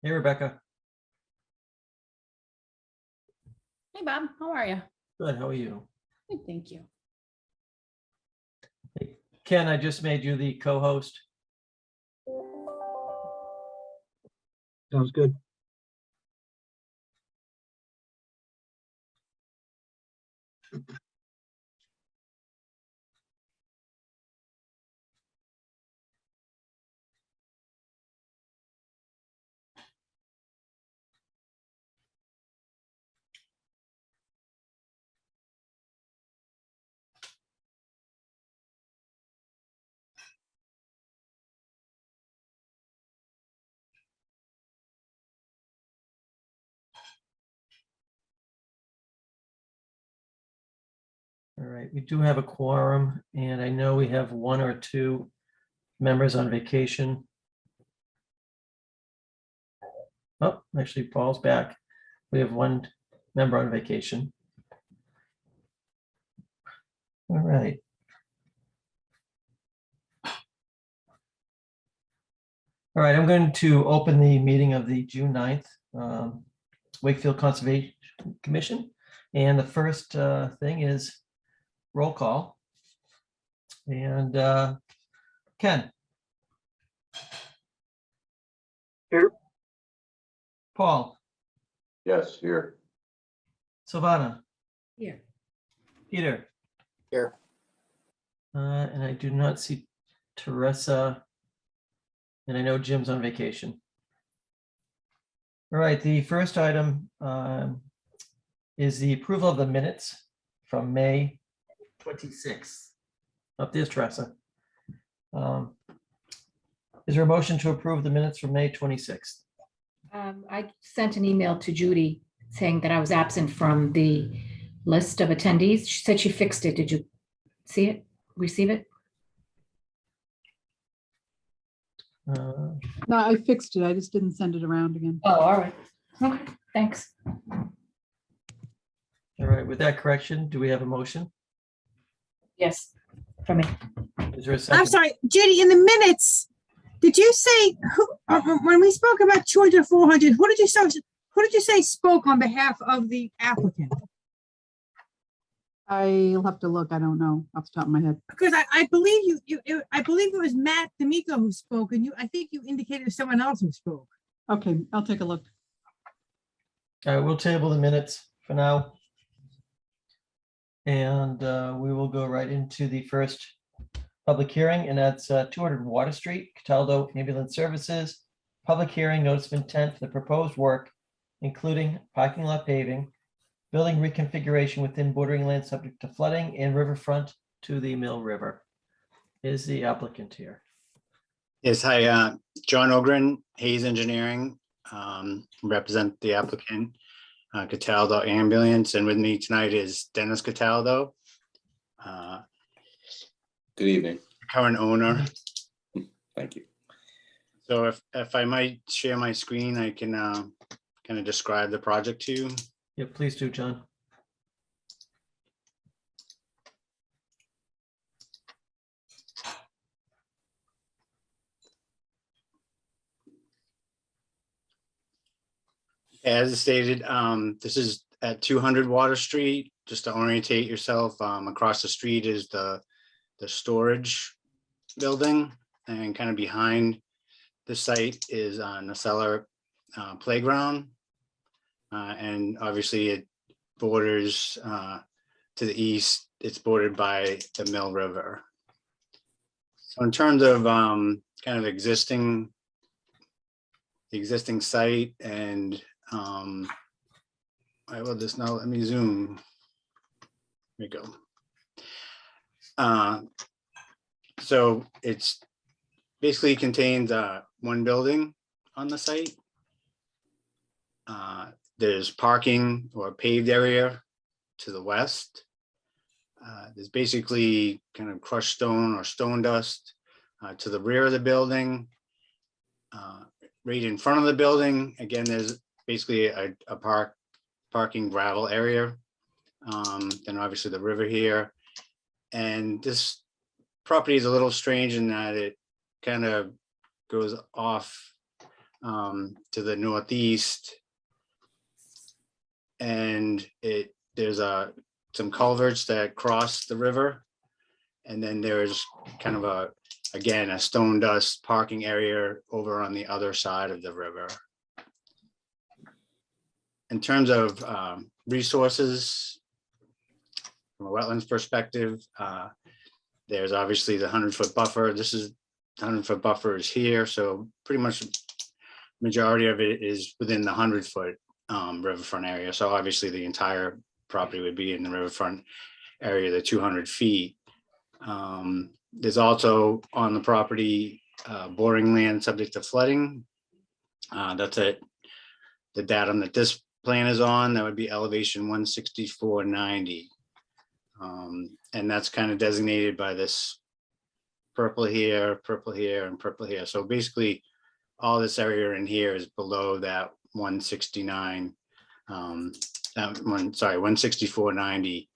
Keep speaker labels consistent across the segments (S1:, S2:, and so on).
S1: Hey, Rebecca.
S2: Hey, Bob, how are you?
S1: Good. How are you?
S2: Good, thank you.
S1: Hey, Ken, I just made you the co-host.
S3: Sounds good.
S1: All right, we do have a quorum, and I know we have one or two members on vacation. Oh, actually, Paul's back. We have one member on vacation. All right. All right, I'm going to open the meeting of the June 9th Wakefield Conservation Commission. And the first thing is roll call. And Ken.
S3: Here.
S1: Paul.
S4: Yes, here.
S1: Silvana.
S2: Here.
S1: Peter.
S4: Here.
S1: And I do not see Teresa. And I know Jim's on vacation. All right, the first item is the approval of the minutes from May 26th. Up there's Teresa. Is there a motion to approve the minutes from May 26th?
S2: I sent an email to Judy saying that I was absent from the list of attendees. She said she fixed it. Did you see it, receive it?
S5: No, I fixed it. I just didn't send it around again.
S2: Oh, all right. Okay, thanks.
S1: All right, with that correction, do we have a motion?
S2: Yes, for me.
S1: Is there a
S6: I'm
S1: second?
S6: sorry, Judy, in the minutes, did you say, when we spoke about 200, 400, who did you say spoke on behalf of the applicant?
S5: I'll have to look. I don't know off the top of my head.
S6: Because I believe I believe it was Matt D'Amico who spoke, and I think you indicated someone else who spoke.
S5: Okay, I'll take a look.
S1: All right, we'll table the minutes for now. And we will go right into the first public hearing, and that's 200 Water Street, Cataldo Ambulance Services. Public hearing, notice of intent for the proposed work, including parking lot paving, building reconfiguration within bordering land subject to flooding and riverfront to the Mill River. Is the applicant here?
S7: Yes, hi, John Ogren, Hayes Engineering, represent the applicant, Cataldo Ambulance, and with me tonight is Dennis Cataldo,
S4: Good evening.
S7: current owner.
S4: Thank you.
S7: So if I might share my screen, I can kind of describe the project to you.
S1: Yeah, please do, John.
S7: As stated, this is at 200 Water Street. Just to orientate yourself, across the street is the storage building, and kind of behind the site is Nacella Playground. And obviously it borders to the east, it's bordered by the Mill River. So in terms of kind of the existing site, and I will just now let me zoom. There we go. So it's basically contains one building on the site. There's parking or paved area to the west. There's basically kind of crushed stone or stone dust to the rear of the building. Right in front of the building, again, there's basically a parking gravel area. Then obviously the river here. And this property is a little strange in that it kind of goes off to the northeast. And there's some culverts that cross the river. And then there's kind of again, a stone dust parking area over on the other side of the river. In terms of resources, from a wetlands perspective, there's obviously the 100-foot buffer. This is 100-foot buffer is here. So pretty much majority of it is within the 100-foot riverfront area. So obviously the entire property would be in the riverfront area, the 200 feet. There's also on the property boring land subject to flooding. That's it. The datum that this plan is on, that would be elevation 164.90. And that's kind of designated by this purple here, and purple here. So basically all this area in here is below that 169, that one, sorry, 164.90.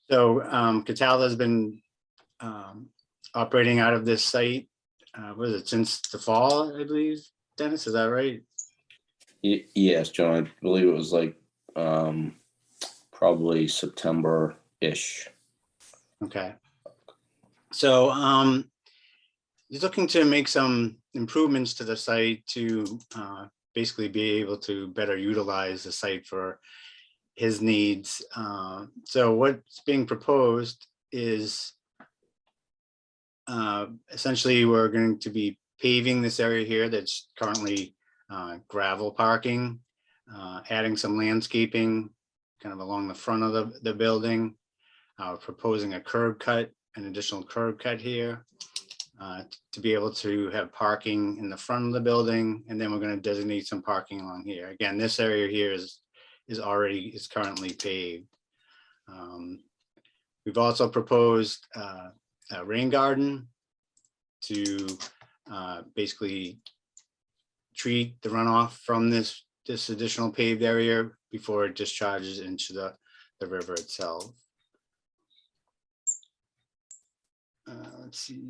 S7: So Cataldo has been operating out of this site, was it since the fall, I believe, Dennis, is that right?
S4: Yes, John, I believe it was like probably September-ish.
S7: Okay. So he's looking to make some improvements to the site to basically be able to better utilize the site for his needs. So what's being proposed is essentially we're going to be paving this area here that's currently gravel parking, adding some landscaping kind of along the front of the building, proposing a curb cut, an additional curb cut here to be able to have parking in the front of the building. And then we're going to designate some parking along here. Again, this area here is currently paved. We've also proposed a rain garden to basically treat the runoff from this additional paved area before it discharges into the river itself. Let's see,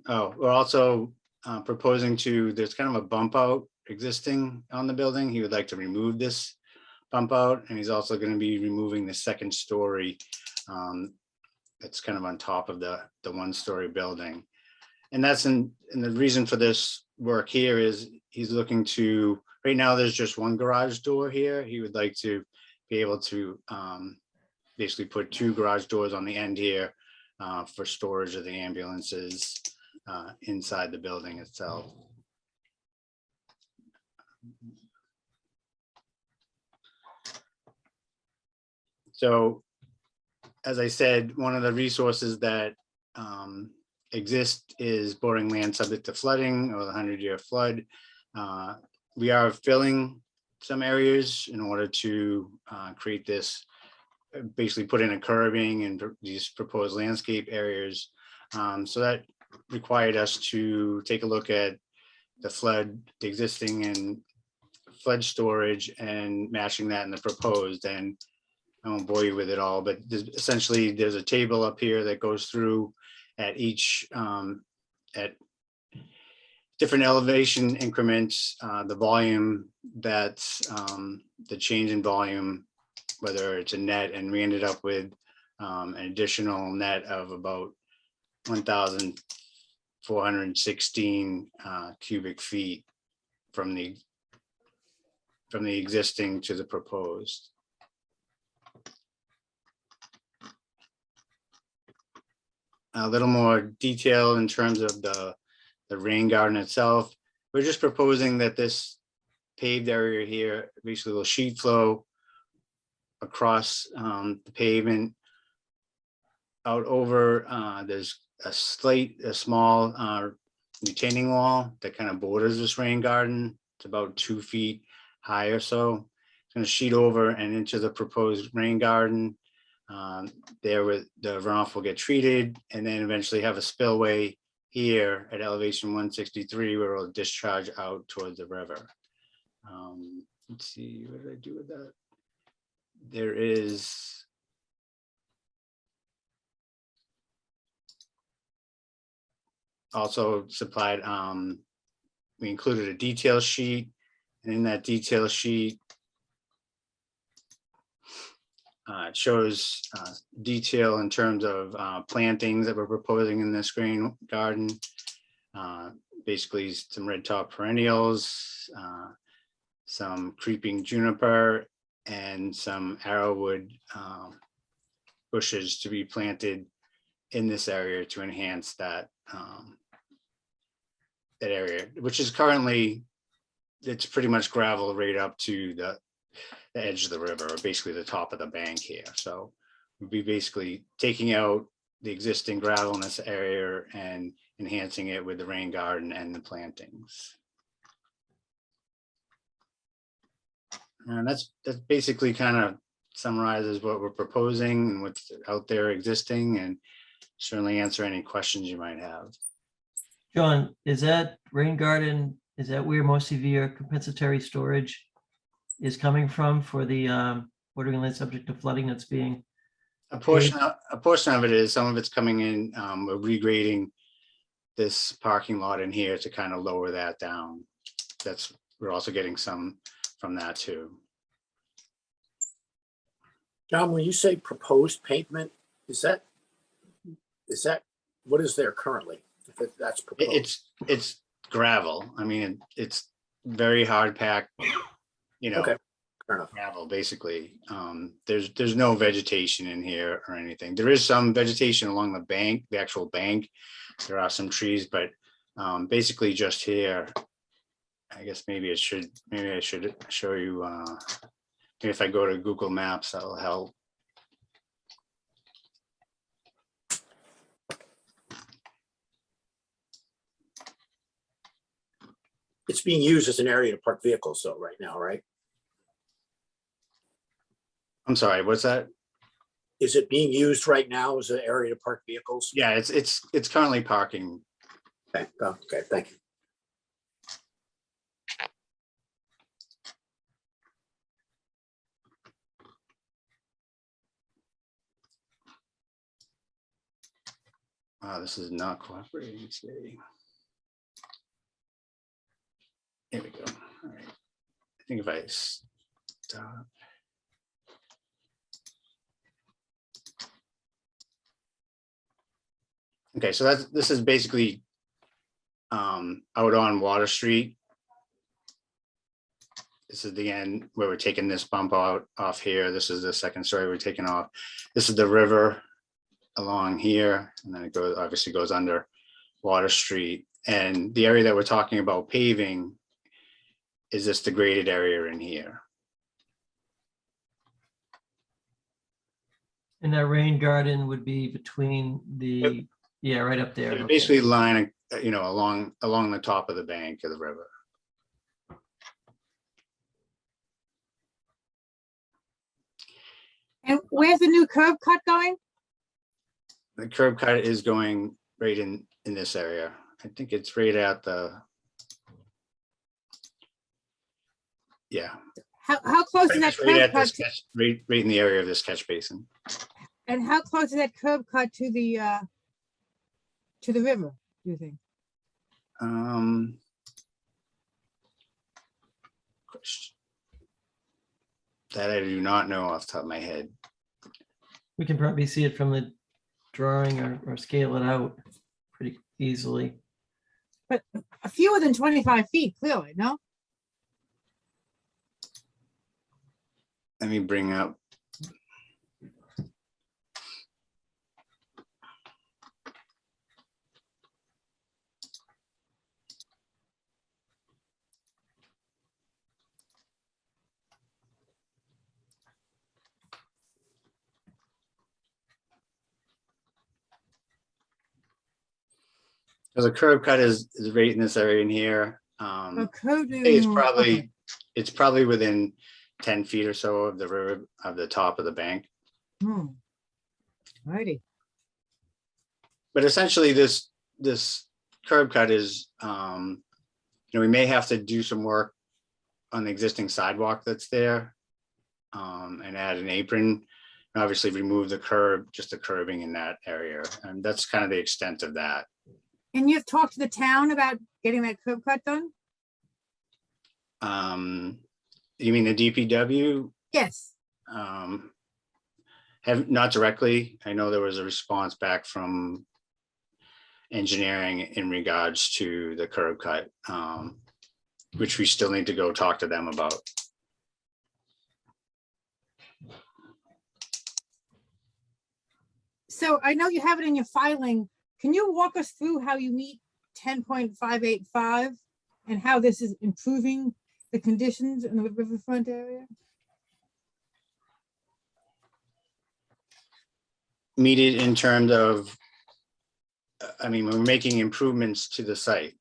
S7: we're also proposing there's kind of a bump out existing on the building. He would like to remove this bump out, and he's also going to be removing the second story that's kind of on top of the one-story building. And that's and the reason for this work here is he's looking to, right now there's just one garage door here. He would like to be able to basically put 2 garage doors on the end here for storage of the ambulances inside the building itself. So, as I said, one of the resources that exist is boring land subject to flooding or the 100-year flood. We are filling some areas in order to create this, basically put in a curbing and these proposed landscape areas. So that required us to take a look at the existing and flood storage and matching that in the proposed. And I won't bore you with it all, but essentially there's a table up here that goes through at each, at different elevation increments, the volume that's the change in volume, whether it's a net, and we ended up with an additional net of about 1,416 cubic feet from the existing to the proposed. A little more detail in terms of the rain garden itself. We're just proposing that this paved area here basically will sheet flow across the pavement out over. There's a small retaining wall that kind of borders this rain garden. It's about 2 feet high or so. It's going to sheet over and into the proposed rain garden. There with the runoff will get treated and then eventually have a spillway here at elevation 163 where it'll discharge out towards the river. Let's see, what did I do with that? There is also supplied, we included a detail sheet, and in that detail sheet, it shows detail in terms of plantings that we're proposing in this green garden. Basically some red top perennials, some creeping juniper, and some arrowwood bushes to be planted in this area to enhance that that area, which is currently, it's pretty much gravel right up to the edge of the river, or basically the top of the bank here. So we'll be basically taking out the existing gravel in this area and enhancing it with the rain garden and the plantings. And that's basically kind of summarizes what we're proposing and what's out there existing, and certainly answer any questions you might have.
S1: John, is that rain garden, is that where most of your compensatory storage is coming from for the bordering land subject to flooding that's being?
S7: A portion of it is, some of it's coming in, we're regrading this parking lot in here to kind of lower that down. We're also getting some from that too.
S8: John, when you say proposed pavement, is that, what is there currently? If that's proposed.
S7: It's gravel. I mean, it's very hard packed,
S8: Okay, fair enough.
S7: gravel, basically. There's no vegetation in here or anything. There is some vegetation along the bank, the actual bank. There are some trees, but basically just here. I guess maybe I should show you, maybe if I go to Google Maps, that'll help.
S8: It's being used as an area to park vehicles though right now, right?
S7: I'm sorry, what's that?
S8: Is it being used right now as an area to park vehicles?
S7: Yeah, it's currently parking.
S8: Okay, oh, okay, thank you.
S7: Wow, this is not cooperating today. Here we go. All right. I think if I stop. Okay, so this is basically out on Water Street. This is the end where we're taking this bump out off here. This is the second story we're taking off. This is the river along here, and then it goes, obviously goes under Water Street. And the area that we're talking about paving is this degraded area in here.
S1: And that rain garden would be between the, yeah, right up there.
S7: It's
S1: Okay.
S7: basically line, along the top of the bank of the river.
S6: And where's the new curb cut going?
S7: The curb cut is going right in this area. I think it's right at the, yeah.
S6: How close is that
S7: It's right
S6: curb
S7: at
S6: cut?
S7: this catch, right in the area of this catch basin.
S6: And how close is that curb cut to the river, do you think?
S7: Question. That I do not know off the top of my head.
S1: We can probably see it from the drawing or scale it out pretty easily.
S6: But fewer than 25 feet, clearly, no?
S7: Let me bring up. So the curb cut is right in this area in here.
S6: A curb
S7: I think it's
S6: okay.
S7: probably within 10 feet or so of the river, of the top of the bank.
S6: Righty.
S7: But essentially this curb cut is, we may have to do some work on the existing sidewalk that's there, and add an apron, and obviously remove the curb, just the curbing in that area. And that's kind of the extent of that.
S6: And you've talked to the town about getting that curb cut done?
S7: You mean the DPW?
S6: Yes.
S7: Have not directly. I know there was a response back from engineering in regards to the curb cut, which we still need to go talk to them about.
S6: So I know you have it in your filing. Can you walk us through how you meet 10.585 and how this is improving the conditions in the riverfront area?
S7: Meet it in terms of, I mean, we're making improvements to the site.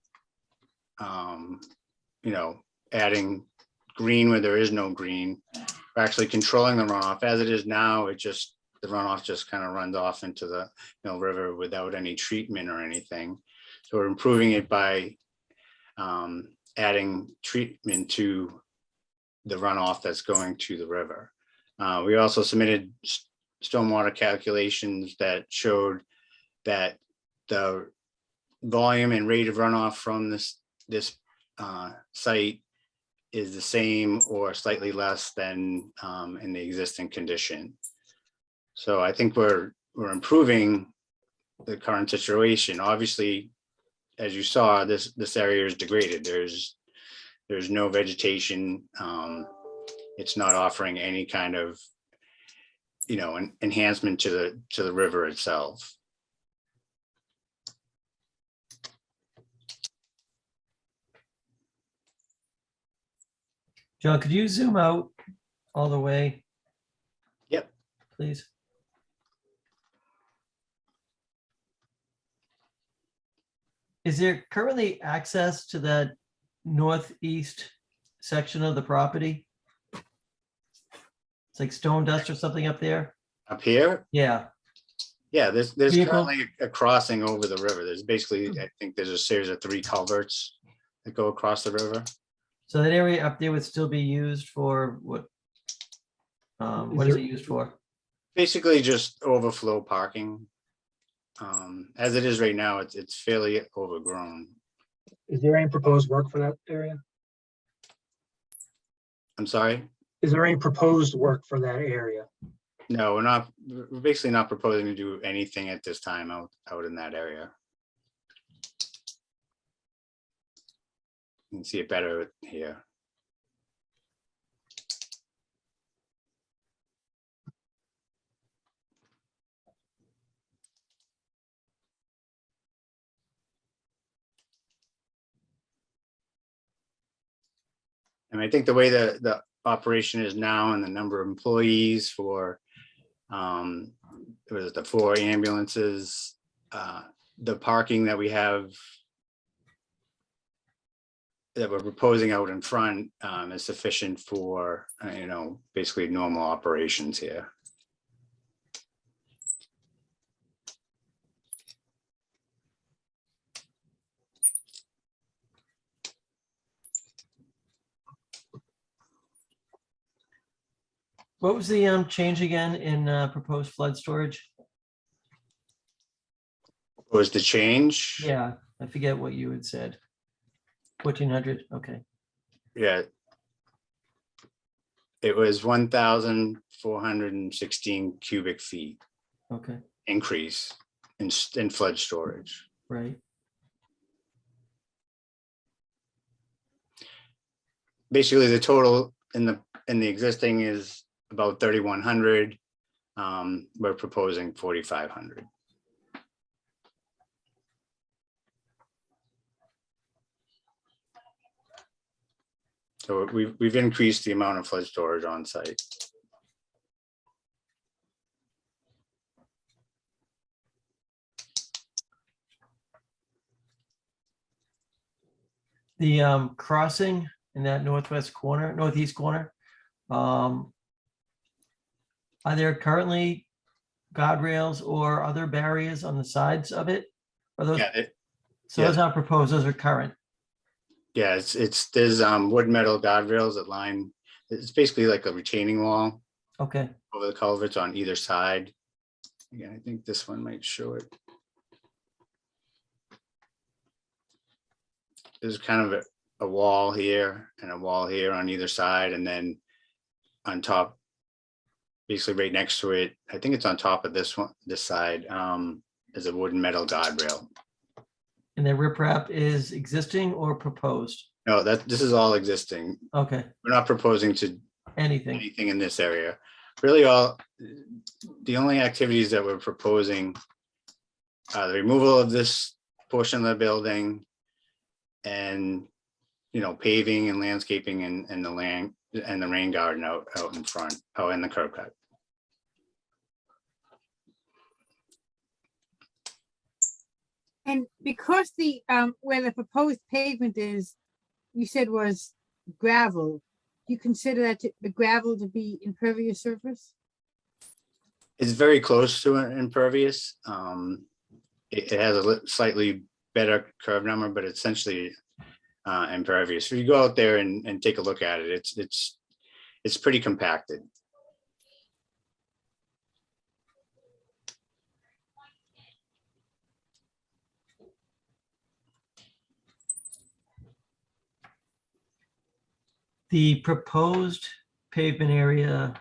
S7: You know, adding green where there is no green. We're actually controlling the runoff. As it is now, it just, the runoff just kind of runs off into the river without any treatment or anything. So we're improving it by adding treatment to the runoff that's going to the river. We also submitted stormwater calculations that showed that the volume and rate of runoff from this site is the same or slightly less than in the existing condition. So I think we're improving the current situation. Obviously, as you saw, this area is degraded. There's no vegetation. It's not offering any kind of, you know, an enhancement to the river itself.
S1: John, could you zoom out all the way?
S7: Yep.
S1: Please. Is there currently access to that northeast section of the property? It's like stone dust or something up there?
S7: Up here,
S1: Yeah,
S7: yeah, there's
S1: Vehicle.
S7: currently a crossing over the river. There's basically, I think there's a series of 3 culverts that go across the river.
S1: so that area up there would still be used for what? What is it used for?
S7: Basically just overflow parking. As it is right now, it's fairly overgrown.
S3: Is there any proposed work for that area?
S7: I'm sorry?
S3: Is there any proposed work for that area?
S7: No, we're basically not proposing to do anything at this time out in that area. You can see it better here. And I think the way the operation is now and the number of employees for was it the 4 ambulances, the parking that we have that we're proposing out in front is sufficient for, you know, basically normal operations here.
S1: What was the change again in proposed flood storage?
S7: Was the change?
S1: Yeah, I forget what you had said. 1,400, okay.
S7: Yeah. It was 1,416 cubic feet
S1: Okay,
S7: increase in flood storage.
S1: right.
S7: Basically, the total in the existing is about 3,100. We're proposing 4,500. So we've increased the amount of flood storage on site.
S1: The crossing in that northeast corner, are there currently guardrails or other barriers on the sides of it? Are those,
S7: Yeah,
S1: so those aren't proposed, those are current.
S7: yeah, there's wood metal guardrails that line. It's basically like a retaining wall
S1: Okay,
S7: over the culverts on either side. Again, I think this one might show it. there's kind of a wall here and a wall here on either side, and then on top, basically right next to it, I think it's on top of this one, this side, is a wooden metal guardrail.
S1: And the riprap is existing or proposed?
S7: No, this is all existing.
S1: Okay,
S7: We're not proposing to
S1: anything.
S7: anything in this area. Really, the only activities that we're proposing are the removal of this portion of the building and, paving and landscaping and the land and the rain garden out in front, and the curb cut.
S6: And because the, where the proposed pavement is, you said was gravel, you consider that the gravel to be impervious surface?
S7: It's very close to an impervious. It has a slightly better curve number, but essentially impervious. If you go out there and take a look at it, it's pretty compacted.
S1: The proposed pavement area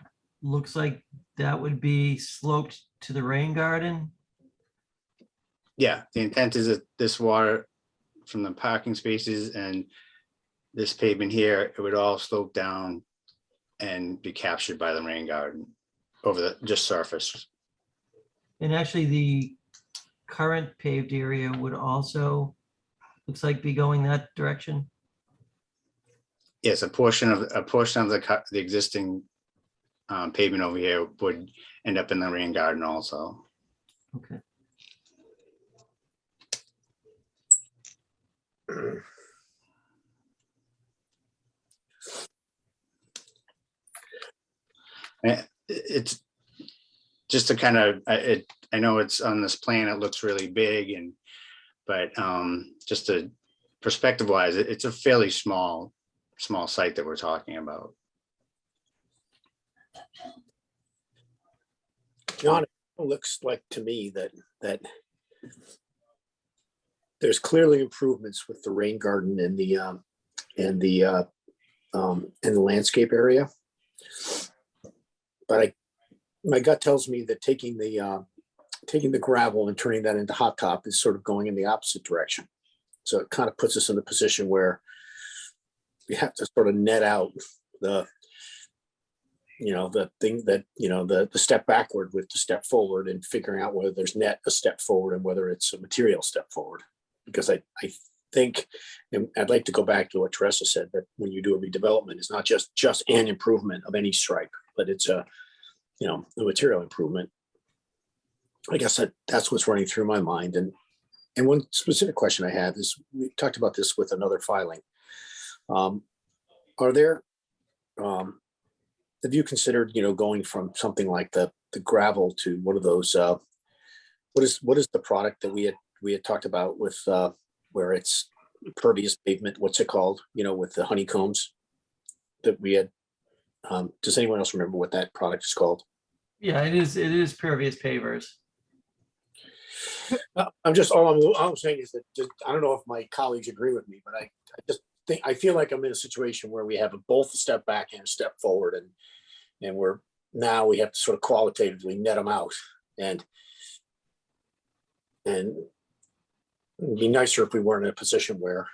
S1: looks like that would be sloped to the rain garden.
S7: Yeah, the intent is that this water from the parking spaces and this pavement here, it would all slope down and be captured by the rain garden over the just surface.
S1: And actually, the current paved area would also, looks like, be going that direction.
S7: Yes, a portion of the existing pavement over here would end up in the rain garden also.
S1: Okay.
S7: It's just to kind of, I know it's on this plan, it looks really big, but just to perspective wise, it's a fairly small site that we're talking about.
S8: John, it looks like to me that there's clearly improvements with the rain garden and the landscape area. But my gut tells me that taking the gravel and turning that into hot top is sort of going in the opposite direction. So it kind of puts us in a position where we have to sort of net out the thing that, the step backward with the step forward, and figuring out whether there's net a step forward and whether it's a material step forward. Because I think, and I'd like to go back to what Teresa said, that when you do a redevelopment, it's not just an improvement of any stripe, but it's a material improvement. I guess that's what's running through my mind. And one specific question I have is, we talked about this with another filing. Are there, have you considered, going from something like the gravel to one of those, what is the product that we had talked about with, where it's pervious pavement, what's it called, with the honeycombs that we had, does anyone else remember what that product is called?
S1: Yeah, it is pervious pavers.
S8: All I'm saying is that I don't know if my colleagues agree with me, but I just think, I feel like I'm in a situation where we have both a step back and a step forward, and we have to sort of qualitatively net them out, and it'd be nicer if we weren't in a position where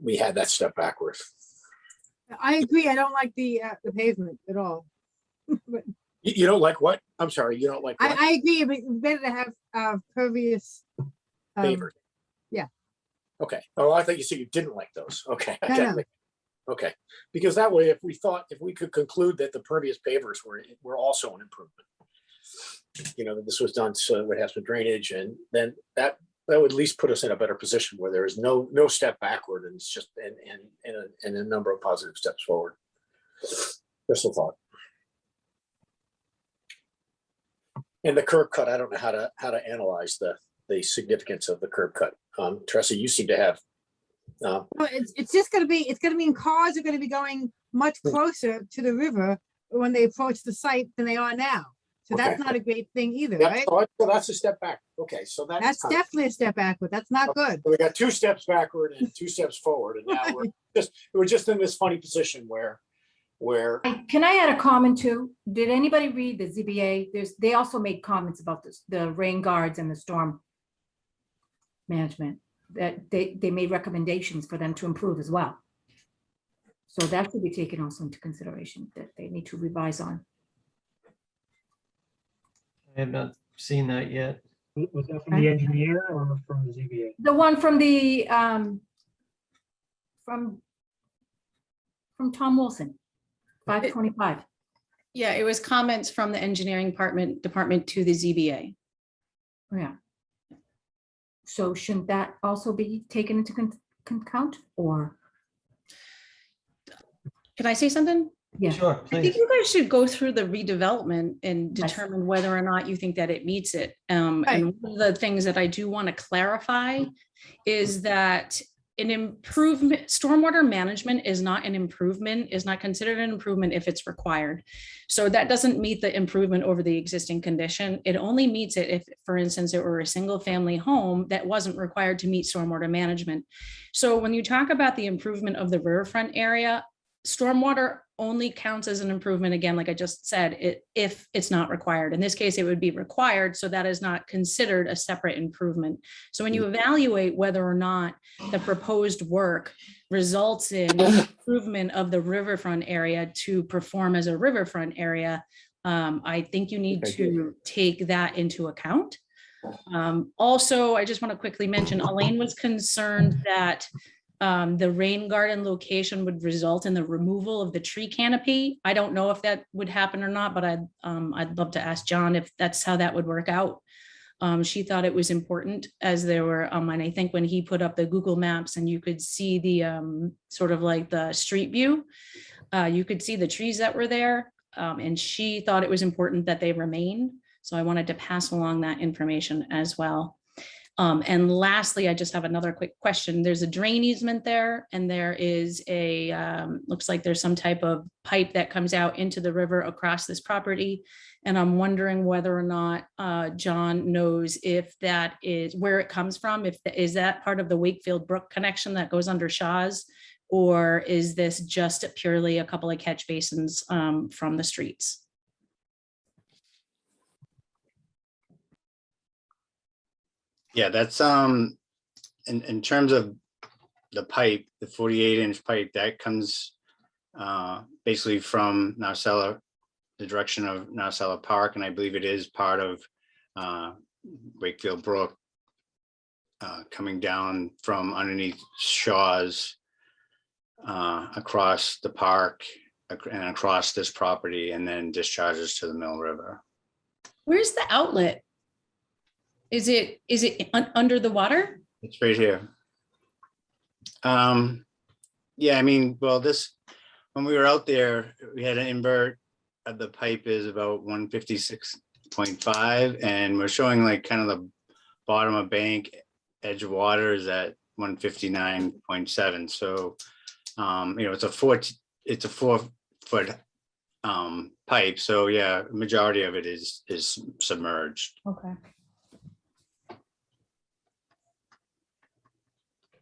S8: we had that step backwards.
S6: I agree. I don't like the pavement at all. But
S8: You don't like what? I'm sorry, you don't like what?
S6: I agree. But it's better to have pervious.
S8: Pavers.
S6: yeah.
S8: Okay. Oh, I thought you said you didn't like those. Okay.
S6: No.
S8: Okay. Because that way, if we could conclude that the pervious pavers were also an improvement, that this was done so it has some drainage, and then that would at least put us in a better position where there is no step backward, and it's just and a number of positive steps forward. Just a thought. And the curb cut, I don't know how to analyze the significance of the curb cut. Teresa, you seem to have.
S6: Well, it's just going to be, cars are going to be going much closer to the river when they approach the site than they are now. So that's
S8: Okay.
S6: not a great thing either,
S8: Yeah,
S6: right?
S8: so that's a step back. Okay, so that's.
S6: That's definitely a step backward. That's not good.
S8: We got 2 steps backward and 2 steps forward, and now we're just in this funny position where
S2: Can I add a comment too? Did anybody read the ZBA? They also made comments about this, the rain guards and the storm management, that they made recommendations for them to improve as well. So that should be taken also into consideration, that they need to revise on.
S1: I have not seen that yet.
S3: Was that from the engineer or from the ZBA?
S2: The one from the, from Tom Wilson, 525.
S9: Yeah, it was comments from the engineering department to the ZBA.
S2: Yeah. So shouldn't that also be taken into account, or?
S9: Can I say something?
S2: Yeah.
S1: Sure,
S9: I think
S1: please.
S9: you guys should go through the redevelopment and
S2: Yes.
S9: determine whether or not you think that it meets it.
S6: Right.
S9: And one of the things that I do want to clarify is that an improvement, stormwater management is not an improvement, is not considered an improvement if it's required. So that doesn't meet the improvement over the existing condition. It only meets it if, for instance, it were a single family home that wasn't required to meet stormwater management. So when you talk about the improvement of the riverfront area, stormwater only counts as an improvement, again, like I just said, if it's not required. In this case, it would be required, so that is not considered a separate improvement. So when you evaluate whether or not the proposed work results in improvement of the riverfront area to perform as a riverfront area, I think you need to take that into account. Also, I just want to quickly mention, Elaine was concerned that the rain garden location would result in the removal of the tree canopy. I don't know if that would happen or not, but I'd love to ask John if that's how that would work out. She thought it was important, as there were, and I think when he put up the Google Maps and you could see the sort of like the street view, you could see the trees that were there, and she thought it was important that they remain. So I wanted to pass along that information as well. And lastly, I just have another quick question. There's a drain easement there, and there is a, looks like there's some type of pipe that comes out into the river across this property. And I'm wondering whether or not John knows if that is where it comes from. Is that part of the Wakefield Brook connection that goes under Shaw's? Or is this just purely a couple of catch basins from the streets?
S7: Yeah, that's in terms of the pipe, the 48-inch pipe that comes basically from Narcella, the direction of Narcella Park, and I believe it is part of Wakefield Brook, coming down from underneath Shaw's across the park and across this property, and then discharges to the Mill River.
S9: Where's the outlet? Is it under the water?
S7: It's right here. Yeah, I mean, well, when we were out there, we had an invert. The pipe is about 156.5, and we're showing like kind of the bottom of bank edge of water is at 159.7. So, it's a 4-foot pipe. So yeah, majority of it is submerged.
S2: Okay.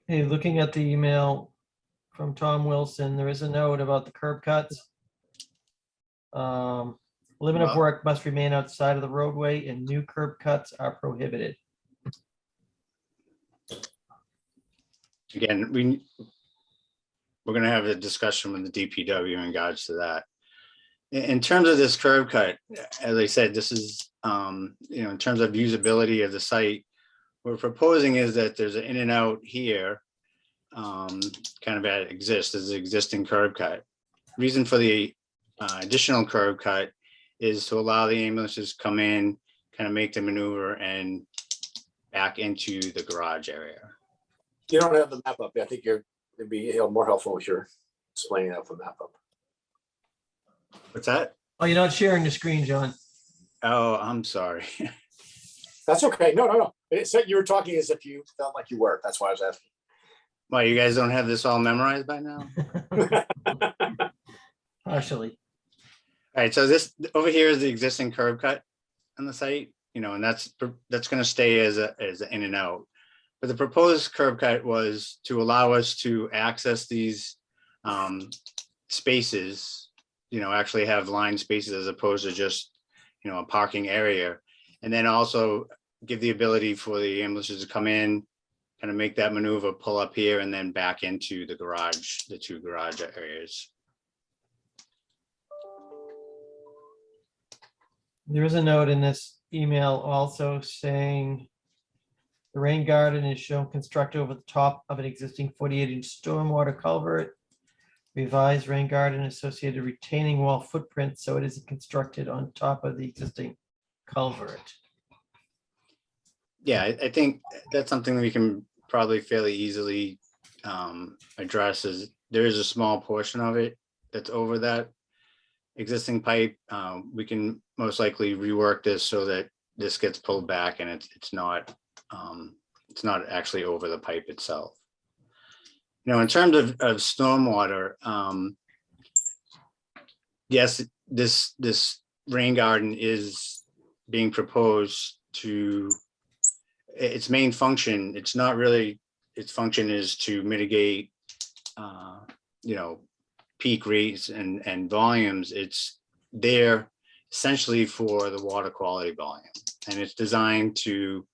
S1: Hey, looking at the email from Tom Wilson, there is a note about the curb cuts. Limit of work must remain outside of the roadway and new curb cuts are prohibited.
S7: Again, we're gonna have a discussion with the DPW in regards to that. In terms of this curb cut, as I said, this is, in terms of usability of the site, we're proposing is that there's an in and out here, kind of exists as an existing curb cut. Reason for the additional curb cut is to allow the ambulances to come in, kind of make the maneuver and back into the garage area.
S8: you don't have the map up. I think it'd be more helpful if you're explaining that with the map up.
S7: What's that?
S1: Oh, you're not sharing the screen, John.
S7: Oh, I'm sorry.
S8: That's okay. No. It said you were talking as if you felt like you were. That's why I was asking.
S7: Why, you guys don't have this all memorized by now?
S1: Partially.
S7: All right, so this over here is the existing curb cut. on the site, and that's going to stay as an in and out. But the proposed curb cut was to allow us to access these spaces, actually have line spaces as opposed to just, a parking area. And then also give the ability for the ambulances to come in, kind of make that maneuver, pull up here and then back into the garage, the two garage areas.
S1: There is a note in this email also saying the rain garden is shown constructed over the top of an existing 48-inch stormwater culvert. Revised rain garden associated retaining wall footprint, so it is constructed on top of the existing culvert.
S7: Yeah, I think that's something we can probably fairly easily address. Is there is a small portion of it that's over that existing pipe. We can most likely rework this so that this gets pulled back and it's not actually over the pipe itself. In terms of stormwater, yes, this rain garden is being proposed to its main function. It's not really, its function is to mitigate, peak rates and volumes. It's there essentially for the water quality volume. And it's designed to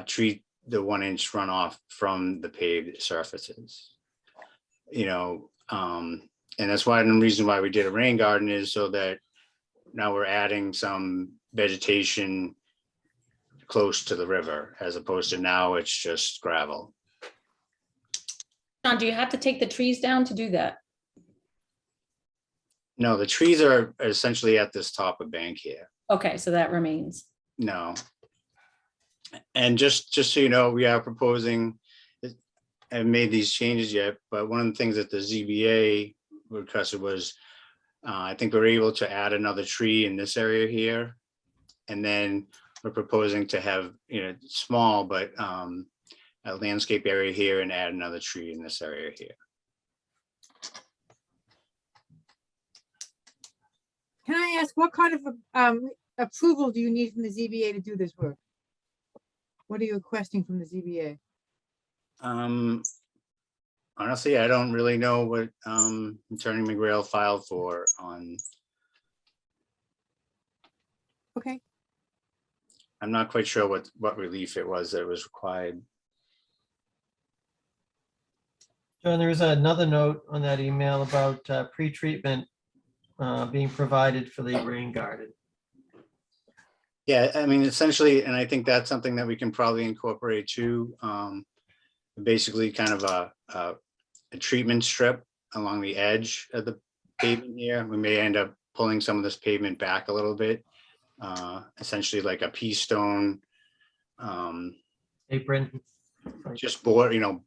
S7: treat the 1-inch runoff from the paved surfaces. And that's why the reason why we did a rain garden is so that now we're adding some vegetation close to the river, as opposed to now it's just gravel.
S9: John, do you have to take the trees down to do that?
S7: No, the trees are essentially at this top of bank here.
S9: Okay, so that remains.
S7: No. And just so you know, we are proposing, I haven't made these changes yet, but one of the things that the ZBA requested was, I think we're able to add another tree in this area here. And then we're proposing to have, small, but a landscape area here and add another tree in this area here.
S6: Can I ask, what kind of approval do you need from the ZBA to do this work? What are you requesting from the ZBA?
S7: Honestly, I don't really know what Attorney McGrail filed for on.
S6: Okay,
S7: I'm not quite sure what relief it was that was required.
S1: John, there is another note on that email about pre-treatment being provided for the rain garden.
S7: Yeah, I mean, essentially, and I think that's something that we can probably incorporate too. Basically kind of a treatment strip along the edge of the pavement here. We may end up pulling some of this pavement back a little bit. Essentially like a pea stone.
S1: Apron.
S7: Just border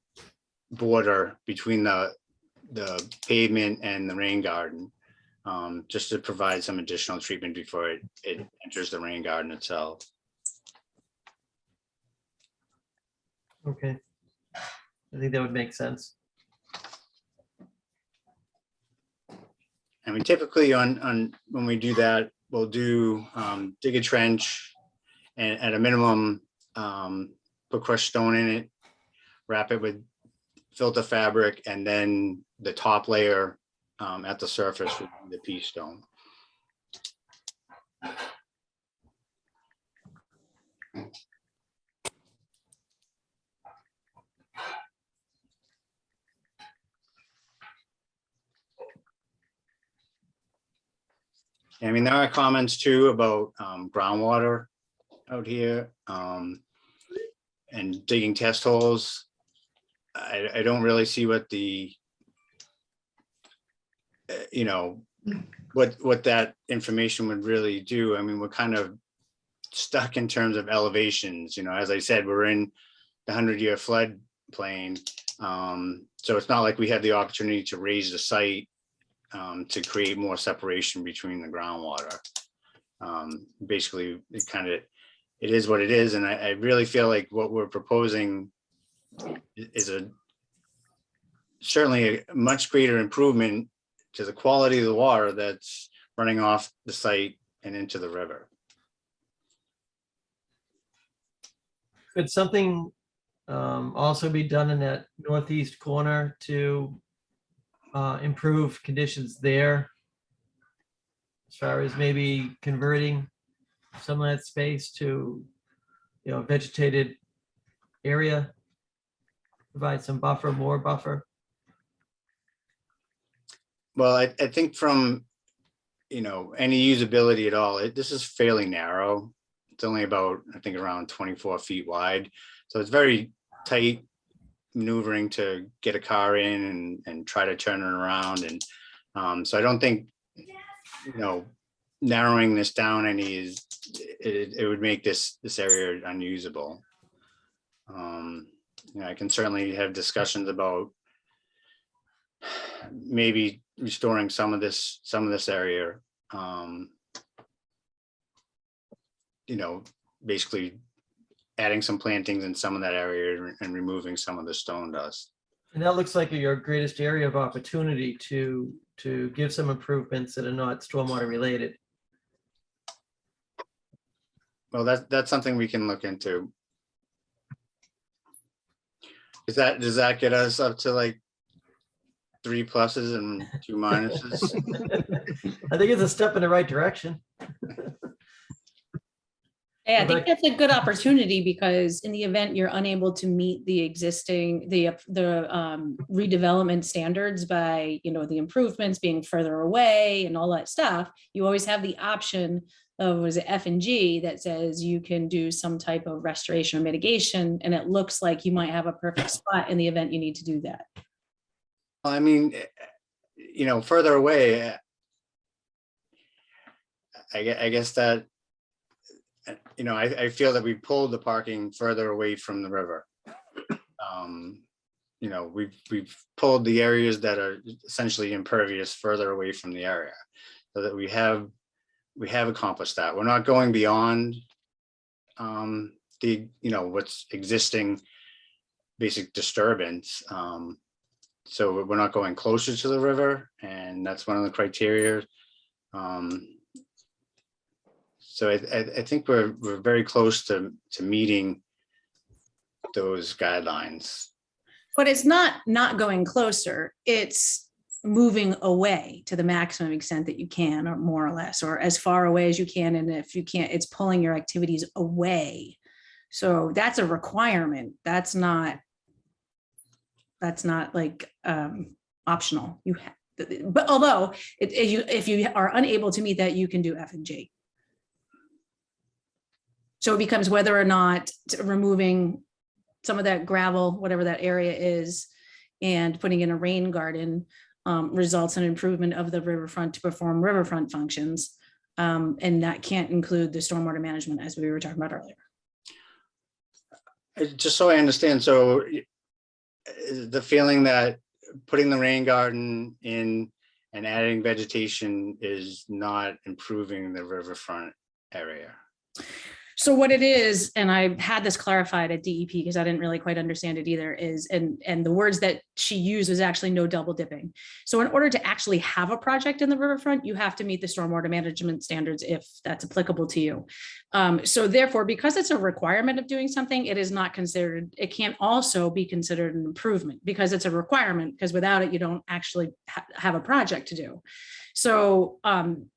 S7: between the pavement and the rain garden. Just to provide some additional treatment before it enters the rain garden itself.
S1: Okay. I think that would make sense.
S7: I mean, typically on when we do that, we'll do dig a trench and at a minimum put crushed stone in it, wrap it with filter fabric, and then the top layer at the surface with the pea stone. I mean, there are comments too about groundwater out here and digging test holes. I don't really see what the what that information would really do. I mean, we're kind of stuck in terms of elevations. As I said, we're in the 100-year flood plain. So it's not like we have the opportunity to raise the site to create more separation between the groundwater. Basically, it is what it is. And I really feel like what we're proposing is certainly a much greater improvement to the quality of the water that's running off the site and into the river.
S1: Could something also be done in that northeast corner to improve conditions there? As far as maybe converting some of that space to, vegetated area? Provide some buffer, more buffer?
S7: Well, I think from, any usability at all, this is fairly narrow. It's only about, I think, around 24 feet wide. So it's very tight maneuvering to get a car in and try to turn it around. And so I don't think, narrowing this down any it would make this area unusable. I can certainly have discussions about maybe restoring some of this area. Basically adding some plantings in some of that area and removing some of the stone dust.
S1: And that looks like your greatest area of opportunity to give some improvements that are not stormwater related.
S7: Well, that's something we can look into. Does that get us up to like 3 pluses and 2 minuses?
S1: I think it's a step in the right direction.
S9: Yeah, I think that's a good opportunity, because in the event you're unable to meet the existing, the redevelopment standards by, the improvements being further away and all that stuff, you always have the option of, was it F and G, that says you can do some type of restoration or mitigation, and it looks like you might have a perfect spot in the event you need to do that.
S7: I mean, further away, I guess that, I feel that we pulled the parking further away from the river. We've pulled the areas that are essentially impervious further away from the area, so that we have accomplished that. We're not going beyond what's existing basic disturbance. So we're not going closer to the river, and that's one of the criteria. So I think we're very close to meeting those guidelines.
S9: But it's not going closer, it's moving away to the maximum extent that you can, or more or less, or as far away as you can. And if you can't, it's pulling your activities away. So that's a requirement. That's not like optional. You have, but although if you are unable to meet that, you can do F and G. So it becomes whether or not removing some of that gravel, whatever that area is, and putting in a rain garden results in improvement of the riverfront to perform riverfront functions. And that can't include the stormwater management, as we were talking about earlier.
S7: Just so I understand, so the feeling that putting the rain garden in and adding vegetation is not improving the riverfront area?
S9: So what it is, and I had this clarified at DEP because I didn't really quite understand it either, is, and the words that she used was actually no double dipping. So in order to actually have a project in the riverfront, you have to meet the stormwater management standards if that's applicable to you. So therefore, because it's a requirement of doing something, it is not considered, it can't also be considered an improvement because it's a requirement, because without it, you don't actually have a project to do. So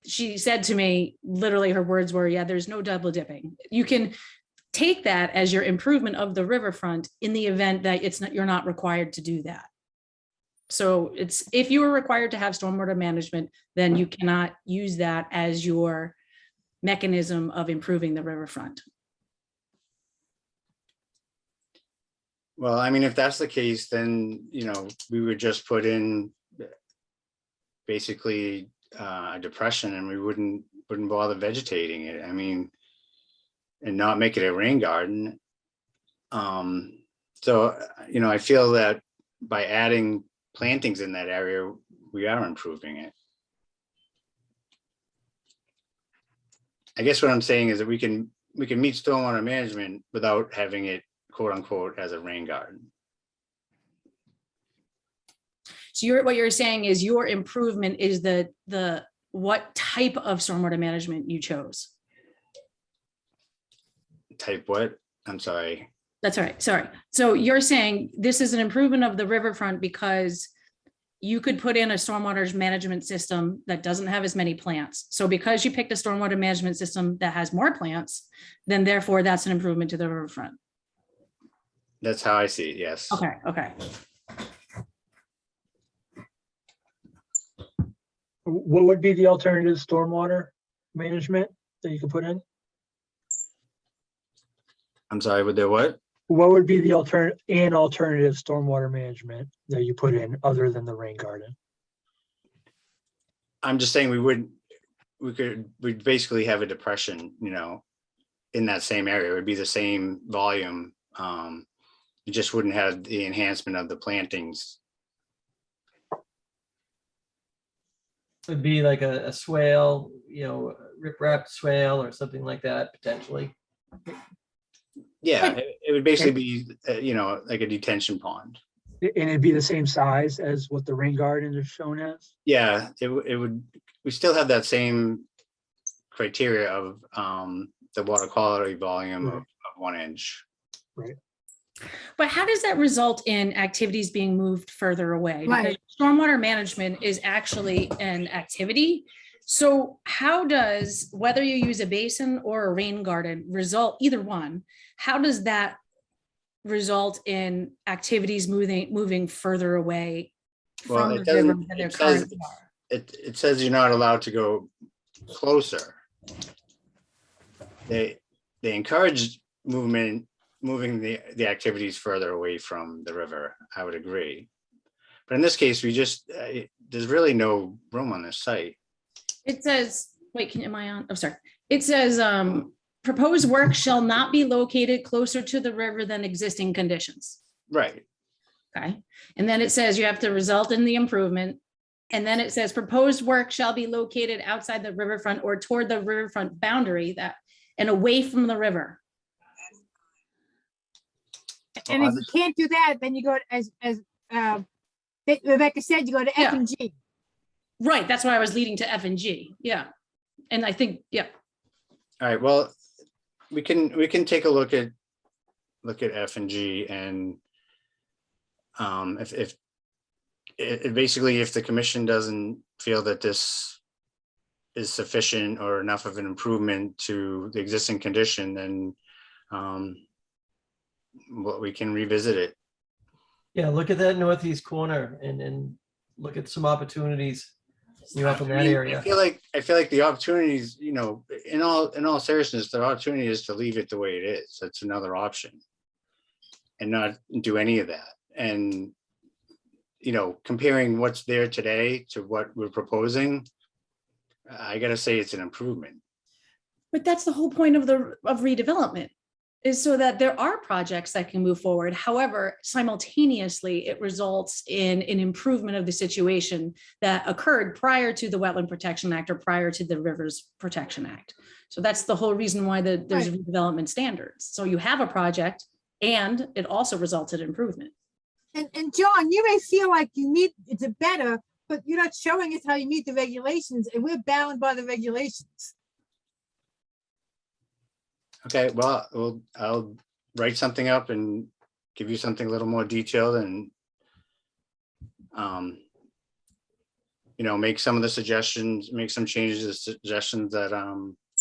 S9: she said to me, literally her words were, yeah, there's no double dipping. You can take that as your improvement of the riverfront in the event that it's not, you're not required to do that. So it's, if you are required to have stormwater management, then you cannot use that as your mechanism of improving the riverfront.
S7: Well, I mean, if that's the case, then, we would just put in basically a depression, and we wouldn't bother vegetating it. I mean, and not make it a rain garden. So, I feel that by adding plantings in that area, we are improving it. I guess what I'm saying is that we can meet stormwater management without having it, quote unquote, as a rain garden.
S9: So what you're saying is your improvement is the what type of stormwater management you chose.
S7: Type what? I'm sorry.
S9: That's all right, sorry. So you're saying this is an improvement of the riverfront because you could put in a stormwater management system that doesn't have as many plants. So because you picked a stormwater management system that has more plants, then therefore that's an improvement to the riverfront.
S7: That's how I see it, yes.
S9: Okay, okay.
S3: What would be the alternative stormwater management that you could put in?
S7: I'm sorry, with the what?
S3: What would be the alternative stormwater management that you put in other than the rain garden?
S7: I'm just saying we'd basically have a depression, in that same area. It would be the same volume. You just wouldn't have the enhancement of the plantings.
S1: Would be like a swale, riprap swale or something like that, potentially.
S7: Yeah, it would basically be, like a detention pond.
S3: And it'd be the same size as what the rain garden is shown as?
S7: Yeah, it would, we still have that same criteria of the water quality volume of 1 inch.
S3: Right.
S9: But how does that result in activities being moved further away? Because
S6: Right.
S9: stormwater management is actually an activity. So how does, whether you use a basin or a rain garden result, either one, how does that result in activities moving further away
S7: Well,
S9: from
S7: it
S9: the river
S7: doesn't,
S9: than their
S7: it says,
S9: current are?
S7: it says you're not allowed to go closer. They encourage moving the activities further away from the river, I would agree. But in this case, we just, there's really no room on this site.
S9: It says, wait, am I on? Oh, sorry. It says, proposed work shall not be located closer to the river than existing conditions.
S7: Right.
S9: Okay. And then it says you have to result in the improvement. And then it says proposed work shall be located outside the riverfront or toward the riverfront boundary and away from the river.
S6: And if you can't do that, then you go to, as Rebecca said, you go to
S9: Yeah.
S6: F and G.
S9: Right. That's why I was leading to F and G. Yeah. And I think, yeah.
S7: All right, well, we can take a look at F and G, and if basically if the commission doesn't feel that this is sufficient or enough of an improvement to the existing condition, then we can revisit it.
S1: Yeah, look at that northeast corner and look at some opportunities up in
S7: I
S1: that
S7: mean,
S1: area.
S7: I feel like the opportunities, in all seriousness, the opportunity is to leave it the way it is. That's another option. And not do any of that. And, comparing what's there today to what we're proposing, I gotta say it's an improvement.
S9: But that's the whole point of redevelopment, is so that there are projects that can move forward. However, simultaneously, it results in an improvement of the situation that occurred prior to the Wetland Protection Act or prior to the Rivers Protection Act. So that's the whole reason why there's
S6: Right.
S9: redevelopment standards. So you have a project and it also results in improvement.
S6: And John, you may feel like it's a better, but you're not showing us how you meet the regulations, and we're bound by the regulations.
S7: Okay, well, I'll write something up and give you something a little more detailed and make some of the suggestions, make some changes to suggestions that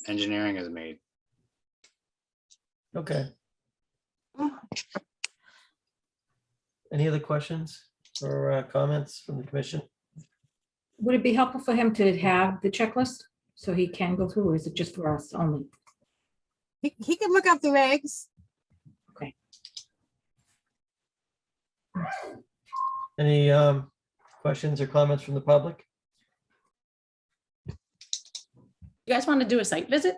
S7: engineering has made.
S1: Okay. Any other questions or comments from the commission?
S2: Would it be helpful for him to have the checklist so he can go through, or is it just for us only?
S6: He can look up the regs.
S1: Any questions or comments from the public?
S9: You guys want to do a site visit?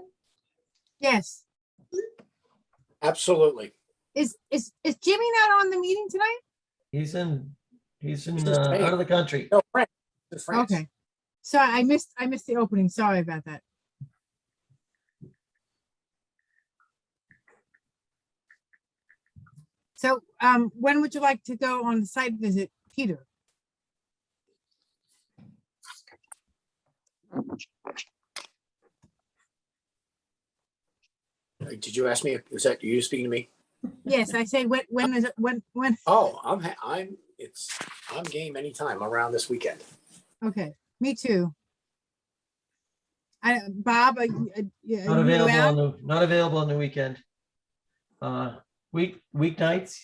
S6: Yes.
S8: Absolutely.
S6: Is Jimmy not on the meeting tonight?
S1: He's in
S8: He's
S1: out of the country.
S8: No, France. To France.
S6: Okay. Sorry, I missed the opening. Sorry about that. So when would you like to go on the site visit, Peter?
S8: Did you ask me? Was that you speaking to me?
S6: Yes, I say, when is it, when,
S8: Oh, I'm game anytime around this weekend.
S6: okay, me too. Bob, are you
S1: Not available on
S6: around?
S1: not available on the weekend. Weeknights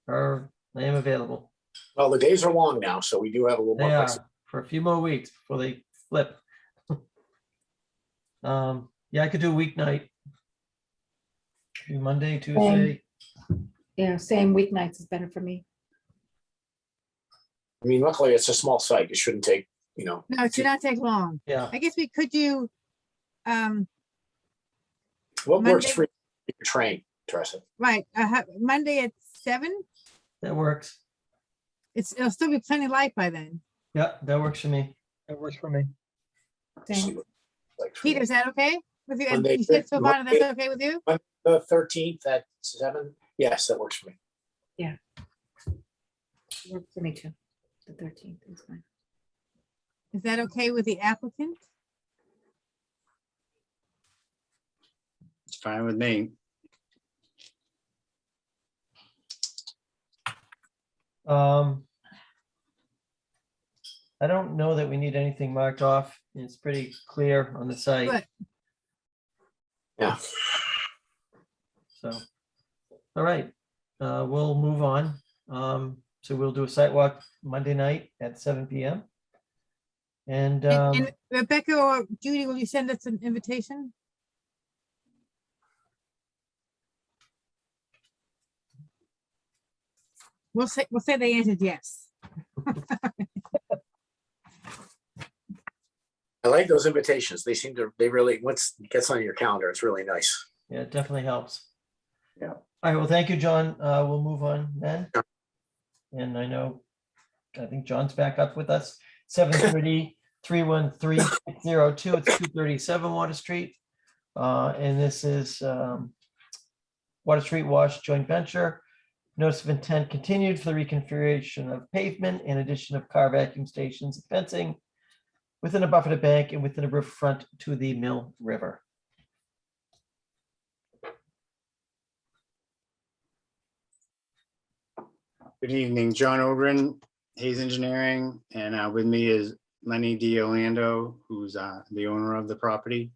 S1: I am available.
S8: Well, the days are long now, so we do have a little
S1: They
S8: more flexibility.
S1: are for a few more weeks before they flip. Yeah, I could do weeknight. Do Monday, Tuesday.
S2: Yeah, same weeknights is better for me.
S8: I mean, luckily it's a small site. It shouldn't take,
S6: No, it should not take long.
S1: Yeah,
S6: I guess we could do,
S8: what works
S6: Monday-
S8: for your train, Teresa?
S6: right, Monday at 7.
S1: that works.
S6: It'll still be plenty light by then.
S1: Yeah, that works for me.
S3: That works for me.
S2: Same.
S8: Like for
S6: Peter, is that okay with you? And
S8: Monday,
S6: you said Silvana,
S8: Monday-
S6: that's okay with you?
S8: the 13th at 7? Yes, that works for me.
S2: Works for me too. The 13th is fine.
S6: Is that okay with the applicant?
S7: It's fine with me.
S1: I don't know that we need anything marked off. It's pretty clear on the site.
S6: Good.
S8: Yeah.
S1: So, all right, we'll move on. So we'll do a site walk Monday night at 7 PM. And
S6: And Rebecca or Judy, will you send us an invitation? We'll say they answered yes.
S8: I like those invitations. They really, once it gets on your calendar, it's really nice.
S1: yeah, it definitely helps.
S8: Yeah.
S1: All right, well, thank you, John. We'll move on then. And I think John's back up with us. 730 313 It's 237 Water Street. And this is Water Street Wash Joint Venture. Notice of intent continued for the reconfiguration of pavement and addition of car vacuum stations and fencing within a buffered bank and within a roof front to the Mill River.
S7: Good evening, John Ogren, Hayes Engineering, and with me is Lenny D'Orlando, who's the owner of the property.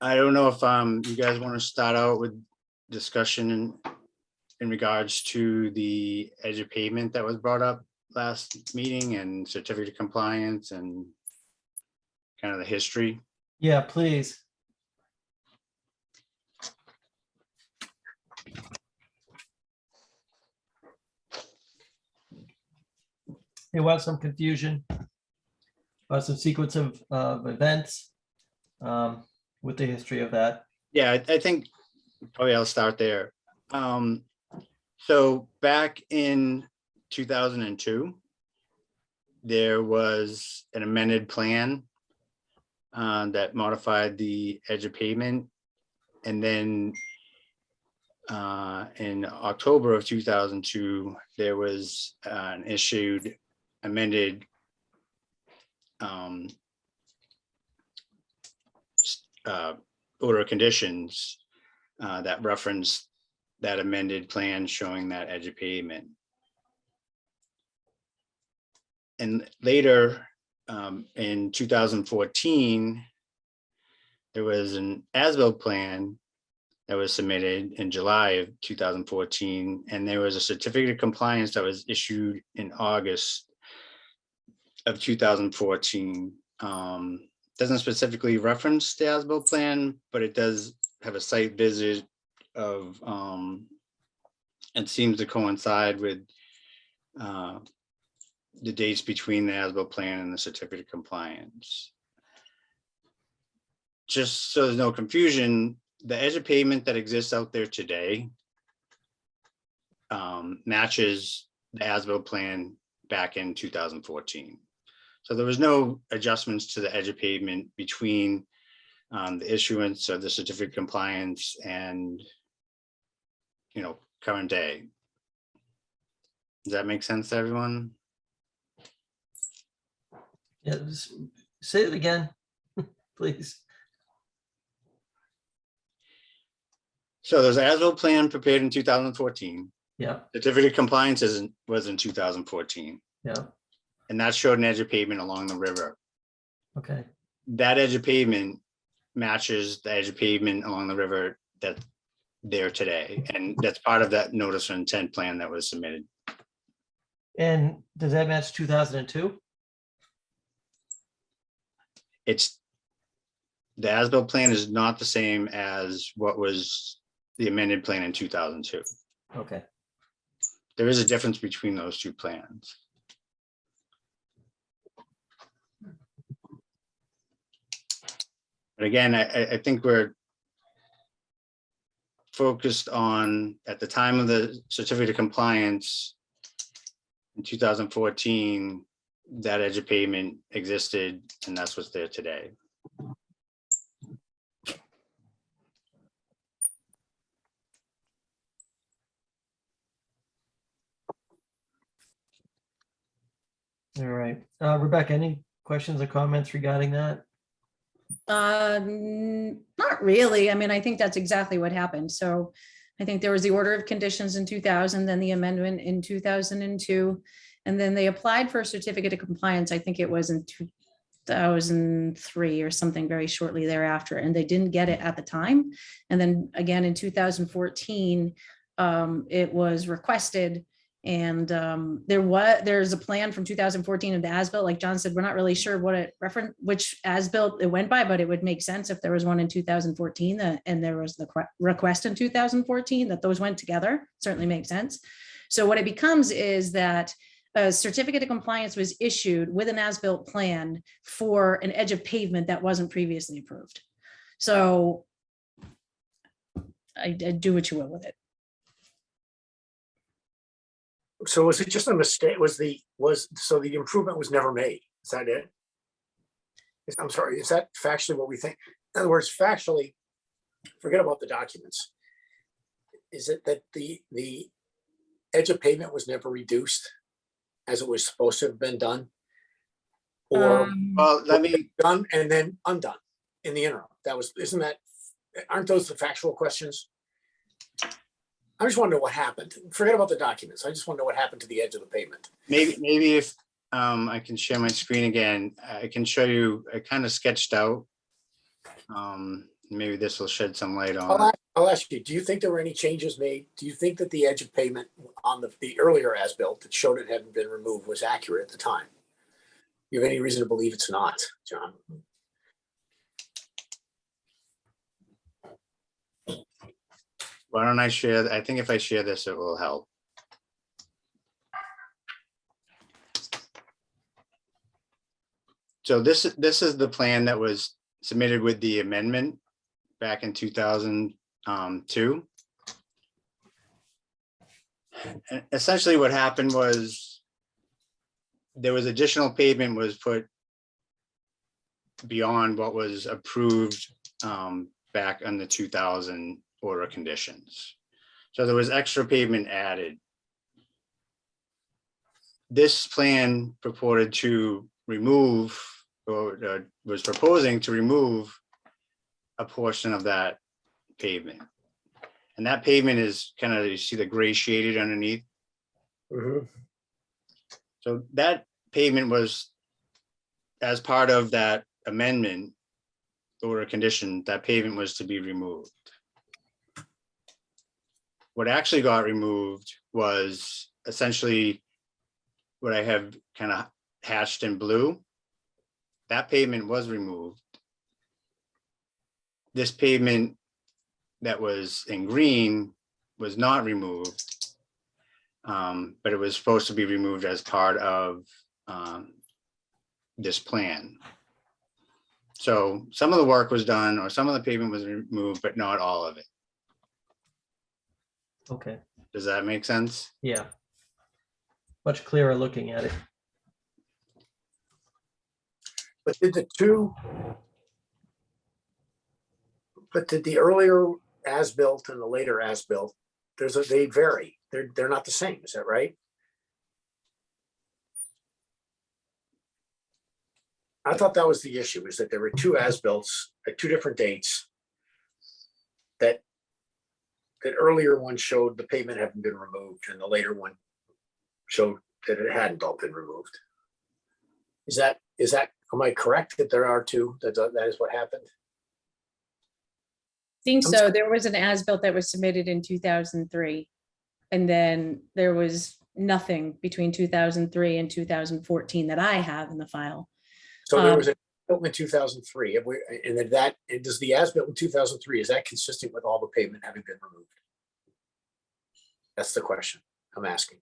S7: I don't know if you guys want to start out with discussion in regards to the edge of pavement that was brought up last meeting and certificate of compliance and kind of the history.
S1: Yeah, please. There was some confusion. Some sequence of events with the history of that.
S7: Yeah, I think probably I'll start there. So back in 2002, there was an amended plan that modified the edge of pavement. And then in October of 2002, there was an issued amended order of conditions that referenced that amended plan showing that edge of pavement. And later in 2014, there was an as-built plan that was submitted in July of 2014, and there was a certificate of compliance that was issued in August of 2014. Doesn't specifically reference the as-built plan, but it does have a site visit of, it seems to coincide with the dates between the as-built plan and the certificate of compliance. Just so there's no confusion, the edge of pavement that exists out there today matches the as-built plan back in 2014. So there was no adjustments to the edge of pavement between the issuance of the certificate of compliance and, current day. Does that make sense to everyone?
S1: Yeah, just say it again, please.
S7: So there's as-built plan prepared in 2014.
S1: Yeah,
S7: Certificate of compliance was in 2014,
S1: yeah,
S7: and that showed an edge of pavement along the river.
S1: okay,
S7: That edge of pavement matches the edge of pavement along the river that's there today. And that's part of that notice of intent plan that was submitted.
S1: and does that match 2002?
S7: It's, the as-built plan is not the same as what was the amended plan in 2002.
S1: Okay,
S7: There is a difference between those two plans. But again, I think we're focused on, at the time of the certificate of compliance in 2014, that edge of pavement existed, and that's what's there today.
S1: all right. Rebecca, any questions or comments regarding that?
S9: Not really. I mean, I think that's exactly what happened. So I think there was the order of conditions in 2000, then the amendment in 2002, and then they applied for a certificate of compliance. I think it was in 2003 or something very shortly thereafter, and they didn't get it at the time. And then again in 2014, it was requested. And there's a plan from 2014 of the as-built. Like John said, we're not really sure what it which as-built it went by, but it would make sense if there was one in 2014 and there was the request in 2014 that those went together. Certainly makes sense. So what it becomes is that a certificate of compliance was issued with an as-built plan for an edge of pavement that wasn't previously approved. So I do what you will with it.
S8: So was it just a mistake? So the improvement was never made? Is that it? I'm sorry, is that factually what we think? In other words, factually, forget about the documents. Is it that the edge of pavement was never reduced as it was supposed to have been done? Or
S7: Well, let me,
S8: done and then undone in the interim? Aren't those the factual questions? I just want to know what happened. Forget about the documents. I just want to know what happened to the edge of the pavement.
S7: maybe if I can share my screen again, I can show you, I kind of sketched out. Maybe this will shed some light on.
S8: I'll ask you, do you think there were any changes made? Do you think that the edge of pavement on the earlier as-built that showed it hadn't been removed was accurate at the time? You have any reason to believe it's not, John?
S7: Why don't I share? I think if I share this, it will help. So this is the plan that was submitted with the amendment back in 2002. And essentially what happened was there was additional pavement was put beyond what was approved back on the 2000 order conditions. So there was extra pavement added. This plan purported to remove, or was proposing to remove, a portion of that pavement. And that pavement is kind of, you see the gray shaded underneath.
S8: Mhm.
S7: So that pavement was, as part of that amendment order condition, that pavement was to be removed. What actually got removed was essentially what I have kind of hatched in blue. That pavement was removed. This pavement that was in green was not removed, but it was supposed to be removed as part of this plan. So some of the work was done, or some of the pavement was removed, but not all of it.
S1: Okay,
S7: Does that make sense?
S1: yeah. Much clearer looking at it.
S8: But did the earlier as-built and the later as-built, they vary. They're not the same, is that right? I thought that was the issue, is that there were two as-bills at two different dates that that earlier one showed the pavement hadn't been removed and the later one showed that it hadn't all been removed. Is that, am I correct that there are two, that is what happened?
S9: Think so. There was an as-built that was submitted in 2003. And then there was nothing between 2003 and 2014 that I have in the file.
S8: So there was a built in 2003, and then that, and does the as-built in 2003, is that consistent with all the pavement having been removed? That's the question I'm asking.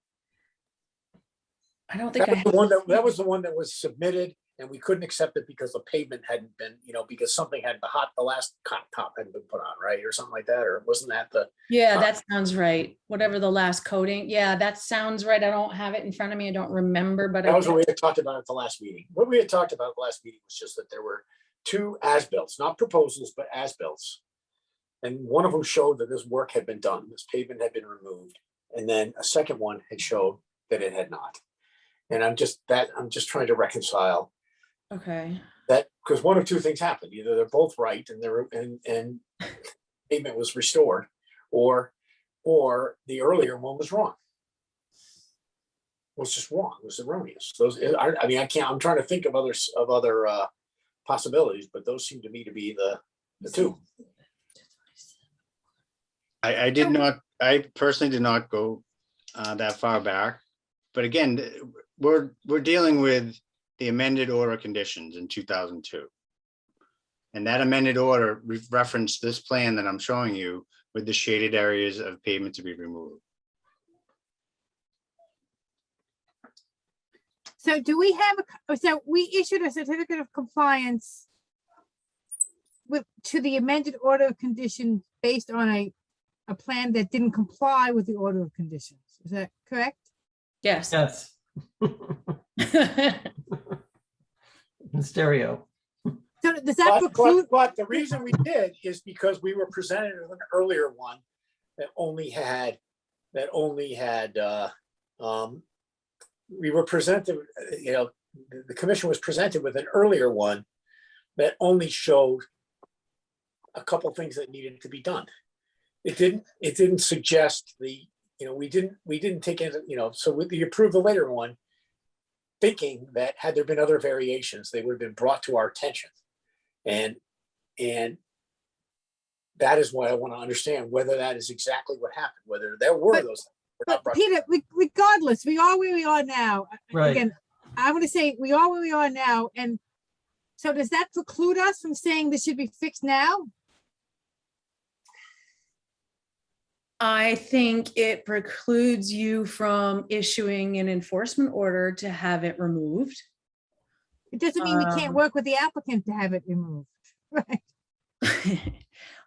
S9: I don't think
S8: That
S9: I
S8: was the
S9: have.
S8: one that was the one that was submitted, and we couldn't accept it because the pavement hadn't been, because something had the last top hadn't been put on, right, or something like that, or wasn't that the?
S9: Yeah, that sounds right. Whatever the last coating. Yeah, that sounds right. I don't have it in front of me. I don't remember, but
S8: That was what we had talked about at the last meeting. What we had talked about at the last meeting was just that there were two as-bills, not proposals, but as-bills. And one of them showed that this work had been done, this pavement had been removed. And then a second one had showed that it had not. And I'm just trying to reconcile
S9: okay.
S8: that, because one of two things happened. Either they're both right and and pavement was restored, or the earlier one was wrong. Was just wrong, was erroneous. Those, I mean, I'm trying to think of other possibilities, but those seem to me to be the two.
S7: I personally did not go that far back. But again, we're dealing with the amended order conditions in 2002. And that amended order referenced this plan that I'm showing you with the shaded areas of pavement to be removed.
S6: So do we have, so we issued a certificate of compliance to the amended order of conditions based on a plan that didn't comply with the order of conditions. Is that correct?
S9: Yes.
S1: Yes. In stereo.
S6: So does that preclude?
S8: But the reason we did is because we were presented with an earlier one that only had, we were presented, the commission was presented with an earlier one that only showed a couple things that needed to be done. It didn't suggest we didn't take into, so we approved the later one thinking that had there been other variations, they would have been brought to our attention. And that is why I want to understand whether that is exactly what happened, whether there were those.
S6: But Peter, regardless, we are where we are now.
S1: Right.
S6: Again, I'm going to say we are where we are now. And so does that preclude us from saying this should be fixed now?
S9: I think it precludes you from issuing an enforcement order to have it removed.
S6: It doesn't mean we can't work with the applicant to have it removed, right?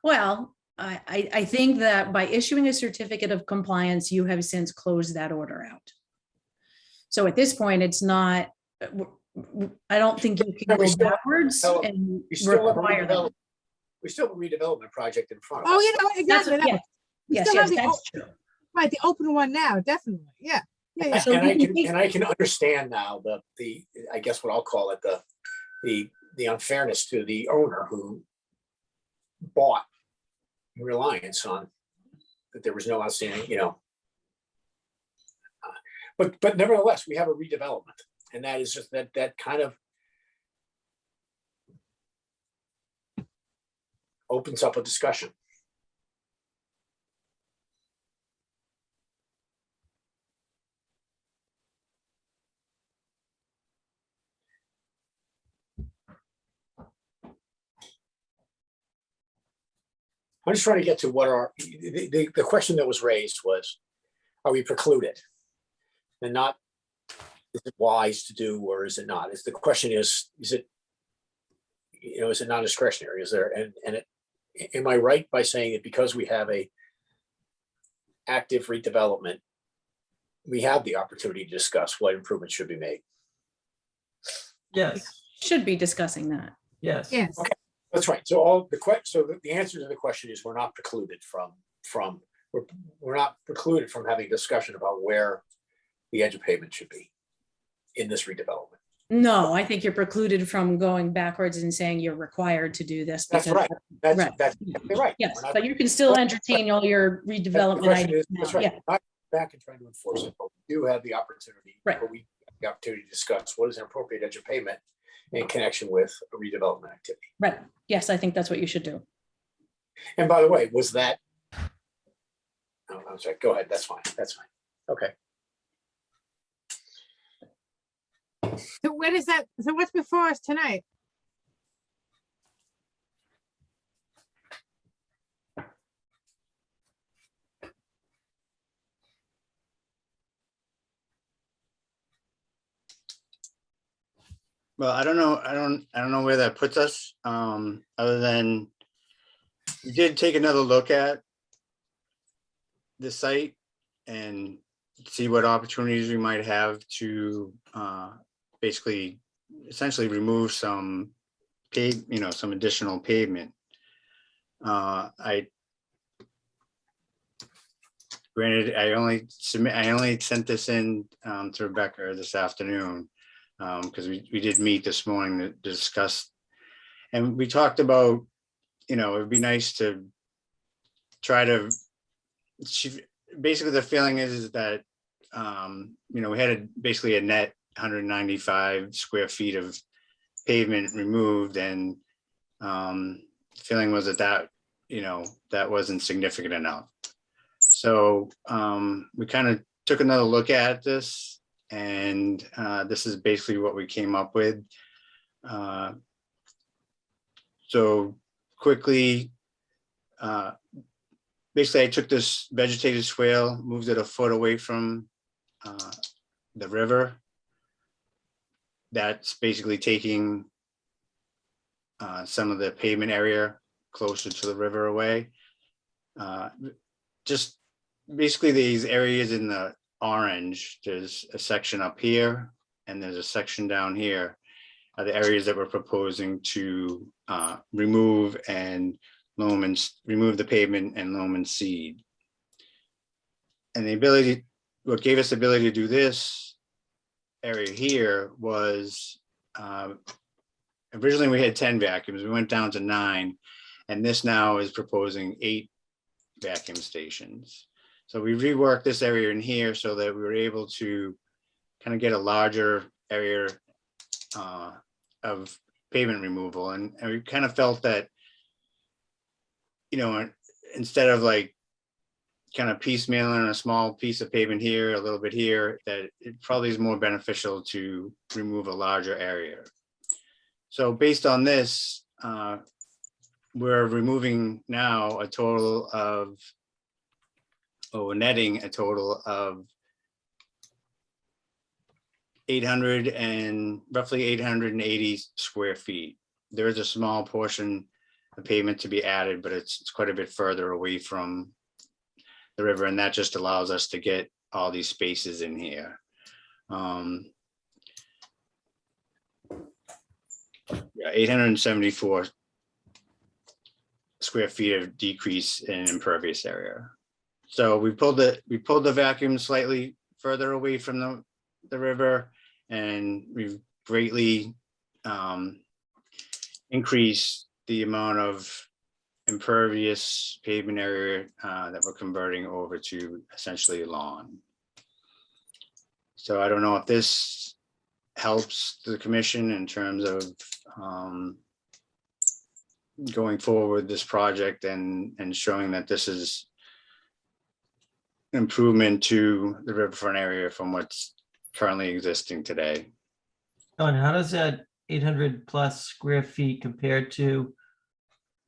S9: Well, I think that by issuing a certificate of compliance, you have since closed that order out. So at this point, it's not, I don't think you can go backwards and require them.
S8: We still have a redevelopment project in front of us.
S6: Oh, exactly.
S9: Yes, that's true.
S6: Right, the open one now, definitely. Yeah.
S9: So
S8: And I can understand now the I guess what I'll call it, the unfairness to the owner who bought in reliance on that there was no outstanding, but nevertheless, we have a redevelopment, and that is just that kind of opens up a discussion. I'm just trying to get to what are the question that was raised was, are we precluded? And not, is it wise to do or is it not? The question is it, is it non-discretionary? Is there, am I right by saying that because we have a active redevelopment, we have the opportunity to discuss what improvements should be made?
S1: Yes.
S9: Should be discussing that.
S1: Yes.
S6: Yes.
S8: Okay. That's right. So the answer to the question is we're not precluded we're not precluded from having a discussion about where the edge of pavement should be in this redevelopment.
S9: No, I think you're precluded from going backwards and saying you're required to do this.
S8: That's
S9: because
S8: right. That's,
S9: Right.
S8: that's exactly right.
S9: Yes,
S8: We're not-
S9: but you can still entertain all your
S8: the
S9: redevelopment
S8: question
S9: ideas.
S8: is- That's
S9: now.
S8: right.
S9: Yeah,
S8: Not back and trying to enforce it, but we do have the opportunity.
S9: Right.
S8: But we have the opportunity to discuss what is an appropriate edge of payment in connection with a redevelopment activity.
S9: right. Yes, I think that's what you should do.
S8: And by the way, was that? Oh, I'm sorry. Go ahead. That's fine. That's fine. Okay.
S6: So what is that? So what's before us tonight?
S7: Well, I don't know. I don't know where that puts us. Other than we did take another look at the site and see what opportunities we might have to basically essentially remove some some additional pavement. Granted, I only sent this in to Rebecca this afternoon because we did meet this morning to discuss, and we talked about, it'd be nice to try to, basically the feeling is that, we had basically a net 195 square feet of pavement removed, and the feeling was that wasn't significant enough. So we kind of took another look at this, and this is basically what we came up with. So quickly, basically I took this vegetated swale, moved it a foot away from the river. That's basically taking some of the pavement area closer to the river away. Just basically these areas in the orange, there's a section up here and there's a section down here, are the areas that we're proposing to remove and loam and remove the pavement and loam and seed. And the ability, what gave us the ability to do this area here was originally we had 10 vacuums, we went down to 9, and this now is proposing 8 vacuum stations. So we reworked this area in here so that we were able to kind of get a larger area of pavement removal. And we kind of felt that, instead of like kind of piecemealing a small piece of pavement here, a little bit here, that it probably is more beneficial to remove a larger area. So based on this, we're removing now a total of, we're netting a total of roughly 880 square feet. There is a small portion of pavement to be added, but it's quite a bit further away from the river, and that just allows us to get all these spaces in here. Yeah, 874 square feet of decrease in impervious area. So we pulled the vacuum slightly further away from the river, and we've greatly increased the amount of impervious pavement area that we're converting over to essentially lawn. So I don't know if this helps the commission in terms of going forward with this project and showing that this is improvement to the riverfront area from what's currently existing today.
S1: Don, how does that 800 plus square feet compare to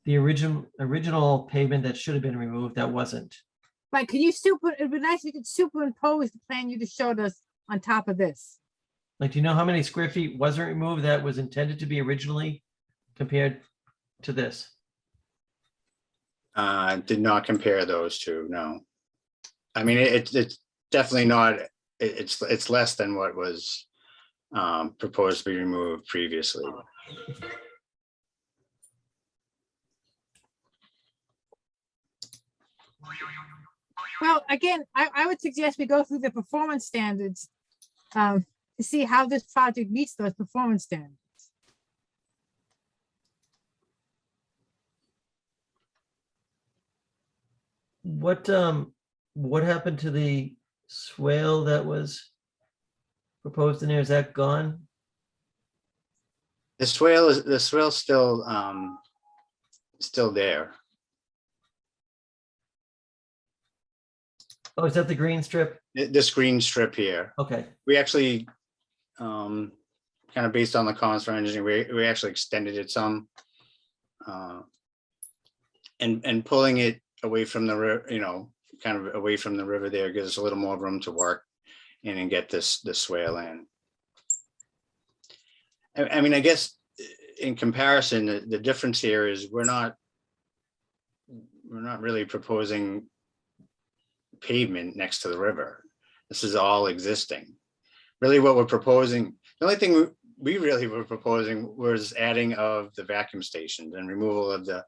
S1: the original pavement that should have been removed that wasn't?
S6: Right, can you it'd be nice if you could superimpose the plan you just showed us on top of this.
S1: Like, do you know how many square feet wasn't removed that was intended to be originally compared to this?
S7: Did not compare those two, no. I mean, it's definitely not, it's less than what was proposed to be removed previously.
S6: Well, again, I would suggest we go through the performance standards to see how this project meets those performance standards.
S1: what happened to the swale that was proposed in there? Is that gone?
S7: The swale's still there.
S1: Oh, is that the green strip?
S7: This green strip here.
S1: Okay,
S7: We actually, kind of based on the comments from engineering, we actually extended it some. And pulling it away from the river, kind of away from the river there gives us a little more room to work in and get the swale in. I mean, I guess in comparison, the difference here is we're not really proposing pavement next to the river. This is all existing. Really what we're proposing, the only thing we really were proposing was adding of the vacuum stations and removal of the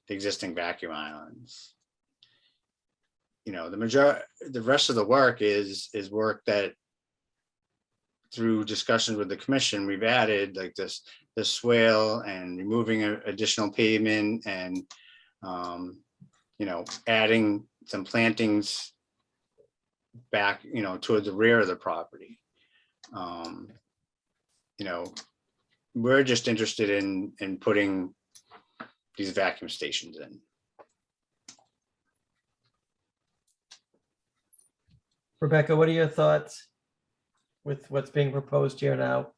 S7: existing vacuum islands. The rest of the work is work that through discussions with the commission, we've added like the swale and removing additional pavement and, adding some plantings back, towards the rear of the property. We're just interested in putting these vacuum stations in.
S1: Rebecca, what are your thoughts with what's being proposed here now?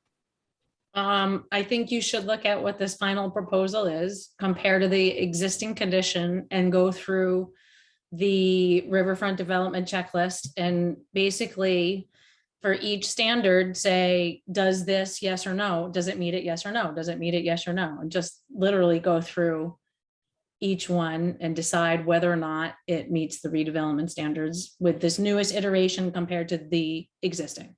S9: I think you should look at what this final proposal is compared to the existing condition and go through the riverfront development checklist and basically for each standard, say, does this, yes or no? Does it meet it? Yes or no? Does it meet it? Yes or no? And just literally go through each one and decide whether or not it meets the redevelopment standards with this newest iteration compared to the existing.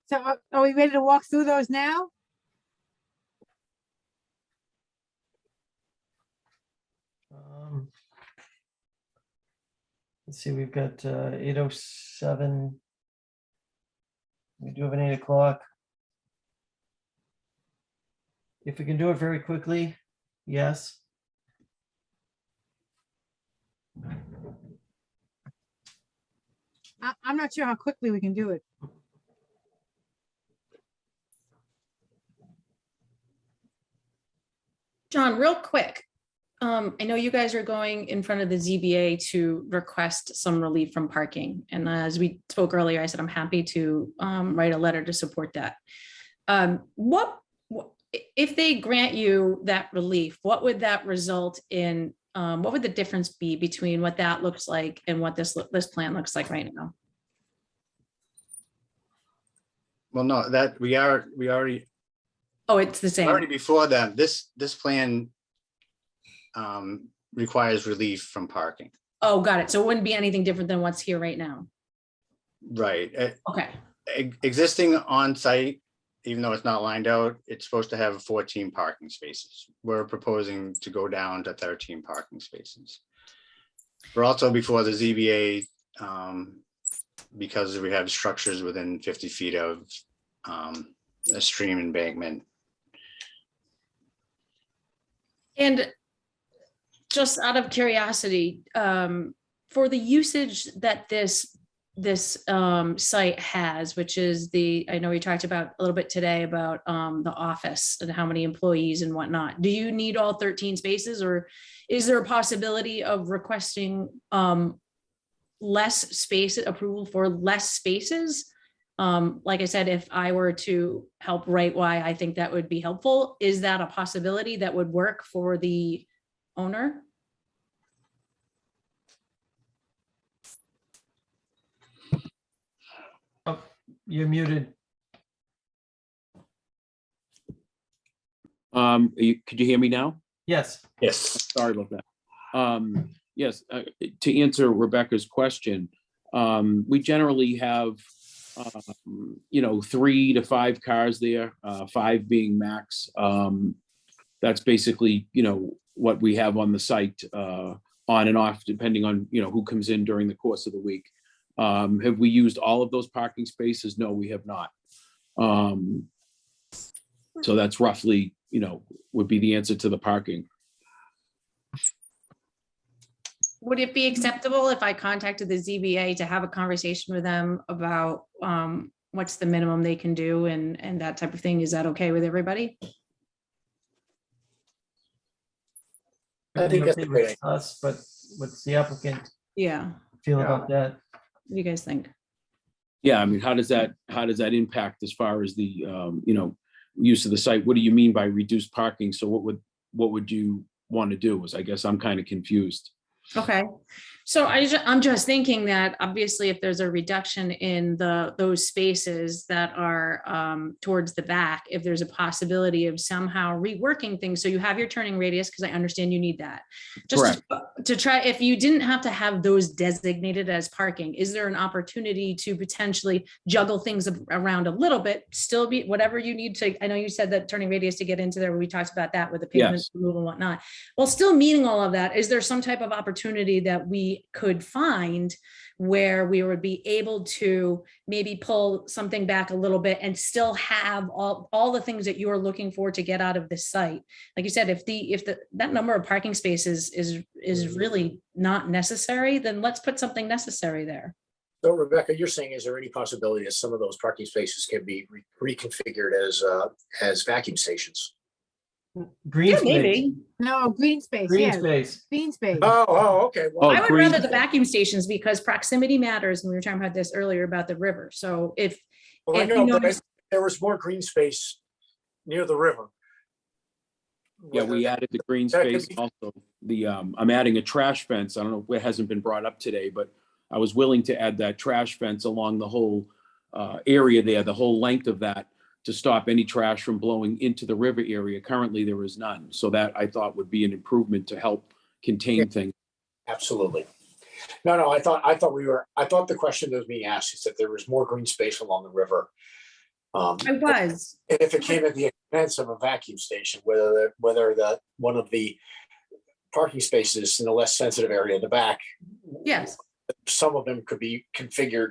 S6: So are we ready to walk through those now?
S1: Let's see, we've got 8:07. We do have an 8 o'clock. If we can do it very quickly, yes.
S6: I'm not sure how quickly we can do it.
S9: John, real quick. I know you guys are going in front of the ZBA to request some relief from parking. And as we spoke earlier, I said, I'm happy to write a letter to support that. What if they grant you that relief, what would that result in? What would the difference be between what that looks like and what this plan looks like right now?
S7: Well, no, that we already.
S9: Oh, it's the same.
S7: Already before that, this plan requires relief from parking.
S9: Oh, got it. So it wouldn't be anything different than what's here right now.
S7: Right.
S9: Okay.
S7: Existing on site, even though it's not lined out, it's supposed to have 14 parking spaces. We're proposing to go down to 13 parking spaces. We're also before the ZBA because we have structures within 50 feet of a stream embankment.
S9: And just out of curiosity, for the usage that this site has, which is I know we talked about a little bit today about the office and how many employees and whatnot. Do you need all 13 spaces, or is there a possibility of requesting less space, approval for less spaces? Like I said, if I were to help write why I think that would be helpful, is that a possibility that would work for the owner?
S1: Oh, you're muted.
S10: Could you hear me now?
S1: Yes.
S7: Yes.
S10: Sorry about that. Yes, to answer Rebecca's question, We generally have, 3 to 5 cars there, 5 being max. That's basically, what we have on the site, on and off, depending on, who comes in during the course of the week. Have we used all of those parking spaces? No, we have not. So that's roughly, would be the answer to the parking.
S9: Would it be acceptable if I contacted the ZBA to have a conversation with them about what's the minimum they can do and that type of thing? Is that okay with everybody?
S8: I think that's
S1: Okay
S8: great.
S1: with us, but what's the applicant
S9: Yeah.
S1: feel about that?
S9: What do you guys think?
S10: Yeah, I mean, how does that impact as far as the, use of the site? What do you mean by reduced parking? So what would you want to do? I guess I'm kind of confused.
S9: Okay, so I'm just thinking that obviously if there's a reduction in those spaces that are towards the back, if there's a possibility of somehow reworking things, so you have your turning radius, because I understand you need that. Just to try, if you didn't have to have those designated as parking, is there an opportunity to potentially juggle things around a little bit, still be whatever you need to, I know you said that turning radius to get into there, we talked about that with the pavement
S10: Yes.
S9: removal and whatnot. Well, still meeting all of that, is there some type of opportunity that we could find where we would be able to maybe pull something back a little bit and still have all the things that you're looking for to get out of this site? Like you said, if that number of parking spaces is really not necessary, then let's put something necessary there.
S8: So Rebecca, you're saying, is there any possibility that some of those parking spaces can be reconfigured as vacuum stations?
S1: Green
S9: Yeah,
S1: space.
S9: maybe.
S6: No, green space,
S1: Green
S6: yeah,
S1: space.
S6: green space.
S8: Okay.
S10: Oh,
S9: I would
S10: green.
S9: rather the vacuum stations because proximity matters. And we were talking about this earlier about the river. So if
S8: Well, I
S9: if you
S8: know,
S9: know-
S8: but there was more green space near the river.
S10: Yeah, we added the green
S8: that could
S10: space
S8: be-
S10: also. I'm adding a trash fence. I don't know, it hasn't been brought up today, but I was willing to add that trash fence along the whole area there, the whole length of that, to stop any trash from blowing into the river area. Currently, there is none. So that I thought would be an improvement to help contain things.
S8: Absolutely. No, I thought the question that was being asked is that there was more green space along the river.
S9: I was.
S8: And if it came at the expense of a vacuum station, whether one of the parking spaces in the less sensitive area in the back,
S9: Yes.
S8: some of them could be configured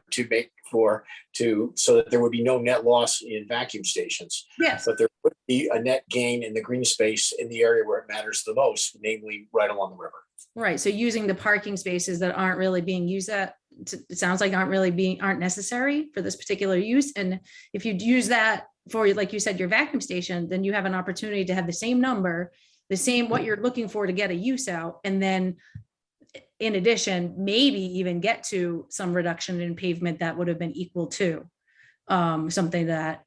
S8: so that there would be no net loss in vacuum stations,
S9: Yes.
S8: but there would be a net gain in the green space in the area where it matters the most, namely right along the river.
S9: Right. So using the parking spaces that aren't really being used it sounds like aren't necessary for this particular use. And if you use that for, like you said, your vacuum station, then you have an opportunity to have the same number, what you're looking for to get a use out. And then in addition, maybe even get to some reduction in pavement that would have been equal to something that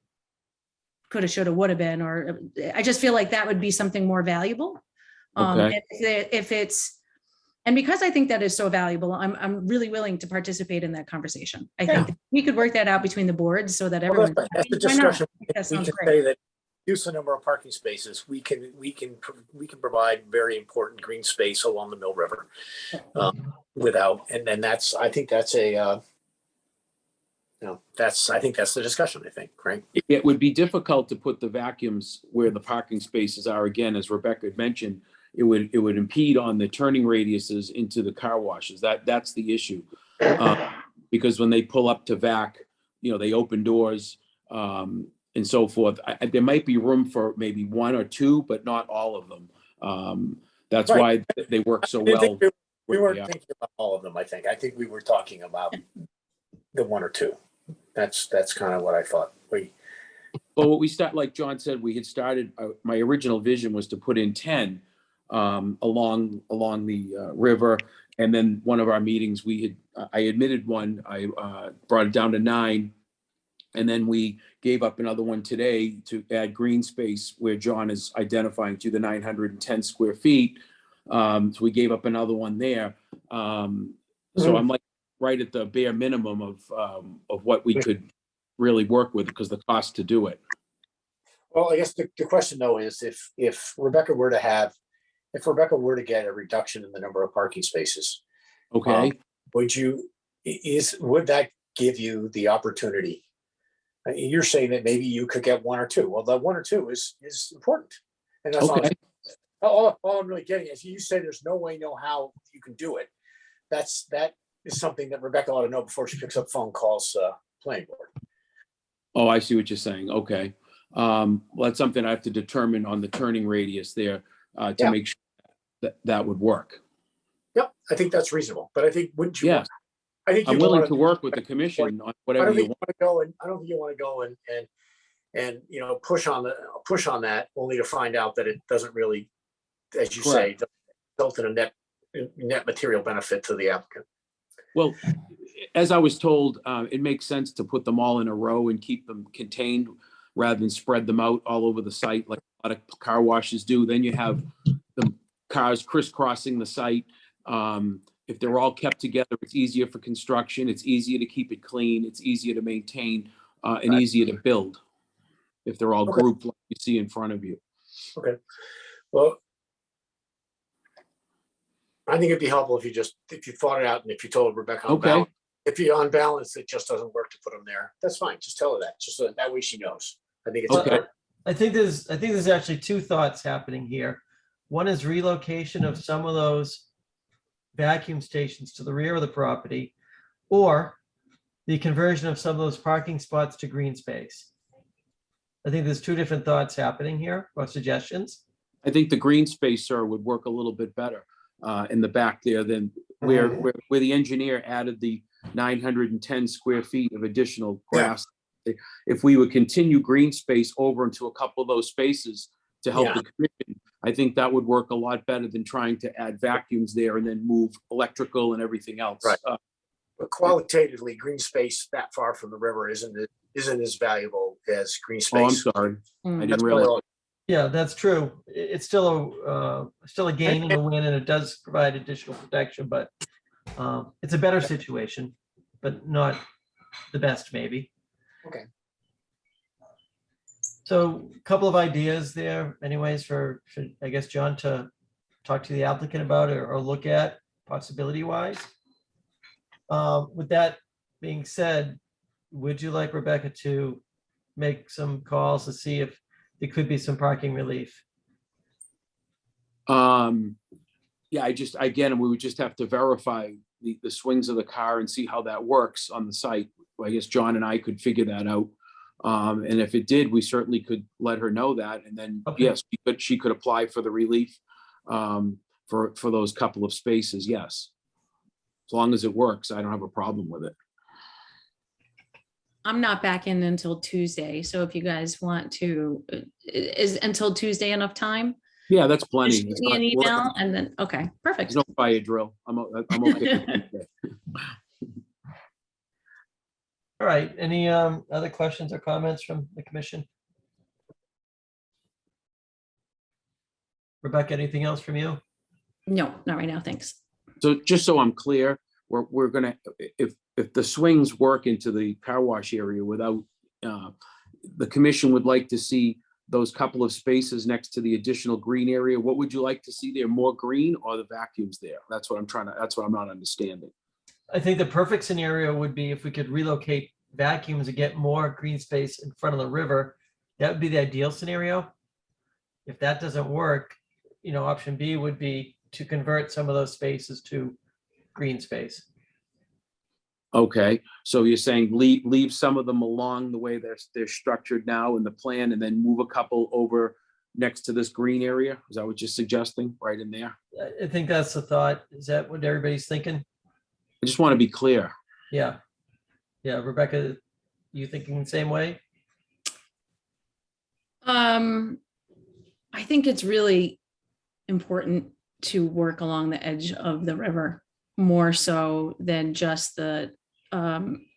S9: could have, should have, would have been, or I just feel like that would be something more valuable.
S10: Okay.
S9: And because I think that is so valuable, I'm really willing to participate in that conversation. I think that we could work that out between the boards so that everyone.
S8: That's the
S9: Why not?
S8: discussion.
S9: I think that
S8: We
S9: sounds
S8: can
S9: great.
S8: say that use the number of parking spaces, we can provide very important green space along the Mill River and then I think that's the discussion, I think, right?
S10: It would be difficult to put the vacuums where the parking spaces are. Again, as Rebecca had mentioned, it would impede on the turning radiuses into the car washes. That's the issue. Because when they pull up to vac, they open doors and so forth. There might be room for maybe one or two, but not all of them. That's
S8: Right.
S10: why they work so
S8: I didn't
S10: well.
S8: think we weren't
S10: Yeah.
S8: thinking about all of them, I think. I think we were talking about the one or two. That's kind of what I thought.
S10: Well, like John said, we had started, my original vision was to put in 10 along the river. And then one of our meetings, I admitted one, I brought it down to 9. And then we gave up another one today to add green space where John is identifying to the 910 square feet. So we gave up another one there. So I'm like right at the bare minimum of what we could really work with, because the cost to do it.
S8: Well, I guess the question though is if Rebecca were to get a reduction in the number of parking spaces,
S10: Okay.
S8: would you, would that give you the opportunity? You're saying that maybe you could get one or two. Well, the one or two is important. And that's
S10: Okay.
S8: all I'm really getting is you say there's no way, no how you can do it. That is something that Rebecca ought to know before she picks up phone calls, planning board.
S10: Oh, I see what you're saying. Okay. Well, that's something I have to determine on the turning radius there to
S8: Yeah.
S10: make sure that would work.
S8: Yep, I think that's reasonable, but I think, wouldn't you?
S10: Yes.
S8: I think
S10: I'm
S8: you
S10: willing
S8: wanna-
S10: to work with the commission on
S8: I
S10: whatever
S8: don't
S10: you
S8: think you
S10: want.
S8: want to go and I don't think you want to go and push on that only to find out that it doesn't really, as you say, result in a net material benefit to the applicant.
S10: Well, as I was told, it makes sense to put them all in a row and keep them contained rather than spread them out all over the site like a lot of car washes do. Then you have the cars crisscrossing the site. If they're all kept together, it's easier for construction. It's easier to keep it clean. It's easier to maintain and easier to build if they're all
S8: Okay.
S10: grouped like you see in front of you.
S8: Okay. Well, I think it'd be helpful if you thought it out and if you told Rebecca on
S10: Okay.
S8: balance, if you're on balance, it just doesn't work to put them there. That's fine. Just tell her that. Just so that way she knows. I think it's
S10: Okay.
S8: important.
S1: I think there's actually two thoughts happening here. One is relocation of some of those vacuum stations to the rear of the property, or the conversion of some of those parking spots to green space. I think there's two different thoughts happening here, or suggestions.
S10: I think the green space, sir, would work a little bit better in the back there than where the engineer added the 910 square feet of additional grass. If we would continue green space over into a couple of those spaces to help the commission, I think that would work a lot better than trying to add vacuums there and then move electrical and everything else.
S8: Right. But qualitatively, green space that far from the river isn't as valuable as green
S10: Oh, I'm
S8: space.
S10: sorry. I
S8: That's
S10: didn't
S8: really
S10: realize.
S8: all.
S1: Yeah, that's true. It's still a gain in the win, and it does provide additional protection, but it's a better situation, but not the best, maybe.
S8: Okay.
S1: So a couple of ideas there anyways for I guess, John to talk to the applicant about or look at possibility wise. With that being said, would you like Rebecca to make some calls to see if there could be some parking relief?
S10: Yeah, again, we would just have to verify the swings of the car and see how that works on the site. I guess John and I could figure that out. And if it did, we certainly could let her know that. And then,
S1: Okay.
S10: yes, she could apply for the relief for those couple of spaces, yes. As long as it works, I don't have a problem with it.
S9: I'm not back in until Tuesday, so if you guys want to, is until Tuesday enough time?
S10: Yeah, that's plenty.
S9: Just shoot me an email and then, okay, perfect.
S10: There's no fire drill. I'm okay.
S1: All right, any other questions or comments from the commission? Rebecca, anything else from you?
S9: No, not right now, thanks.
S10: So just so I'm clear, we're gonna, if the swings work into the car wash area without, the commission would like to see those couple of spaces next to the additional green area. What would you like to see there? More green or the vacuums there? That's what I'm not understanding.
S1: I think the perfect scenario would be if we could relocate vacuums and get more green space in front of the river. That would be the ideal scenario. If that doesn't work, option B would be to convert some of those spaces to green space.
S10: Okay, so you're saying leave some of them along the way they're structured now in the plan and then move a couple over next to this green area? Is that what you're suggesting, right in there?
S1: I think that's the thought. Is that what everybody's thinking?
S10: I just want to be clear.
S1: Yeah. Rebecca, you thinking the same way?
S9: I think it's really important to work along the edge of the river more so than just the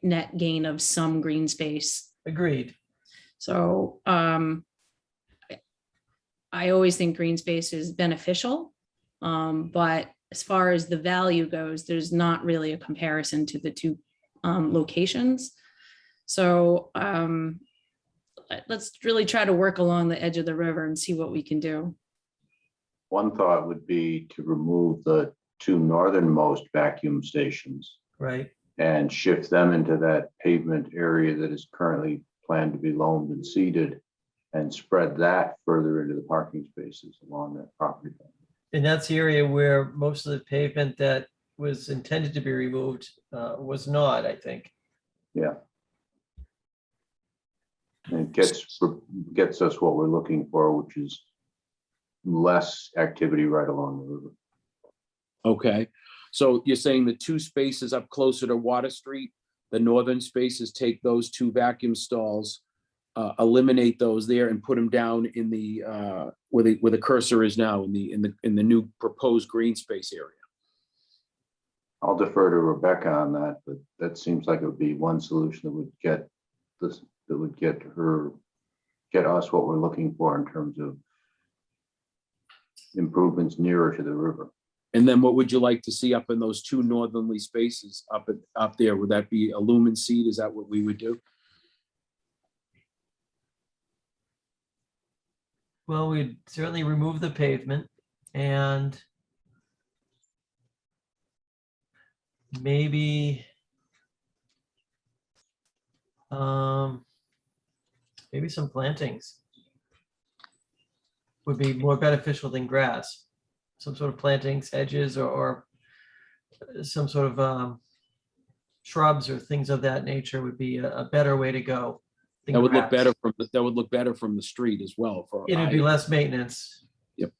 S9: net gain of some green space.
S1: Agreed.
S9: So I always think green space is beneficial, but as far as the value goes, there's not really a comparison to the two locations. So let's really try to work along the edge of the river and see what we can do.
S11: One thought would be to remove the two northernmost vacuum stations
S1: Right.
S11: and shift them into that pavement area that is currently planned to be loamed and seeded, and spread that further into the parking spaces along that property.
S1: And that's the area where most of the pavement that was intended to be removed was not, I think.
S11: Yeah. And it gets us what we're looking for, which is less activity right along the river.
S10: Okay, so you're saying the two spaces up closer to Water Street, the northern spaces, take those two vacuum stalls, eliminate those there and put them down in the where the cursor is now in the new proposed green space area.
S11: I'll defer to Rebecca on that, but that seems like it would be one solution that would get this, that would get us what we're looking for in terms of improvements nearer to the river.
S10: And then what would you like to see up in those two northerly spaces up there? Would that be a lumen seed? Is that what we would do?
S1: Well, we'd certainly remove the pavement and maybe maybe some plantings would be more beneficial than grass. Some sort of plantings, hedges, or some sort of shrubs or things of that nature would be a better way to go. than
S10: That would look
S1: grass.
S10: better from the street as well.
S1: It'd be less maintenance.
S10: Yep.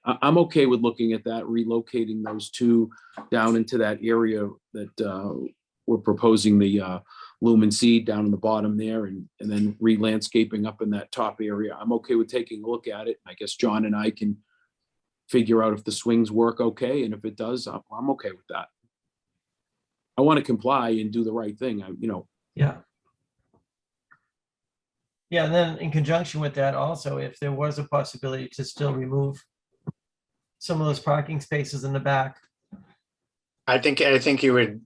S10: I'm okay with looking at that, relocating those two down into that area that we're proposing the lumen seed down in the bottom there, and then re-landscaping up in that top area. I'm okay with taking a look at it. I guess John and I can figure out if the swings work okay, and if it does, I'm okay with that. I want to comply and do the right thing.
S1: Yeah. Yeah, and then in conjunction with that also, if there was a possibility to still remove some of those parking spaces in the back.
S7: I think you would,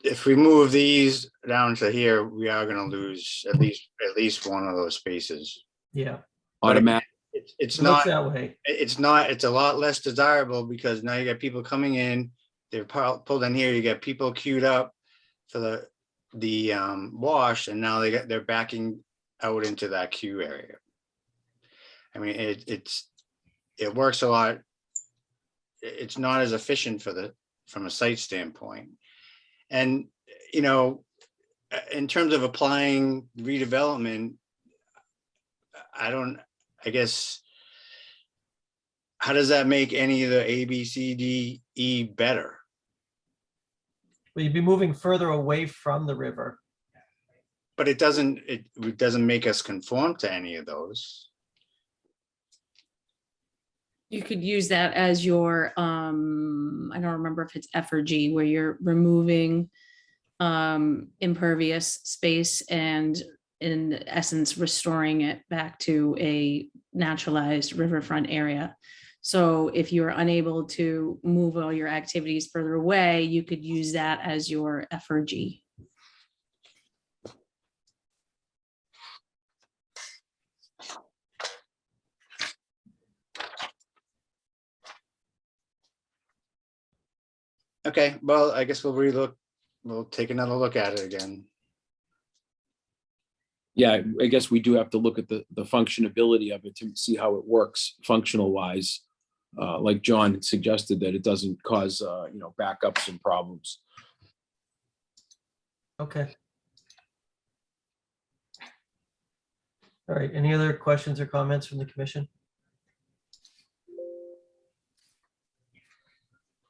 S7: if we move these down to here, we are gonna lose at least one of those spaces.
S1: Yeah.
S10: Automatic.
S7: It's
S1: It looks
S7: not,
S1: that way.
S7: it's a lot less desirable because now you got people coming in, they're pulled in here, you got people queued up for the wash, and now they're backing out into that queue area. I mean, it works a lot. It's not as efficient from a site standpoint. And, in terms of applying redevelopment, I guess, how does that make any of the A, B, C, D, E better?
S1: Well, you'd be moving further away from the river.
S7: But it doesn't make us conform to any of those.
S9: You could use that as your, I don't remember if it's F or G, where you're removing impervious space and in essence restoring it back to a naturalized riverfront area. So if you're unable to move all your activities further away, you could use that as your F or G.
S7: Okay, well, I guess we'll take another look at it again.
S10: Yeah, I guess we do have to look at the functionability of it to see how it works functional wise. Like John had suggested, that it doesn't cause, backups and problems.
S1: Okay. All right, any other questions or comments from the commission?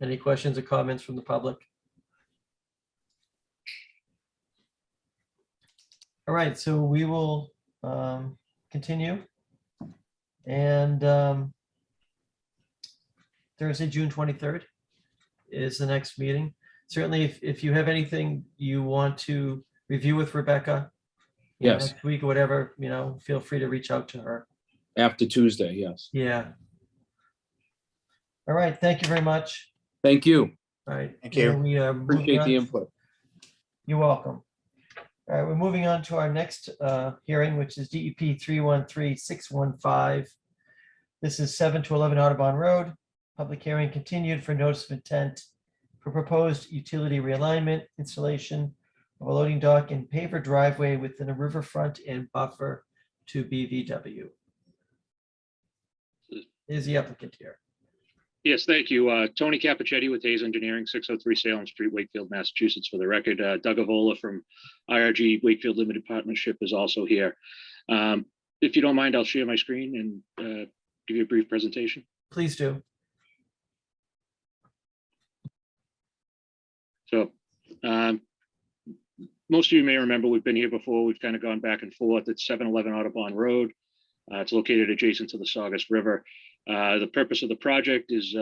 S1: Any questions or comments from the public? All right, so we will continue. And Thursday, June 23rd is the next meeting. Certainly, if you have anything you want to review with Rebecca,
S10: Yes.
S1: next week or whatever, feel free to reach out to her.
S10: After Tuesday, yes.
S1: Yeah. All right, thank you very much.
S10: Thank you.
S1: All right.
S7: Thank you.
S1: And we are moving
S10: Appreciate the
S1: on-
S10: input.
S1: You're welcome. All right, we're moving on to our next hearing, which is DEP 313-615. This is 7 to 11 Audubon Road. Public hearing continued for notice of intent for proposed utility realignment, installation of a loading dock and paver driveway within a riverfront and buffer to BVW. Is the applicant here?
S12: Yes, thank you. Tony Capichetti with Hayes Engineering, 603 Salem Street, Wakefield, Massachusetts, for the record. Doug Avola from IRG Wakefield Limited Partnership is also here. If you don't mind, I'll share my screen and give you a brief presentation.
S1: Please do.
S12: So most of you may remember we've been here before. We've kind of gone back and forth. It's 711 Audubon Road. It's located adjacent to the Saugus River. The purpose of the project is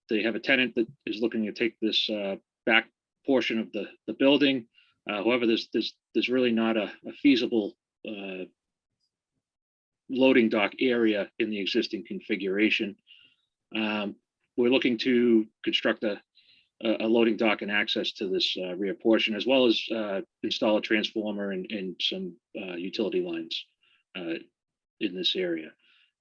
S12: they have a tenant that is looking to take this back portion of the building. However, there's really not a feasible loading dock area in the existing configuration. We're looking to construct a loading dock and access to this rear portion, as well as install a transformer and some utility lines in this area.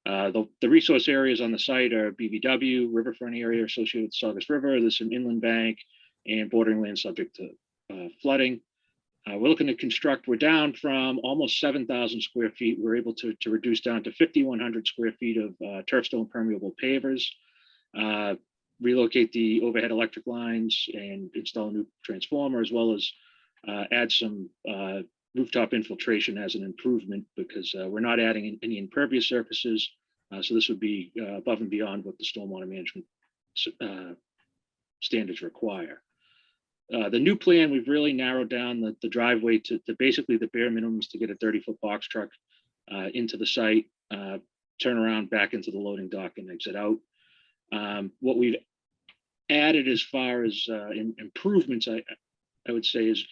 S12: The resource areas on the site are BVW, riverfront area associated with the Saugus River. There's an inland bank and bordering land subject to flooding. We're looking to construct, we're down from almost 7,000 square feet. We're able to reduce down to 5,100 square feet of turf stone permeable pavers, relocate the overhead electric lines and install a new transformer, as well as add some rooftop infiltration as an improvement, because we're not adding any impervious surfaces. So this would be above and beyond what the stormwater management standards require. The new plan, we've really narrowed down the driveway to basically the bare minimums to get a 30-foot box truck into the site, turn around back into the loading dock and exit out. What we've added as far as improvements, I would say, is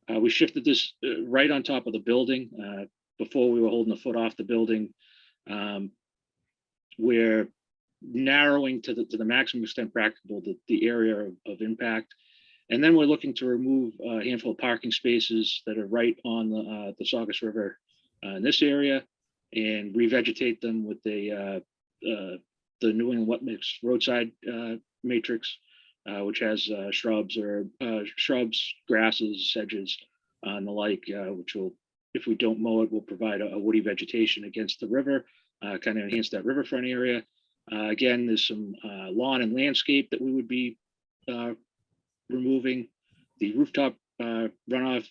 S12: we shifted this right on top of the building. Before we were holding a foot off the building. We're narrowing to the maximum extent practicable the area of impact. And then we're looking to remove a handful of parking spaces that are right on the Saugus River in this area and revegetate them with the New England wet mix roadside matrix, which has shrubs, grasses, sedges, and the like, which will, if we don't mow it, will provide a woody vegetation against the river, kind of enhance that riverfront area. Again, there's some lawn and landscape that we would be removing, the rooftop runoff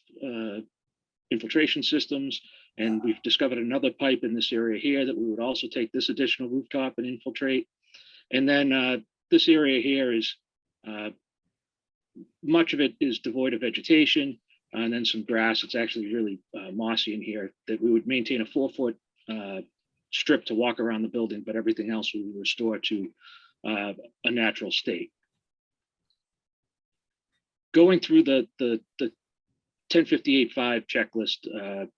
S12: infiltration systems, and we've discovered another pipe in this area here that we would also take this additional rooftop and infiltrate. And then this area here is, much of it is devoid of vegetation, and then some grass. It's actually really mossy in here, that we would maintain a 4-foot strip to walk around the building, but everything else we would restore to a natural state. Going through the 1058.5 checklist,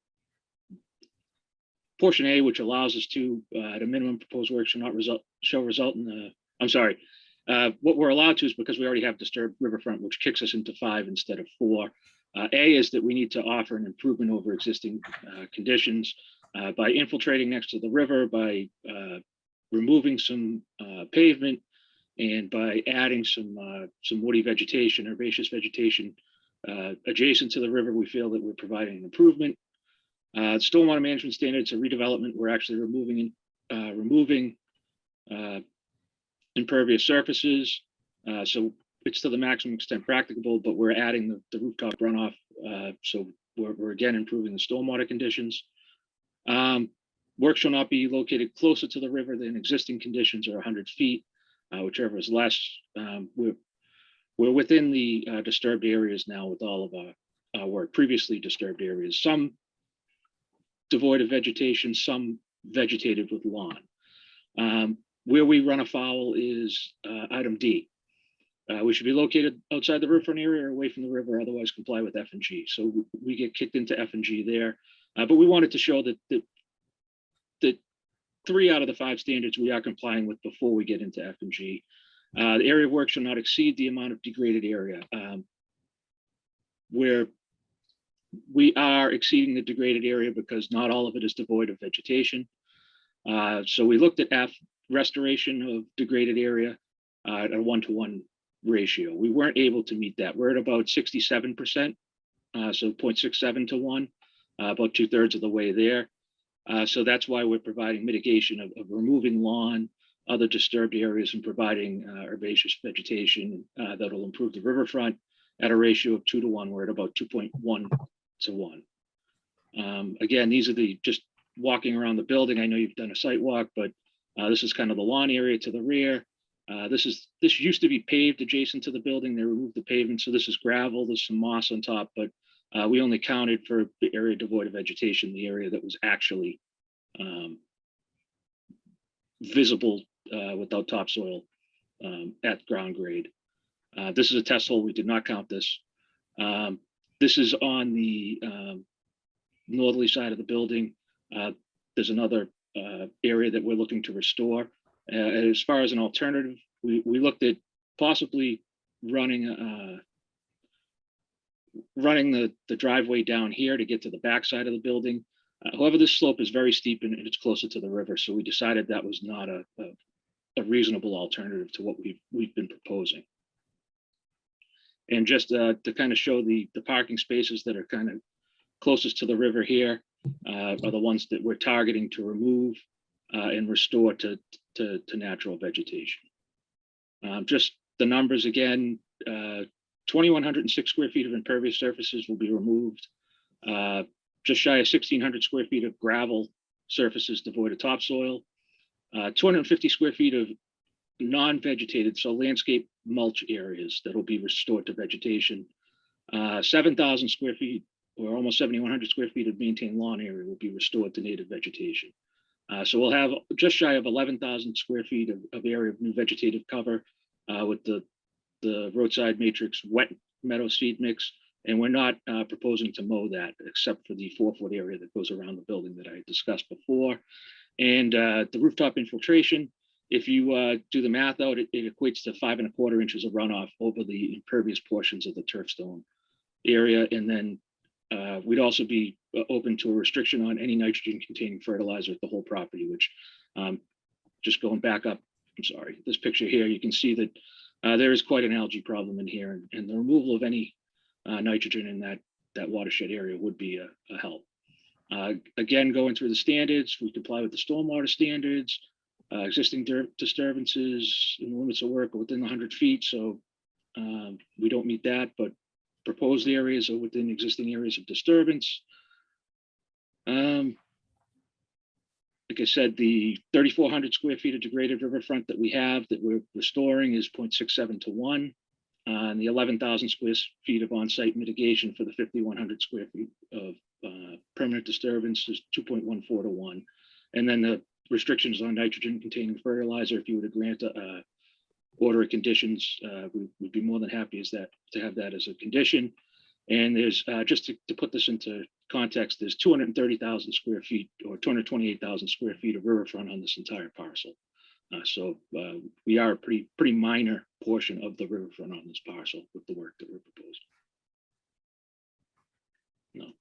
S12: portion A, which allows us to, at a minimum, proposed work shall result in the, I'm sorry, what we're allowed to is because we already have disturbed riverfront, which kicks us into 5 instead of 4. A is that we need to offer an improvement over existing conditions by infiltrating next to the river, by removing some pavement, and by adding some woody vegetation, herbaceous vegetation adjacent to the river. We feel that we're providing an improvement. Stormwater management standards, a redevelopment, we're actually removing impervious surfaces. So it's to the maximum extent practicable, but we're adding the rooftop runoff. So we're again improving the stormwater conditions. Work shall not be located closer to the river than existing conditions or 100 feet, whichever is less. We're within the disturbed areas now with all of our work, previously disturbed areas, some devoid of vegetation, some vegetated with lawn. Where we run afoul is item D. We should be located outside the riverfront area or away from the river, otherwise comply with F and G. So we get kicked into F and G there. But we wanted to show that 3 out of the 5 standards we are complying with before we get into F and G. The area of work shall not exceed the amount of degraded area. Where we are exceeding the degraded area because not all of it is devoid of vegetation. So we looked at F, restoration of degraded area, at a 1-to-1 ratio. We weren't able to meet that. We're at about 67%, so 0.67 to 1, about 2/3 of the way there. So that's why we're providing mitigation of removing lawn, other disturbed areas, and providing herbaceous vegetation that'll improve the riverfront at a ratio of 2 to 1. We're at about 2.1 to 1. Again, these are just walking around the building. I know you've done a site walk, but this is kind of the lawn area to the rear. This used to be paved adjacent to the building. They removed the pavement, so this is gravel. There's some moss on top, but we only counted for the area devoid of vegetation, the area that was actually visible without topsoil at ground grade. This is a test hole. We did not count this. This is on the northerly side of the building. There's another area that we're looking to restore. As far as an alternative, we looked at possibly running the driveway down here to get to the back side of the building. However, this slope is very steep and it's closer to the river, so we decided that was not a reasonable alternative to what we've been proposing. And just to kind of show the parking spaces that are kind of closest to the river here are the ones that we're targeting to remove and restore to natural vegetation. Just the numbers again, 2,106 square feet of impervious surfaces will be removed. Just shy of 1,600 square feet of gravel surfaces devoid of topsoil. 250 square feet of non-vegetated, so landscape mulch areas that will be restored to vegetation. 7,000 square feet, or almost 7,100 square feet of maintained lawn area will be restored to native vegetation. So we'll have just shy of 11,000 square feet of area of new vegetative cover with the roadside matrix wet meadow seed mix. And we're not proposing to mow that except for the 4-foot area that goes around the building that I discussed before. And the rooftop infiltration, if you do the math out, it equates to 5 1/4 inches of runoff over the impervious portions of the turf stone area. And then we'd also be open to a restriction on any nitrogen containing fertilizer at the whole property, which just going back up, I'm sorry, this picture here, you can see that there is quite an algae problem in here, and the removal of any nitrogen in that watershed area would be a help. Again, going through the standards, we comply with the stormwater standards, existing disturbances in the limits of work are within 100 feet. So we don't meet that, but proposed areas are within existing areas of disturbance. Like I said, the 3,400 square feet of degraded riverfront that we have that we're restoring is 0.67 to 1. And the 11,000 square feet of on-site mitigation for the 5,100 square feet of permanent disturbance is 2.14 to 1. And then the restrictions on nitrogen containing fertilizer, if you were to grant order of conditions, we'd be more than happy to have that as a condition. And there's just to put this into context, there's 230,000 square feet or 228,000 square feet of riverfront on this entire parcel. So we are a pretty minor portion of the riverfront on this parcel with the work that we're proposing. No,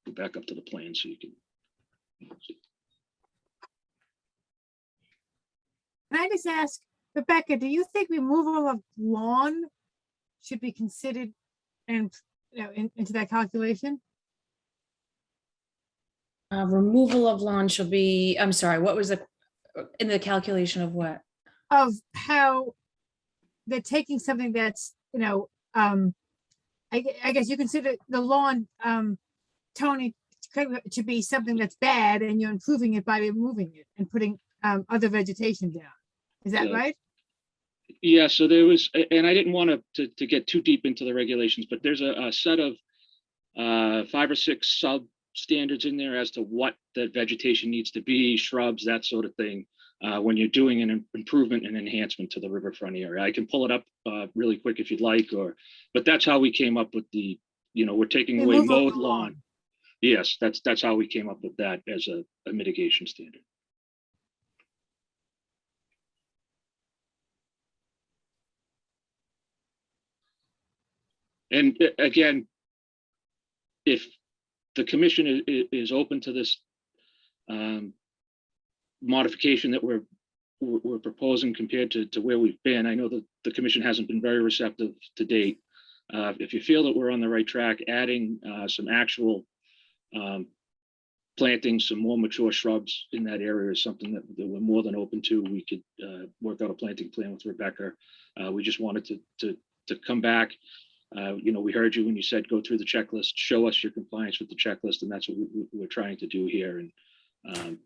S12: go back up to the plan so you can see.
S6: Can I just ask, Rebecca, do you think removal of lawn should be considered and into that calculation?
S9: Removal of lawn shall be, I'm sorry, what was in the calculation of what?
S6: Of how they're taking something that's, I guess you consider the lawn, Tony, to be something that's bad, and you're improving it by removing it and putting other vegetation down. Is that right?
S12: Yeah, so there was, and I didn't want to get too deep into the regulations, but there's a set of 5 or 6 sub standards in there as to what that vegetation needs to be, shrubs, that sort of thing, when you're doing an improvement and enhancement to the riverfront area. I can pull it up really quick if you'd like, but that's how we came up with the, we're taking away mowed lawn. Yes, that's how we came up with that as a mitigation standard. And again, if the commission is open to this modification that we're we're proposing compared to where we've been. I know that the commission hasn't been very receptive to date. If you feel that we're on the right track, adding some actual planting some more mature shrubs in that area is something that we're more than open to. We could work out a planting plan with Rebecca. We just wanted to come back. We heard you when you said go through the checklist, show us your compliance with the checklist, and that's what we're trying to do here, and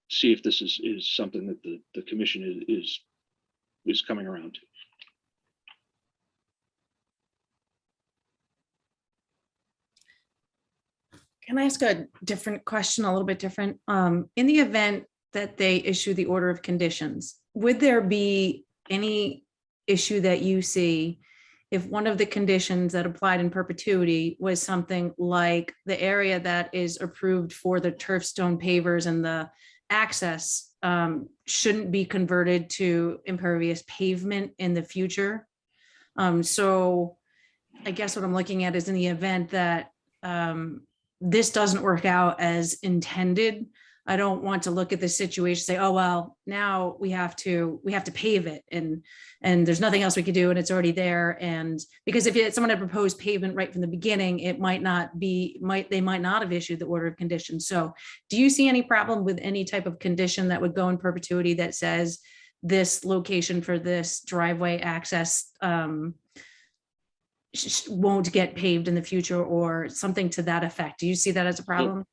S12: see if this is something that the commission is coming around to.
S9: Can I ask a different question, a little bit different? In the event that they issue the order of conditions, would there be any issue that you see if one of the conditions that applied in perpetuity was something like the area that is approved for the turf stone pavers and the access shouldn't be converted to impervious pavement in the future? So I guess what I'm looking at is in the event that this doesn't work out as intended, I don't want to look at the situation, say, oh, well, now we have to pave it and there's nothing else we could do and it's already there. And because if someone had proposed pavement right from the beginning, it might not have issued the order of conditions. So do you see any problem with any type of condition that would go in perpetuity that says this location for this driveway access won't get paved in the future or something to that effect? Do you see that as a problem?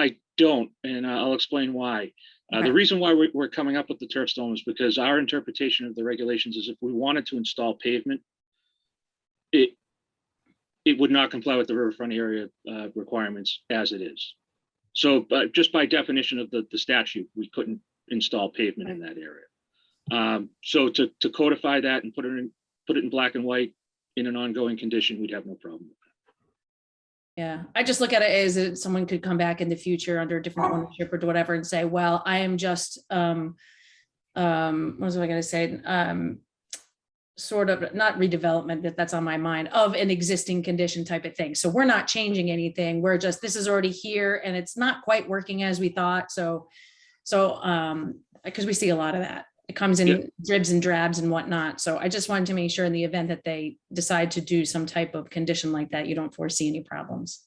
S12: I don't, and I'll explain why.
S9: Okay.
S12: The reason why we're coming up with the turf stone is because our interpretation of the regulations is if we wanted to install pavement, it would not comply with the riverfront area requirements as it is. So, but just by definition of the statute, we couldn't install pavement in that area. So to codify that and put it in black and white in an ongoing condition, we'd have no problem with that.
S9: Yeah, I just look at it as that someone could come back in the future under different ownership or whatever and say, well, I am just, what was I gonna say? Sort of not redevelopment, but that's on my mind, of an existing condition type of thing. So we're not changing anything. We're just, this is already here and it's not quite working as we thought. So because we see a lot of that. It comes in dribs and drabs and whatnot. So I just wanted to make sure in the event that they decide to do some type of condition like that, you don't foresee any problems.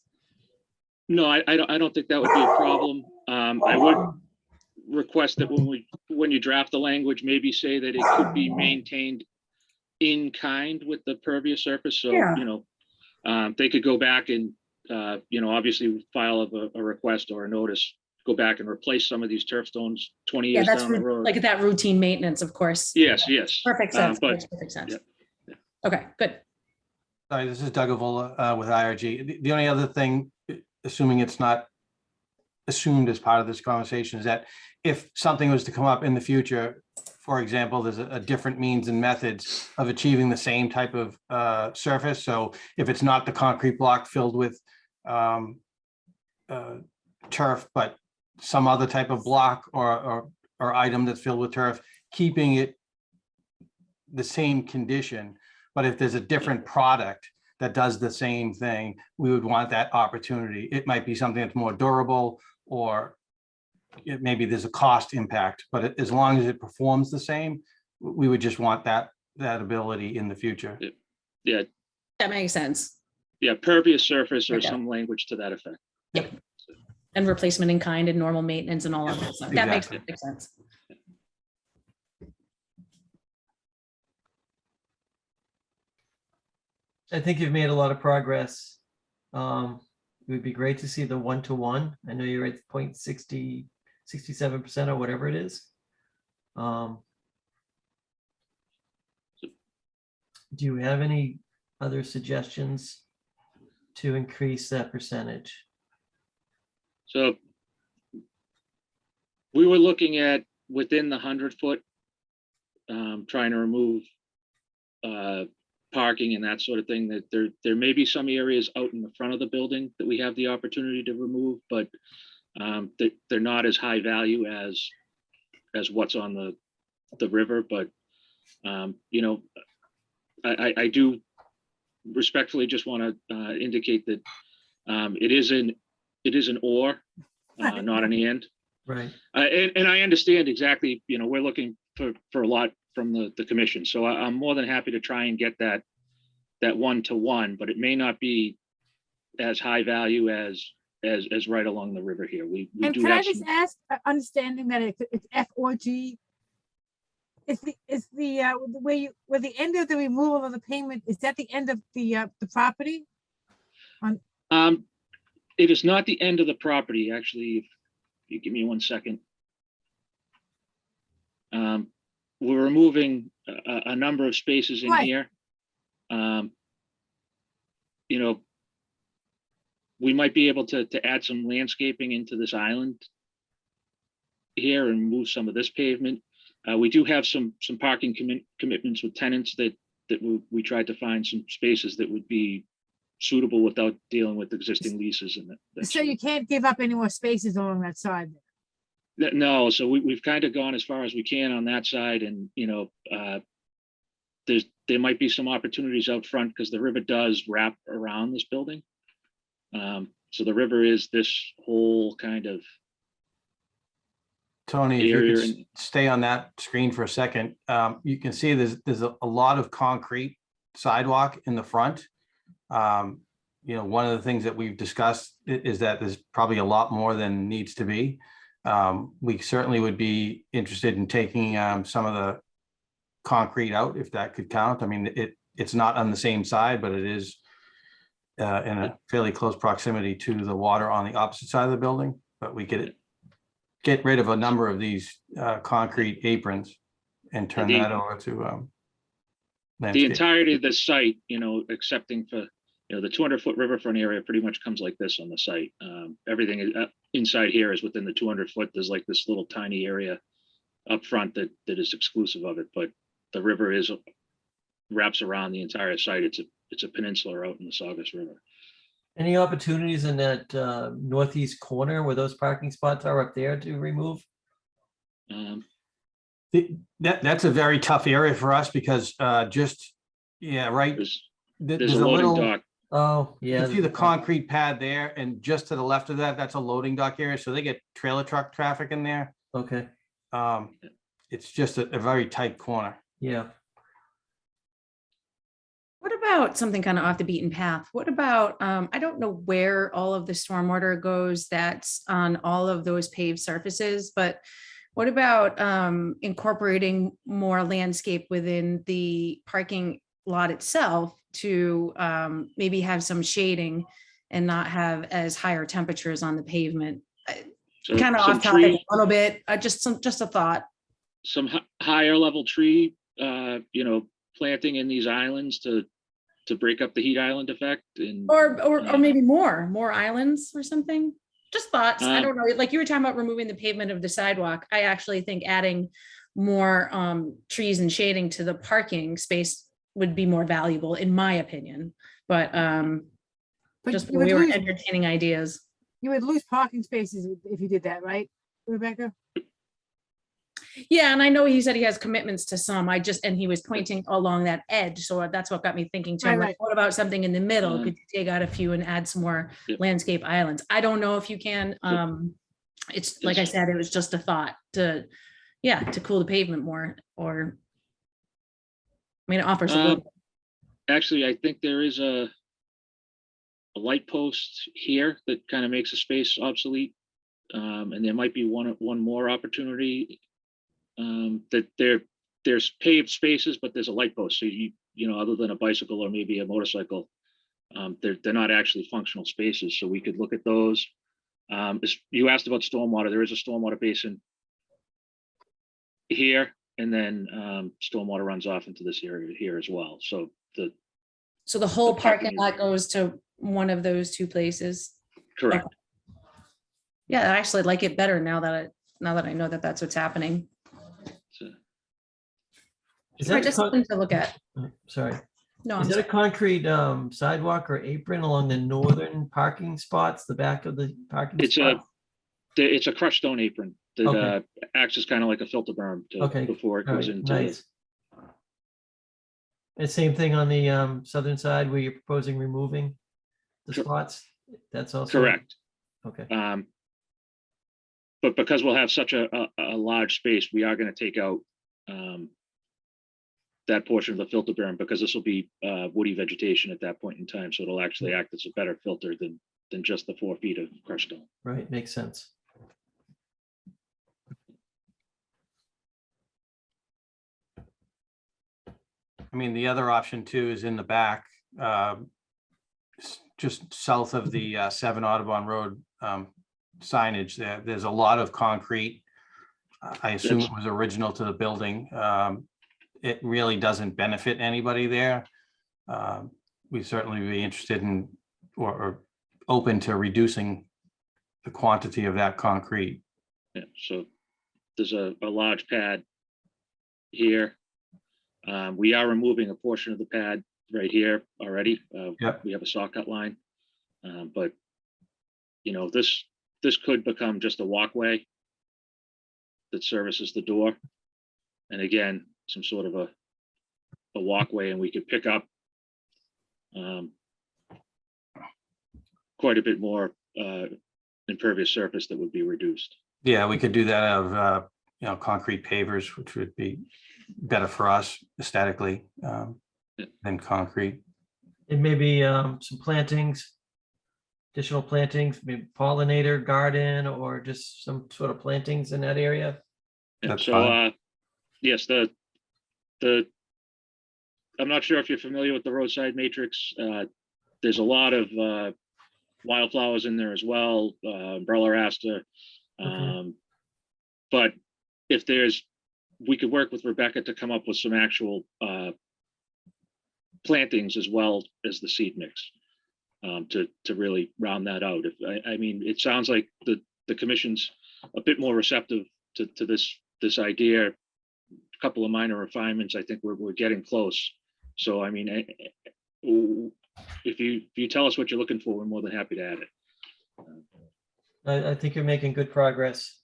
S12: No, I don't think that would be a problem. I would request that when you draft the language, maybe say that it could be maintained in kind with the pervious surface. So, they could go back and, obviously file a request or a notice, go back and replace some of these turf stones 20 years down the road.
S9: Like that routine maintenance, of course.
S12: Yes.
S9: Perfect sense.
S12: But,
S9: Perfect sense.
S12: Yeah.
S9: Okay, good.
S13: Sorry, this is Doug Avola with IRG. The only other thing, assuming it's not assumed as part of this conversation, is that if something was to come up in the future, for example, there's a different means and methods of achieving the same type of surface. So if it's not the concrete block filled with turf, but some other type of block or item that's filled with turf, keeping it the same condition. But if there's a different product that does the same thing, we would want that opportunity. It might be something that's more durable, or maybe there's a cost impact, but as long as it performs the same, we would just want that ability in the future.
S12: Yeah.
S9: That makes sense.
S12: Yeah, pervious surface or some language to that effect.
S9: Yep. And replacement in kind and normal maintenance and all of that stuff. That makes perfect sense.
S1: I think you've made a lot of progress. It would be great to see the 1-to-1. I know you're at 0.60, 67% or whatever it is. Do you have any other suggestions to increase that percentage?
S12: So we were looking at within the 100-foot, trying to remove parking and that sort of thing. That there may be some areas out in the front of the building that we have the opportunity to remove, but they're not as high value as what's on the river. But I do respectfully just want to indicate that it is an or, not an and.
S1: Right.
S12: And I understand exactly, we're looking for a lot from the commission. So I'm more than happy to try and get that 1-to-1, but it may not be as high value as right along the river here. We
S6: And
S12: do
S6: can I
S12: have
S6: just
S12: some,
S6: ask, understanding that it's F or G, is the where the end of the removal of the pavement, is that the end of the property?
S12: it is not the end of the property, actually. If you give me 1 second. We're removing a number of spaces in
S6: Right.
S12: here. We might be able to add some landscaping into this island here and move some of this pavement. We do have some parking commitments with tenants that we tried to find some spaces that would be suitable without dealing with existing leases and that.
S6: So you can't give up any more spaces along that side?
S12: No, so we've kind of gone as far as we can on that side, and there might be some opportunities out front because the river does wrap around this building. So the river is this whole kind of
S13: Tony, if you
S12: area.
S13: could stay on that screen for a second, you can see there's a lot of concrete sidewalk in the front. One of the things that we've discussed is that there's probably a lot more than needs to be. We certainly would be interested in taking some of the concrete out if that could count. I mean, it's not on the same side, but it is in a fairly close proximity to the water on the opposite side of the building. But we could get rid of a number of these concrete aprons and turn that over to
S12: the
S13: landscape.
S12: entirety of the site, excepting for the 200-foot riverfront area pretty much comes like this on the site. Everything is, inside here is within the 200-foot. There's like this little tiny area up front that is exclusive of it, but the river wraps around the entire site. It's a peninsula out in the Saugus River.
S1: Any opportunities in that northeast corner where those parking spots are up there to remove?
S13: That's a very tough area for us because right.
S12: There's a loading dock.
S1: Oh,
S13: You
S1: yeah.
S13: can see the concrete pad there, and just to the left of that, that's a loading dock area. So they get trailer truck traffic in there.
S1: Okay,
S13: It's just a very tight corner.
S1: yeah.
S9: What about something kind of off the beaten path? What about, I don't know where all of the stormwater goes that's on all of those paved surfaces, but what about incorporating more landscape within the parking lot itself to maybe have some shading and not have as higher temperatures on the pavement?
S12: So
S9: Kind of
S12: some
S9: off topic
S12: tree-
S9: a little bit, just a thought.
S12: Some higher level tree, planting in these islands to break up the heat island effect, and
S9: Or maybe more islands or something. Just thoughts. I don't know. Like you were talking about removing the pavement of the sidewalk. I actually think adding more trees and shading to the parking space would be more valuable, in my opinion. But just
S6: you would
S9: we were
S6: lose-
S9: entertaining ideas.
S6: You would lose parking spaces if you did that, right, Rebecca?
S9: Yeah, and I know he said he has commitments to some. And he was pointing along that edge, so that's what got me thinking too.
S6: Right,
S9: I'm like,
S6: right.
S9: what about something in the middle? Could you take out a few and add some more
S12: Yep.
S9: landscape islands? I don't know if you can. It's like I said, it was just a thought to cool the pavement more, or I mean, it offers a little.
S12: actually, I think there is a light post here that kind of makes the space obsolete. And there might be one more opportunity that there's paved spaces, but there's a light post. So other than a bicycle or maybe a motorcycle, they're not actually functional spaces. So we could look at those. You asked about stormwater. There is a stormwater basin here, and then stormwater runs off into this area here as well. So
S9: So the whole
S12: the
S9: parking
S12: parking-
S9: lot goes to one of those two places.
S12: correct.
S9: Yeah, I actually like it better now that I know that that's what's happening.
S12: So,
S1: Is
S9: Right,
S1: that,
S9: just something to look at.
S1: sorry,
S9: No,
S1: is
S9: I'm
S1: that a concrete sidewalk or apron along the northern parking spots, the back of the parking
S12: It's
S1: spots?
S12: it's a crushed stone apron that
S1: Okay.
S12: acts as kind of like a filter berm
S1: Okay,
S12: before it
S1: All
S12: goes
S1: right,
S12: into the.
S1: nice. And same thing on the southern side where you're proposing removing the
S12: Cor-
S1: spots? That's also.
S12: Correct.
S1: Okay,
S12: but because we'll have such a large space, we are gonna take out that portion of the filter berm, because this will be woody vegetation at that point in time, so it'll actually act as a better filter than just the 4 feet of crushed stone.
S1: Right, makes sense.
S13: I mean, the other option too is in the back, just south of the 7 Audubon Road signage there. There's a lot of concrete. I assume it was original to the building. It really doesn't benefit anybody there. We'd certainly be interested in or open to reducing the quantity of that concrete.
S12: Yeah, so there's a large pad here. We are removing a portion of the pad right here already.
S13: Yep.
S12: We have a saw cut line. But, you know, this could become just a walkway that services the door. And again, some sort of a walkway, and we could pick up quite a bit more impervious surface that would be reduced.
S13: Yeah, we could do that out of, concrete pavers, which would be better for us aesthetically than concrete.
S1: And maybe some plantings, additional plantings, maybe pollinator garden, or just some sort of plantings in that area.
S12: Yeah,
S13: That's
S12: so
S13: fine.
S12: yes, the I'm not sure if you're familiar with the roadside matrix. There's a lot of wildflowers in there as well, umbrella aster. But if we could work with Rebecca to come up with some actual plantings as well as the seed mix to really round that out. I mean, it sounds like the commission's a bit more receptive to this idea. A couple of minor refinements. I think we're getting close. So I mean, if you tell us what you're looking for, we're more than happy to add it.
S1: I think you're making good progress.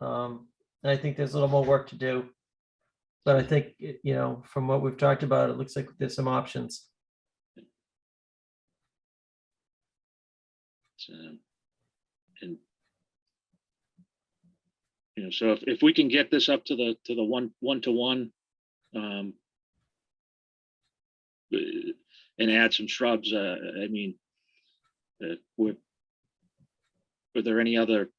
S1: I think there's a little more work to do. But I think, from what we've talked about, it looks like there's some options.
S12: And so if we can get this up to the one-to-one, and add some shrubs, I mean, were there any other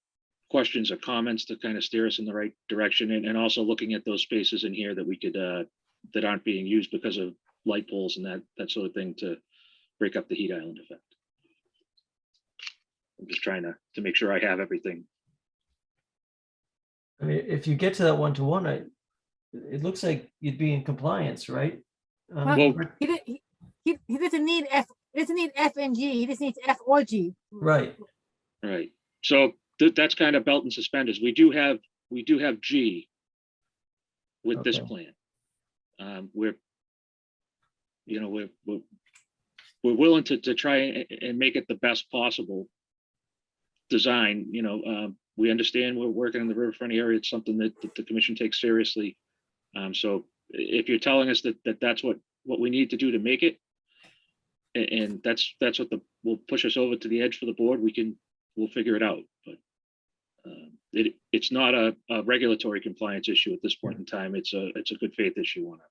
S12: questions or comments to kind of steer us in the right direction, and also looking at those spaces in here that we could that aren't being used because of light poles and that sort of thing to break up the heat island effect? I'm just trying to make sure I have everything.
S1: I mean, if you get to that one-to-one, it looks like you'd be in compliance, right?
S12: Well,
S6: He doesn't need F. He doesn't need F and G. He just needs F or G.
S1: Right.
S12: Right. So that's kind of belt and suspenders. We do have G with this
S1: Okay.
S12: plan. We're willing to try and make it the best possible design. We understand we're working in the riverfront area. It's something that the commission takes seriously. So if you're telling us that that's what we need to do to make it, and that's what will push us over to the edge for the board, we'll figure it out. But it's not a regulatory compliance issue at this point in time. It's a good faith issue on it.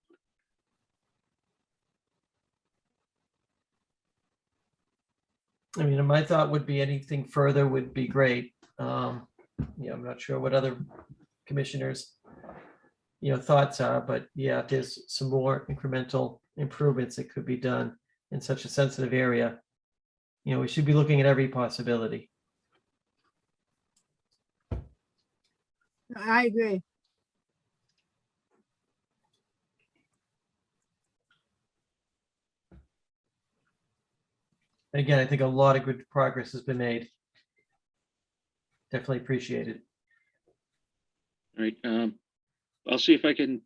S1: I mean, my thought would be anything further would be great. I'm not sure what other commissioners, thoughts are, but yeah, if there's some more incremental improvements that could be done in such a sensitive area, we should be looking at every possibility.
S6: I agree.
S1: And again, I think a lot of good progress has been made. Definitely appreciate it.
S12: All right. I'll see if I can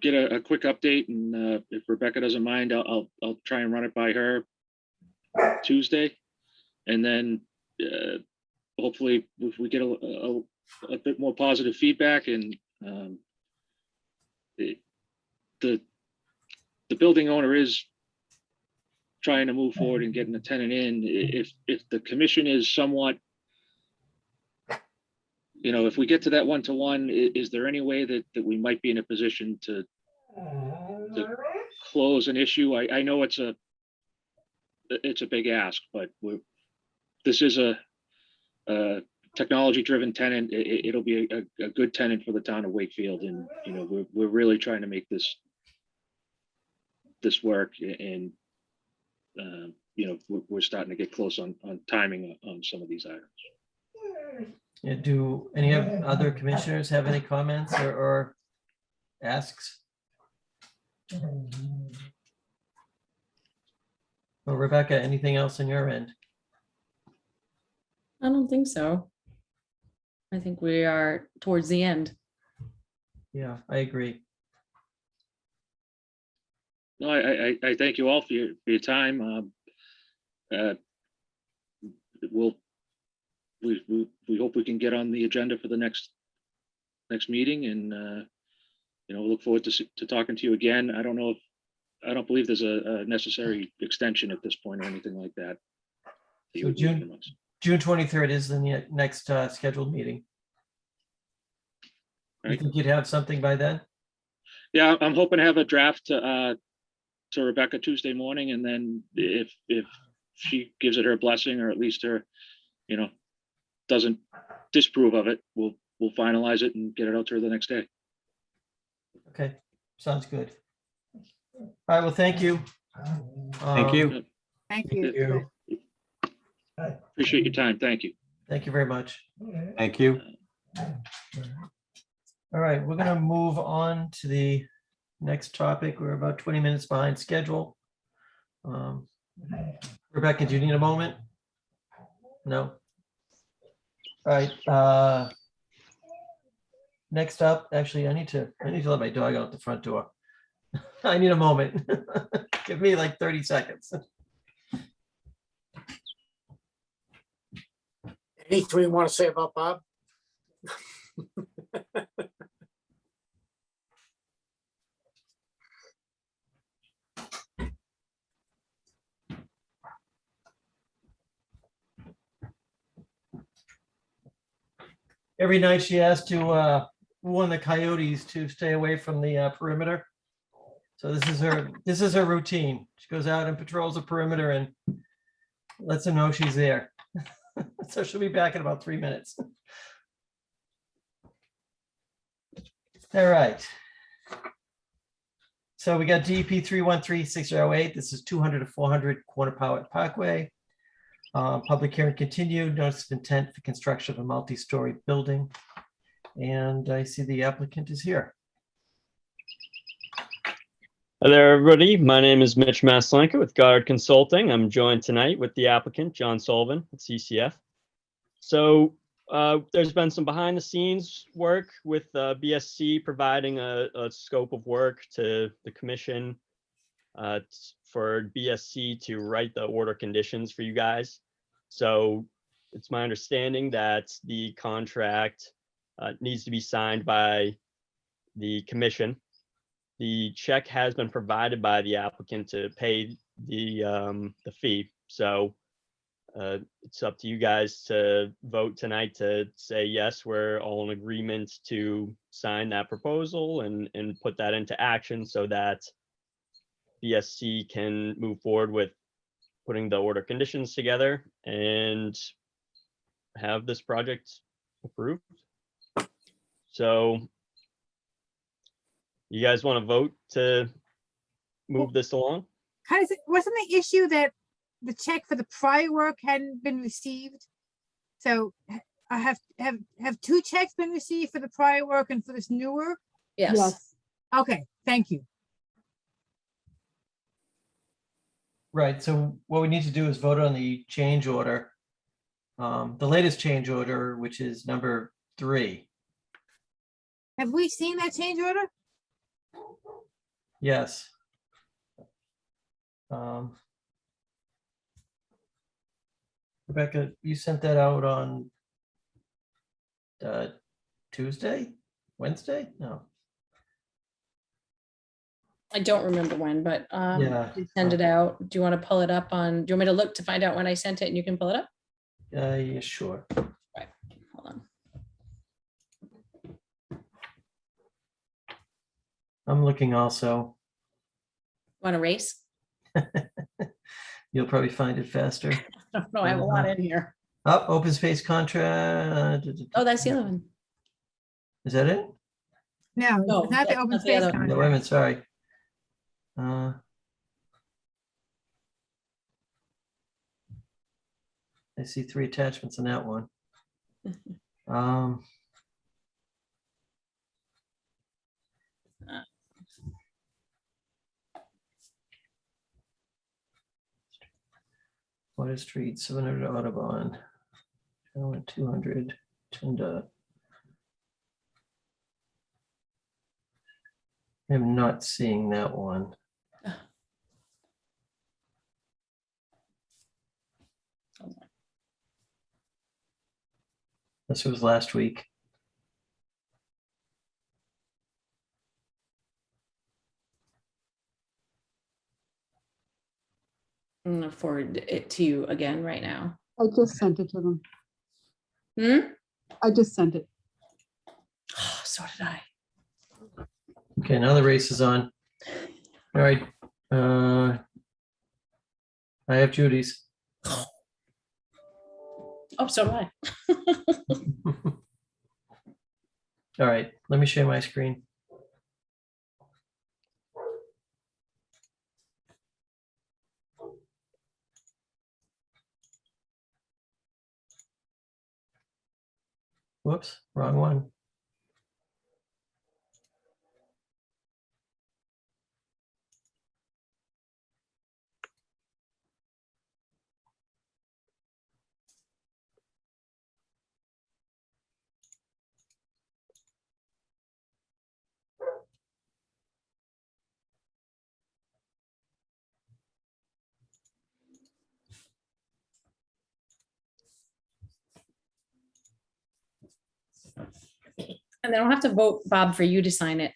S12: get a quick update, and if Rebecca doesn't mind, I'll try and run it by her Tuesday, and then hopefully if we get a bit more positive feedback, and the building owner is trying to move forward and getting a tenant in. If the commission is somewhat you know, if we get to that 1-to-1, is there any way that we might be in a position to close an issue? I know it's a big ask, but this is a technology-driven tenant. It'll be a good tenant for the town of Wakefield, and you know, we're really trying to make this work, and you know, we're starting to get close on timing on some of these items.
S1: Yeah, do any of other commissioners have any comments or asks? Well, Rebecca, anything else on your end?
S9: I don't think so. I think we are towards the end.
S1: Yeah, I agree.
S12: No, I thank you all for your time. We hope we can get on the agenda for the next meeting, and you know, look forward to talking to you again. I don't believe there's a necessary extension at this point or anything like that.
S1: So June 23rd is the next scheduled meeting. You
S12: Right.
S1: think you'd have something by then?
S12: Yeah, I'm hoping to have a draft to Rebecca Tuesday morning, and then if she gives it her blessing, or at least her, you know, doesn't disapprove of it, we'll finalize it and get it out to her the next day.
S1: Okay, sounds good. All right, well, thank you.
S13: Thank you.
S6: Thank you.
S12: Appreciate your time. Thank you.
S1: Thank you very much.
S13: Thank you.
S1: All right, we're gonna move on to the next topic. We're about 20 minutes behind schedule. Rebecca, do you need a moment? No? All right. Next up, actually, I need to let my dog out the front door. I need a moment. Give me like 30 seconds.
S8: Anything you want to say about Bob?
S1: Every night she has to warn the coyotes to stay away from the perimeter. So this is her routine. She goes out and patrols the perimeter and lets them know she's there. So she'll be back in about 3 minutes. All right. So we got DEP 313608. This is 200 to 400 Corner Power Parkway. Public hearing continued. Notice of intent for construction of a multi-story building. And I see the applicant is here.
S14: Hi there, everybody. My name is Mitch Maslenka with Goddard Consulting. I'm joined tonight with the applicant, John Sullivan at CCF. So there's been some behind the scenes work with BSC providing a scope of work to the commission for BSC to write the order conditions for you guys. So it's my understanding that the contract needs to be signed by the commission. The check has been provided by the applicant to pay the fee. So it's up to you guys to vote tonight to say, yes, we're all in agreement to sign that proposal and put that into action so that BSC can move forward with putting the order conditions together and have this project approved. So you guys want to vote to move this along?
S6: Wasn't the issue that the check for the prior work hadn't been received? So I have two checks been received for the prior work and for this new work?
S9: Yes.
S6: Okay, thank you.
S1: Right, so what we need to do is vote on the change order. The latest change order, which is number 3.
S6: Have we seen that change order?
S1: Yes. Rebecca, you sent that out on Tuesday, Wednesday? No.
S9: I don't remember when, but
S1: Yeah.
S9: send it out. Do you want to pull it up on, do you want me to look to find out when I sent it and you can pull it up?
S1: Yeah, sure.
S9: Right, hold on.
S1: I'm looking also.
S9: Want to race?
S1: You'll probably find it faster.
S9: I don't know, I have a lot in here.
S1: Up, open space contract.
S9: Oh, that's the other one.
S1: Is that it?
S6: No,
S9: No,
S6: it's not the
S9: that's
S6: open
S9: not the
S6: space
S9: other one.
S1: No, wait a
S6: contract.
S1: minute, sorry. I see 3 attachments in that one. Water Street, 700 Audubon. 200, Tunda. I'm not seeing that one. This was last week.
S9: I'm gonna forward it to you again right now.
S5: I just sent it to them.
S9: Hmm?
S5: I just sent it.
S9: Oh, so did I.
S1: Okay, now the race is on. All right. I have Judy's.
S9: Oh, so do I.
S1: All right, let me share my screen. Whoops, wrong one.
S9: And then I'll have to vote, Bob, for you to sign it.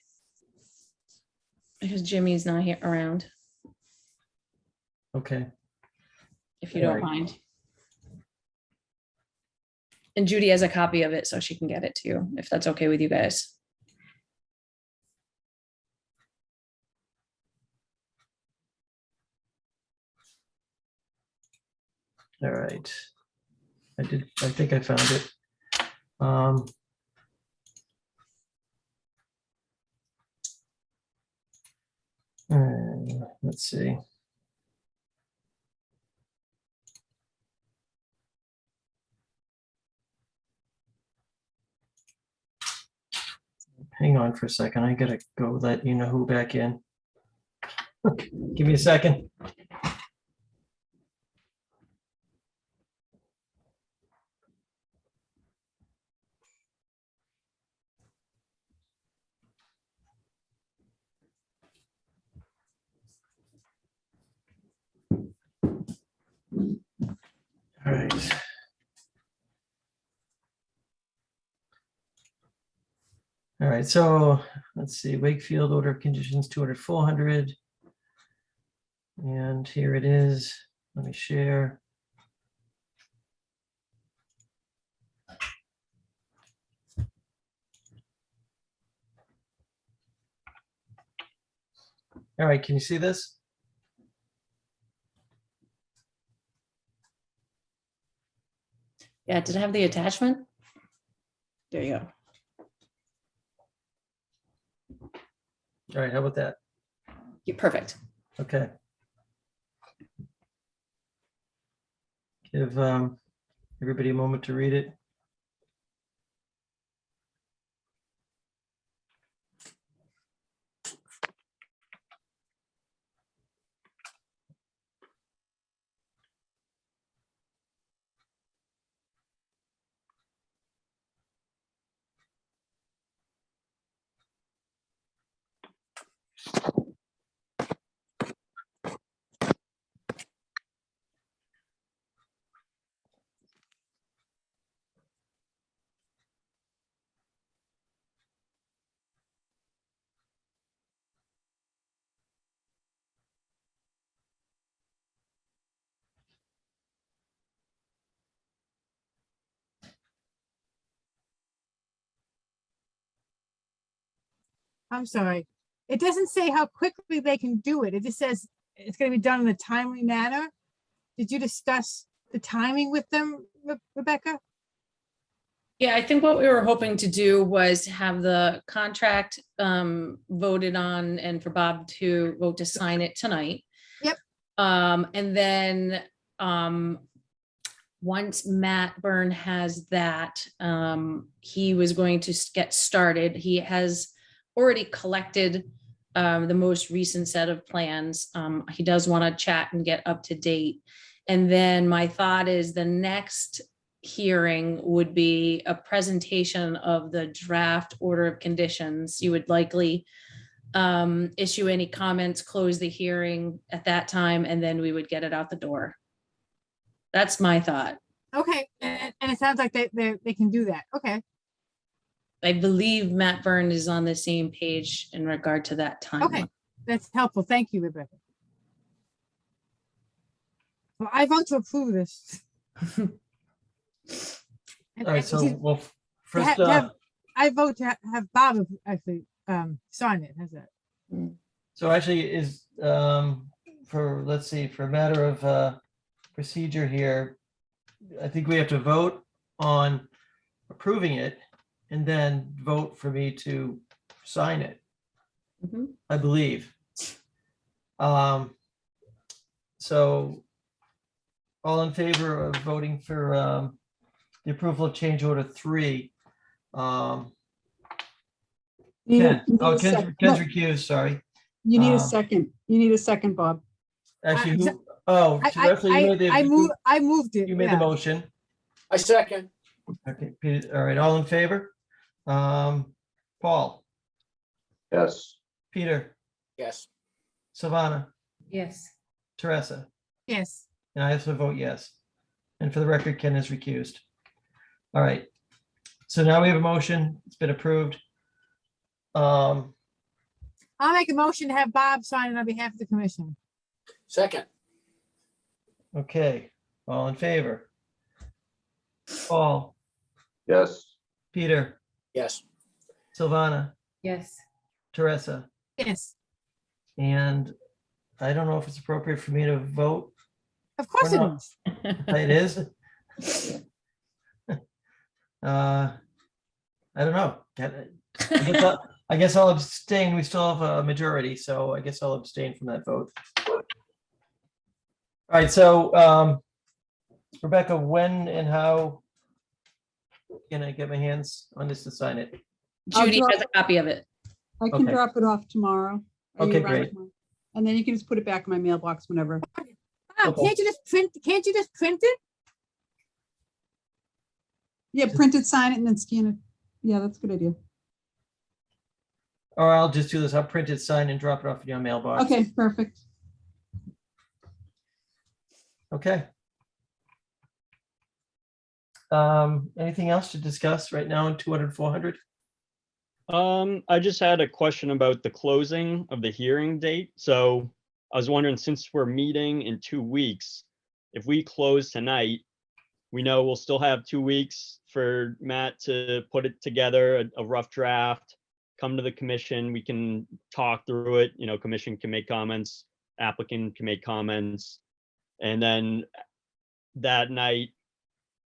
S9: Because Jimmy's not here around,
S1: Okay,
S9: if you don't
S1: Alright.
S9: mind. And Judy has a copy of it, so she can get it to you, if that's okay with you guys.
S1: all right. I think I found it. Let's see. Hang on for a second. I gotta go let you know who back in. Give me a second. All right. All right, so let's see, Wakefield order of conditions, 200, 400. And here it is. Let me share. All right, can you see this?
S9: Yeah, did it have the attachment? There you go.
S1: All right, how about that?
S9: You're perfect.
S1: Okay. Give everybody a moment to read it.
S6: I'm sorry. it doesn't say how quickly they can do it. It just says it's gonna be done in a timely manner. Did you discuss the timing with them, Rebecca?
S9: Yeah, I think what we were hoping to do was have the contract voted on and for Bob to vote to sign it tonight.
S6: Yep.
S9: And then once Matt Byrne has that, he was going to get started. He has already collected the most recent set of plans. He does want to chat and get up to date. And then my thought is the next hearing would be a presentation of the draft order of conditions. You would likely issue any comments, close the hearing at that time, and then we would get it out the door. That's my thought.
S6: Okay, and it sounds like they can do that. Okay,
S9: I believe Matt Byrne is on the same page in regard to that time.
S6: okay, that's helpful. Thank you, Rebecca. Well, I vote to approve this.
S1: All right, so well, first,
S6: I vote to have Bob actually sign it. How's that?
S1: so actually is, for, let's see, for a matter of procedure here, I think we have to vote on approving it and then vote for me to sign it, I believe. So all in favor of voting for the approval of change order 3? Ken, Ken's recused, sorry.
S5: You need a second. You need a second, Bob.
S1: Actually, who, oh, Teresa, you made the.
S6: I moved it.
S1: You made the motion.
S8: I second.
S1: Okay, Peter, all right, all in favor? Paul,
S11: Yes.
S1: Peter,
S8: Yes.
S1: Savannah,
S2: Yes.
S1: Teresa,
S6: Yes.
S1: and I also vote yes. And for the record, Ken is recused. All right, so now we have a motion, it's been approved.
S6: I'll make a motion to have Bob sign it on behalf of the commission.
S8: Second.
S1: Okay, all in favor? Paul,
S11: Yes.
S1: Peter,
S8: Yes.
S1: Silvana,
S2: Yes.
S1: Teresa,
S6: Yes,
S1: and I don't know if it's appropriate for me to vote.
S6: of course it
S1: Or
S6: is.
S1: It is. I don't know. I guess I'll abstain. We still have a majority, so I guess I'll abstain from that vote. All right, so Rebecca, when and how can I get my hands on this to sign it?
S9: Judy has a copy of it.
S5: I can
S1: Okay.
S5: drop it off tomorrow. Are you
S1: Okay,
S5: around
S1: great.
S5: tomorrow? And then you can just put it back in my mailbox whenever.
S6: Bob,
S1: Okay.
S6: can't you just print it?
S5: Yeah, print it, sign it, and then scan it. Yeah, that's a good idea.
S1: Or I'll just do this. I'll print it, sign, and drop it off in your mailbox.
S5: Okay, perfect.
S1: Okay. Anything else to discuss right now in 200, 400?
S14: I just had a question about the closing of the hearing date. So I was wondering, since we're meeting in 2 weeks, if we close tonight, we know we'll still have 2 weeks for Matt to put it together, a rough draft, come to the commission, we can talk through it, commission can make comments, applicant can make comments. And then that night,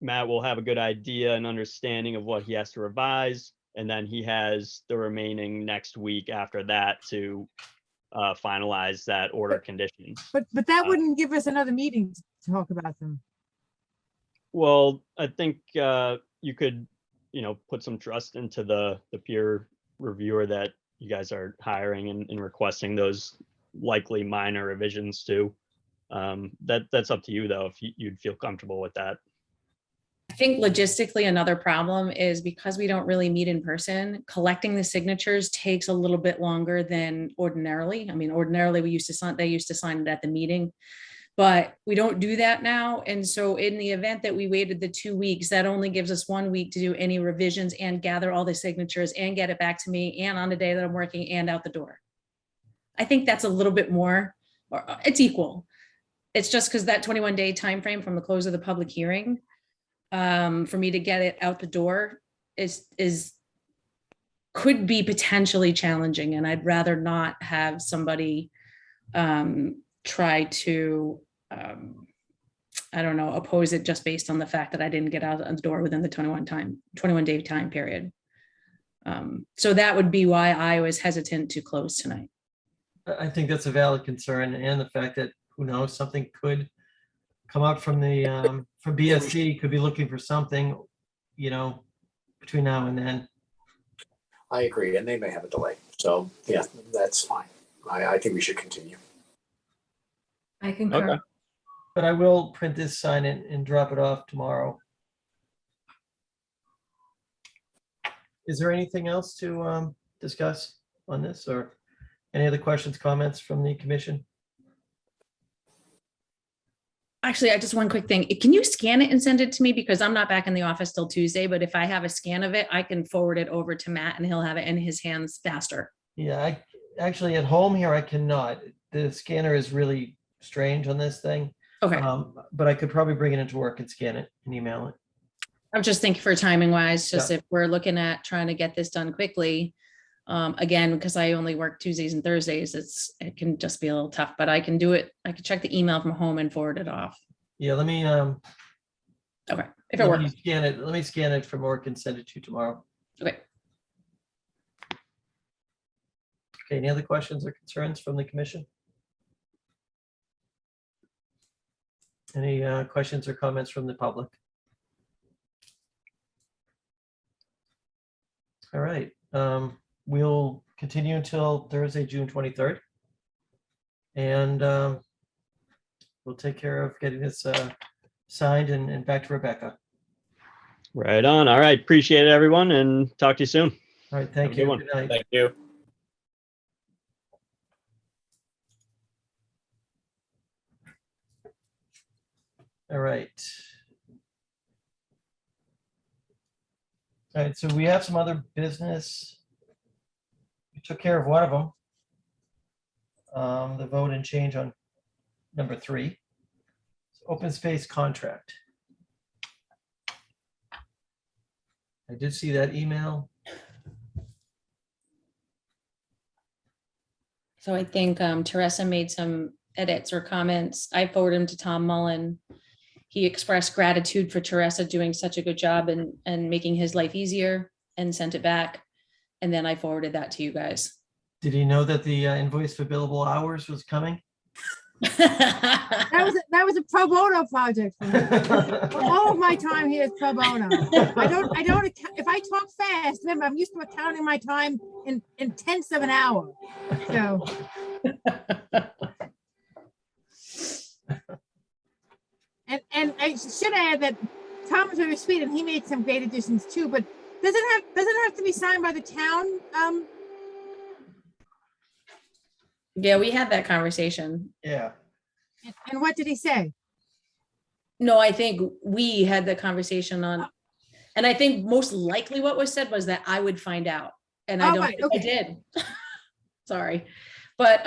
S14: Matt will have a good idea and understanding of what he has to revise. And then he has the remaining next week after that to finalize that order of conditions.
S6: But that wouldn't give us another meeting to talk about them.
S14: Well, I think you could, put some trust into the peer reviewer that you guys are hiring and requesting those likely minor revisions to. That's up to you, though, if you'd feel comfortable with that.
S9: I think logistically, another problem is because we don't really meet in person, collecting the signatures takes a little bit longer than ordinarily. I mean, ordinarily they used to sign it at the meeting, but we don't do that now. And so in the event that we waited the 2 weeks, that only gives us 1 week to do any revisions and gather all the signatures and get it back to me and on the day that I'm working and out the door. I think that's a little bit more, or it's equal. It's just because that 21-day time frame from the close of the public hearing, for me to get it out the door is could be potentially challenging, and I'd rather not have somebody try to, I don't know, oppose it just based on the fact that I didn't get out of the door within the 21 day time period. So that would be why I was hesitant to close tonight.
S1: I think that's a valid concern, and the fact that, who knows, something could come up from the, from BSC, could be looking for something, you know, between now and then.
S8: I agree, and they may have a delay. So yeah, that's fine. I think we should continue.
S2: I concur.
S14: Okay.
S1: But I will print this, sign it, and drop it off tomorrow. Is there anything else to discuss on this, or any other questions, comments from the commission?
S9: Actually, I just one quick thing. Can you scan it and send it to me? Because I'm not back in the office till Tuesday, but if I have a scan of it, I can forward it over to Matt and he'll have it in his hands faster.
S1: Yeah, I actually at home here, I cannot. The scanner is really strange on this thing.
S9: Okay.
S1: But I could probably bring it into work and scan it and email it.
S9: I'm just thinking for timing wise, just
S1: Yeah.
S9: if we're looking at trying to get this done quickly, again, because I only work Tuesdays and Thursdays, it can just be a little tough, but I can do it. I can check the email from home and forward it off.
S1: Yeah, let me
S9: Okay, if it
S1: let me
S9: works.
S1: scan it. Let me scan it from work and send it to you tomorrow.
S9: Okay.
S1: Okay, any other questions or concerns from the commission? Any questions or comments from the public? All right, we'll continue until Thursday, June 23rd. And we'll take care of getting this signed and back to Rebecca.
S14: Right on. All right. Appreciate it, everyone, and talk to you soon.
S1: All right,
S14: Have
S1: thank
S14: a good
S1: you.
S14: one.
S1: Good night.
S8: Thank you.
S1: All right. All right, so we have some other business. We took care of one of them. The vote and change on number 3. Open space contract. I did see that email.
S9: So I think Teresa made some edits or comments. I forwarded them to Tom Mullen. He expressed gratitude for Teresa doing such a good job and making his life easier and sent it back. And then I forwarded that to you guys.
S1: Did he know that the invoice for billable hours was coming?
S6: That was a pro bono project for me. All of my time here is pro bono. I don't, if I talk fast, remember, I'm used to counting my time in tenths of an hour. So. And I should add that Tom was very sweet and he made some great additions too, but doesn't have to be signed by the town.
S9: Yeah, we had that conversation.
S1: Yeah.
S6: And what did he say?
S9: No, I think we had the conversation on, and I think most likely what was said was that I would find out. And I
S6: Oh,
S9: don't
S6: right,
S9: think I did. Sorry. But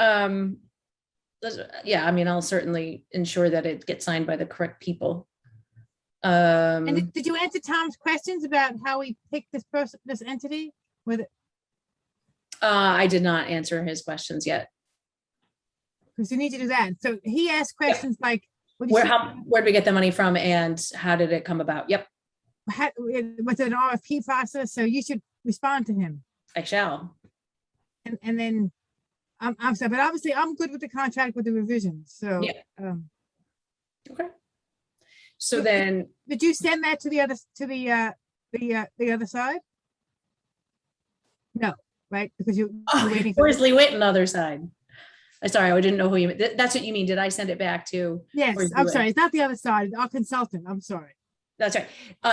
S9: yeah, I mean, I'll certainly ensure that it gets signed by the correct people.
S6: And did you answer Tom's questions about how he picked this person, this entity?
S9: I did not answer his questions yet.
S6: Because you need to do that. So he asked questions like,
S9: Where did we get the money from and how did it come about? Yep,
S6: was it an RFP process? So you should respond to him.
S9: I shall.
S6: And then I'm sorry, but obviously I'm good with the contract with the revisions. So
S9: Yeah. Okay. So then,
S6: did you send that to the other side? No, right? Because you're waiting for.
S9: where's Lee Witten other side? Sorry, I didn't know who you, that's what you mean. Did I send it back to?
S6: Yes,
S9: or
S6: I'm
S9: do
S6: sorry.
S9: it?
S6: It's not the other side, our consultant. I'm sorry.
S9: That's right.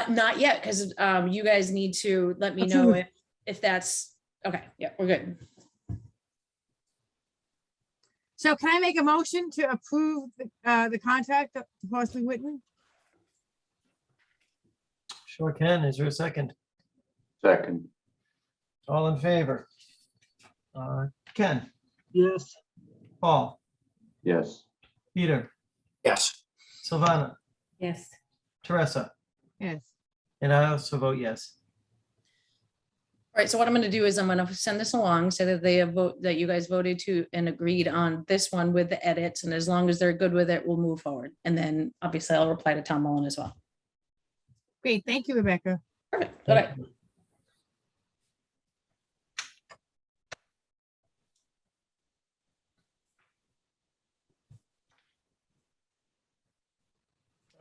S9: Not yet, because you guys need to let me know if that's, okay, yeah, we're good.
S6: So can I make a motion to approve the contract to Horsley Witten?
S1: Sure can. Is there a second?
S11: Second,
S1: All in favor? Ken,
S3: Yes.
S1: Paul,
S11: yes.
S1: Peter,
S8: Yes.
S1: Silvana,
S2: Yes.
S1: Teresa,
S6: Yes.
S1: and I also vote yes.
S9: All right, so what I'm gonna do is I'm gonna send this along so that they have that you guys voted to and agreed on this one with the edits, and as long as they're good with it, we'll move forward. And then obviously I'll reply to Tom Mullen as well.
S6: Great, thank you, Rebecca.
S9: Perfect. All right.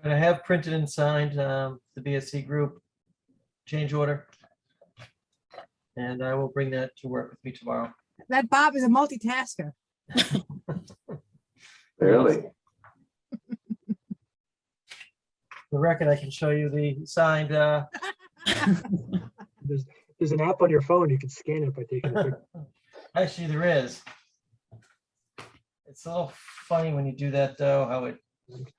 S1: And I have printed and signed the BSC group change order. And I will bring that to work with me tomorrow.
S6: That Bob is a multitasker.
S11: Really?
S1: The record, I can show you the signed,
S3: There's an app on your phone. You can scan it by taking a picture.
S1: actually there is. It's a little funny when you do that though, how it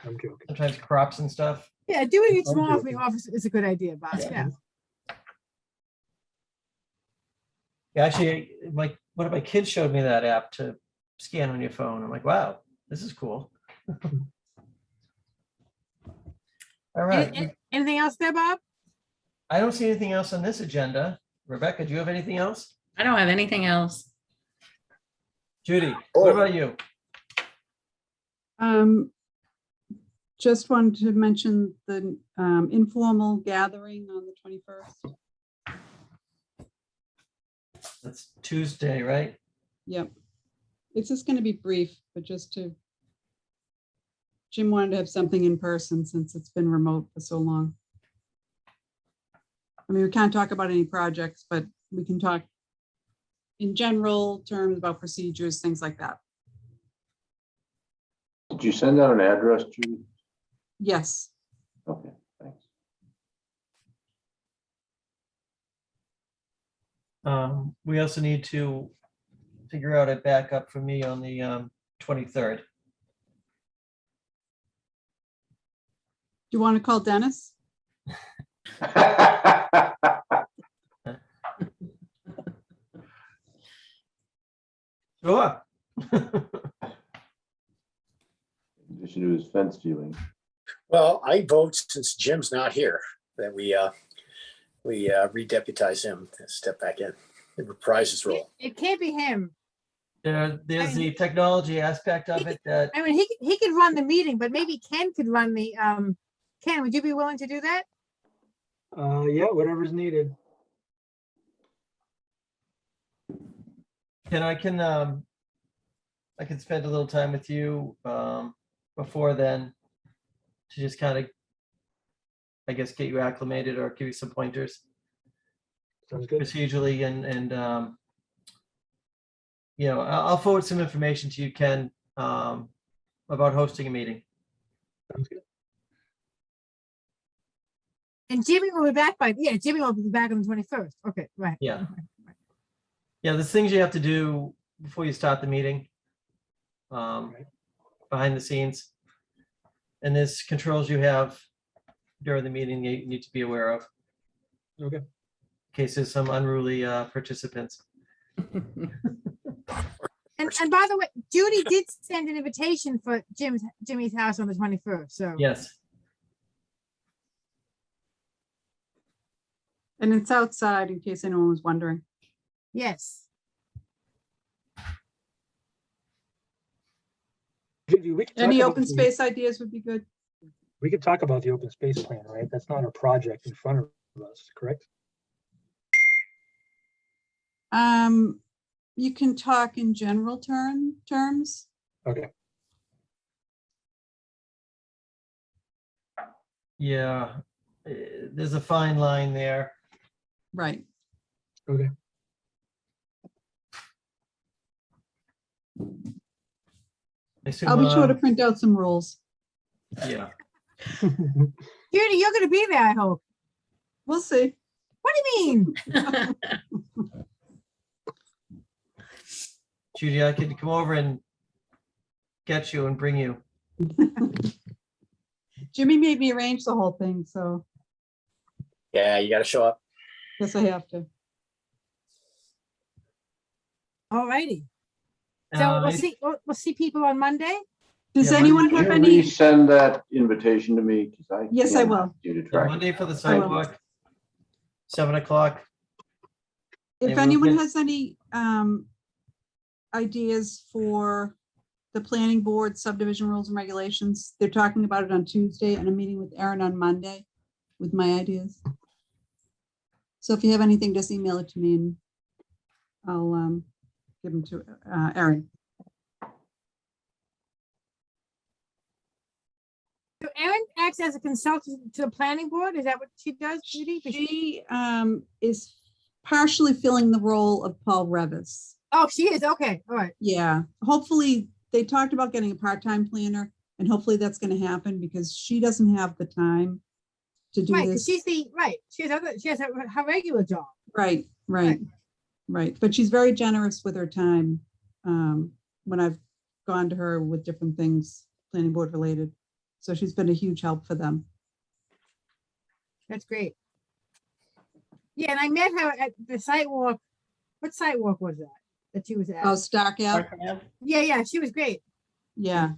S3: I'm joking.
S1: sometimes crops and stuff.
S6: Yeah, doing it
S3: I'm
S6: tomorrow from the
S3: joking.
S6: office is a good idea, Bob. Yeah.
S1: Yeah, actually, one of my kids showed me that app to scan on your phone. I'm like, wow, this is cool. All right.
S6: Anything else there, Bob?
S1: I don't see anything else on this agenda. Rebecca, do you have anything else?
S9: I don't have anything else.
S1: Judy, what about you?
S5: Just wanted to mention the informal gathering on the 21st.
S1: That's Tuesday, right?
S5: Yep. It's just going to be brief, but just to, Jim wanted to have something in person since it's been remote for so long. I mean, we can't talk about any projects, but we can talk in general terms about procedures, things like that.
S11: Did you send out an address, Judy?
S5: Yes.
S11: Okay, thanks.
S1: We also need to figure out a backup for me on the 23rd.
S5: Do you want to call Dennis?
S1: Sure.
S11: In addition to his fence viewing.
S8: Well, I vote, since Jim's not here, that we redeputize him and step back in and reprise his role.
S6: It can't be him.
S1: There's the technology aspect of it that,
S6: I mean, he could run the meeting, but maybe Ken could run the, Ken, would you be willing to do that?
S3: Yeah, whatever's needed.
S1: I can spend a little time with you before then to just kind of, I guess, get you acclimated or give you some pointers
S3: Sounds good.
S1: procedurally and you know, I'll forward some information to you, Ken, about hosting a meeting.
S3: Sounds good.
S6: And Jimmy will be back Jimmy will be back on the 21st. Okay, right.
S1: Yeah. Yeah, there's things you have to do before you start the meeting, behind the scenes. And there's controls you have during the meeting you need to be aware of.
S3: Okay.
S1: In case there's some unruly participants.
S6: And by the way, Judy did send an invitation for Jimmy's house on the 21st, so.
S1: Yes.
S5: And it's outside in case anyone was wondering.
S6: Yes.
S3: Judy, we can talk
S5: Any
S3: about
S5: open
S3: the-
S5: space ideas would be good.
S3: We could talk about the open space plan, right? That's not a project in front of us, correct?
S5: You can talk in general terms.
S3: Okay.
S1: Yeah, there's a fine line there.
S5: Right.
S3: Okay.
S5: I'll be sure to print out some rules.
S1: Yeah.
S6: Judy, you're gonna be there, I hope.
S5: We'll see.
S6: What do you mean?
S1: Judy, I could come over and get you and bring you.
S5: Jimmy made me arrange the whole thing, so
S8: Yeah, you got to show up.
S5: guess I have to.
S6: All righty. So we'll see people on Monday.
S5: Does
S1: Yeah,
S5: anyone
S11: Can
S5: have
S11: you
S5: any?
S11: resend that invitation to me? Because
S5: Yes, I
S11: can't
S5: will.
S11: do to
S1: Yeah,
S11: track.
S1: Monday for the
S5: I will.
S1: sidewalk, 7 o'clock.
S5: If
S1: And we'll
S5: anyone
S1: get-
S5: has any ideas for the planning board subdivision rules and regulations, they're talking about it on Tuesday and I'm meeting with Erin on Monday with my ideas. So if you have anything, just email it to me and I'll give them to Erin.
S6: So Erin acts as a consultant to the planning board? Is that what she does, Judy?
S5: She is partially filling the role of Paul Revis.
S6: Oh, she is, okay, all right.
S5: Yeah, hopefully, they talked about getting a part-time planner, and hopefully that's gonna happen because she doesn't have the time to do
S6: Right, because
S5: this.
S6: she's she has her regular job.
S5: Right, right, right. But she's very generous with her time. When I've gone to her with different things, planning board related. So she's been a huge help for them.
S6: That's great. Yeah, and I met her at the site walk. What site walk was that she was at?
S5: Oh, Stark Ave,
S6: Yeah, she was great.
S5: yeah.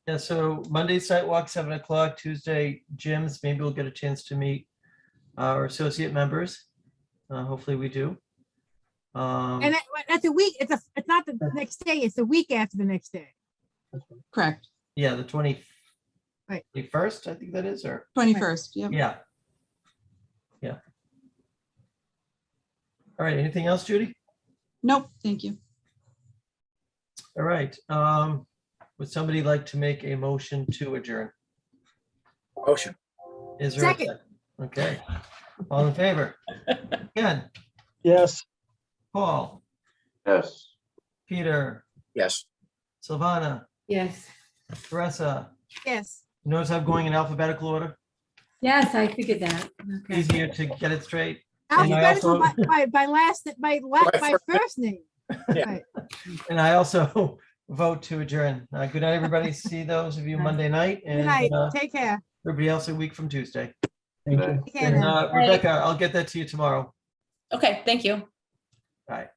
S1: Yeah, so Monday sidewalk, 7 o'clock, Tuesday gyms, maybe we'll get a chance to meet our associate members. Hopefully we do.
S6: And that's a week, it's not the next day, it's the week after the next day.
S5: Correct,
S1: Yeah, the 20.
S6: Right.
S1: 21st, I think that is, or,
S5: 21st, yep.
S1: yeah. Yeah. All right, anything else, Judy?
S5: Nope, thank you.
S1: All right, would somebody like to make a motion to adjourn?
S8: Motion.
S1: Is there a
S6: Second.
S1: second? Okay, all in favor? Ken,
S3: Yes.
S1: Paul,
S11: Yes.
S1: Peter,
S8: Yes.
S1: Silvana,
S2: Yes.
S1: Teresa.
S6: Yes.
S1: Notice I'm going in alphabetical order,
S2: Yes, I figured that. Okay.
S1: easier to get it straight. And I
S6: Alphabetical
S1: also-
S6: by first name.
S8: Yeah.
S6: Right.
S1: And I also vote to adjourn. Good night, everybody. See those of you Monday night
S6: Good night,
S1: and
S6: take care.
S1: everybody else a week from Tuesday.
S3: Thank you.
S6: Take care
S1: And
S6: now.
S1: Rebecca, I'll get that to you tomorrow.
S9: Okay, thank you.
S1: Bye.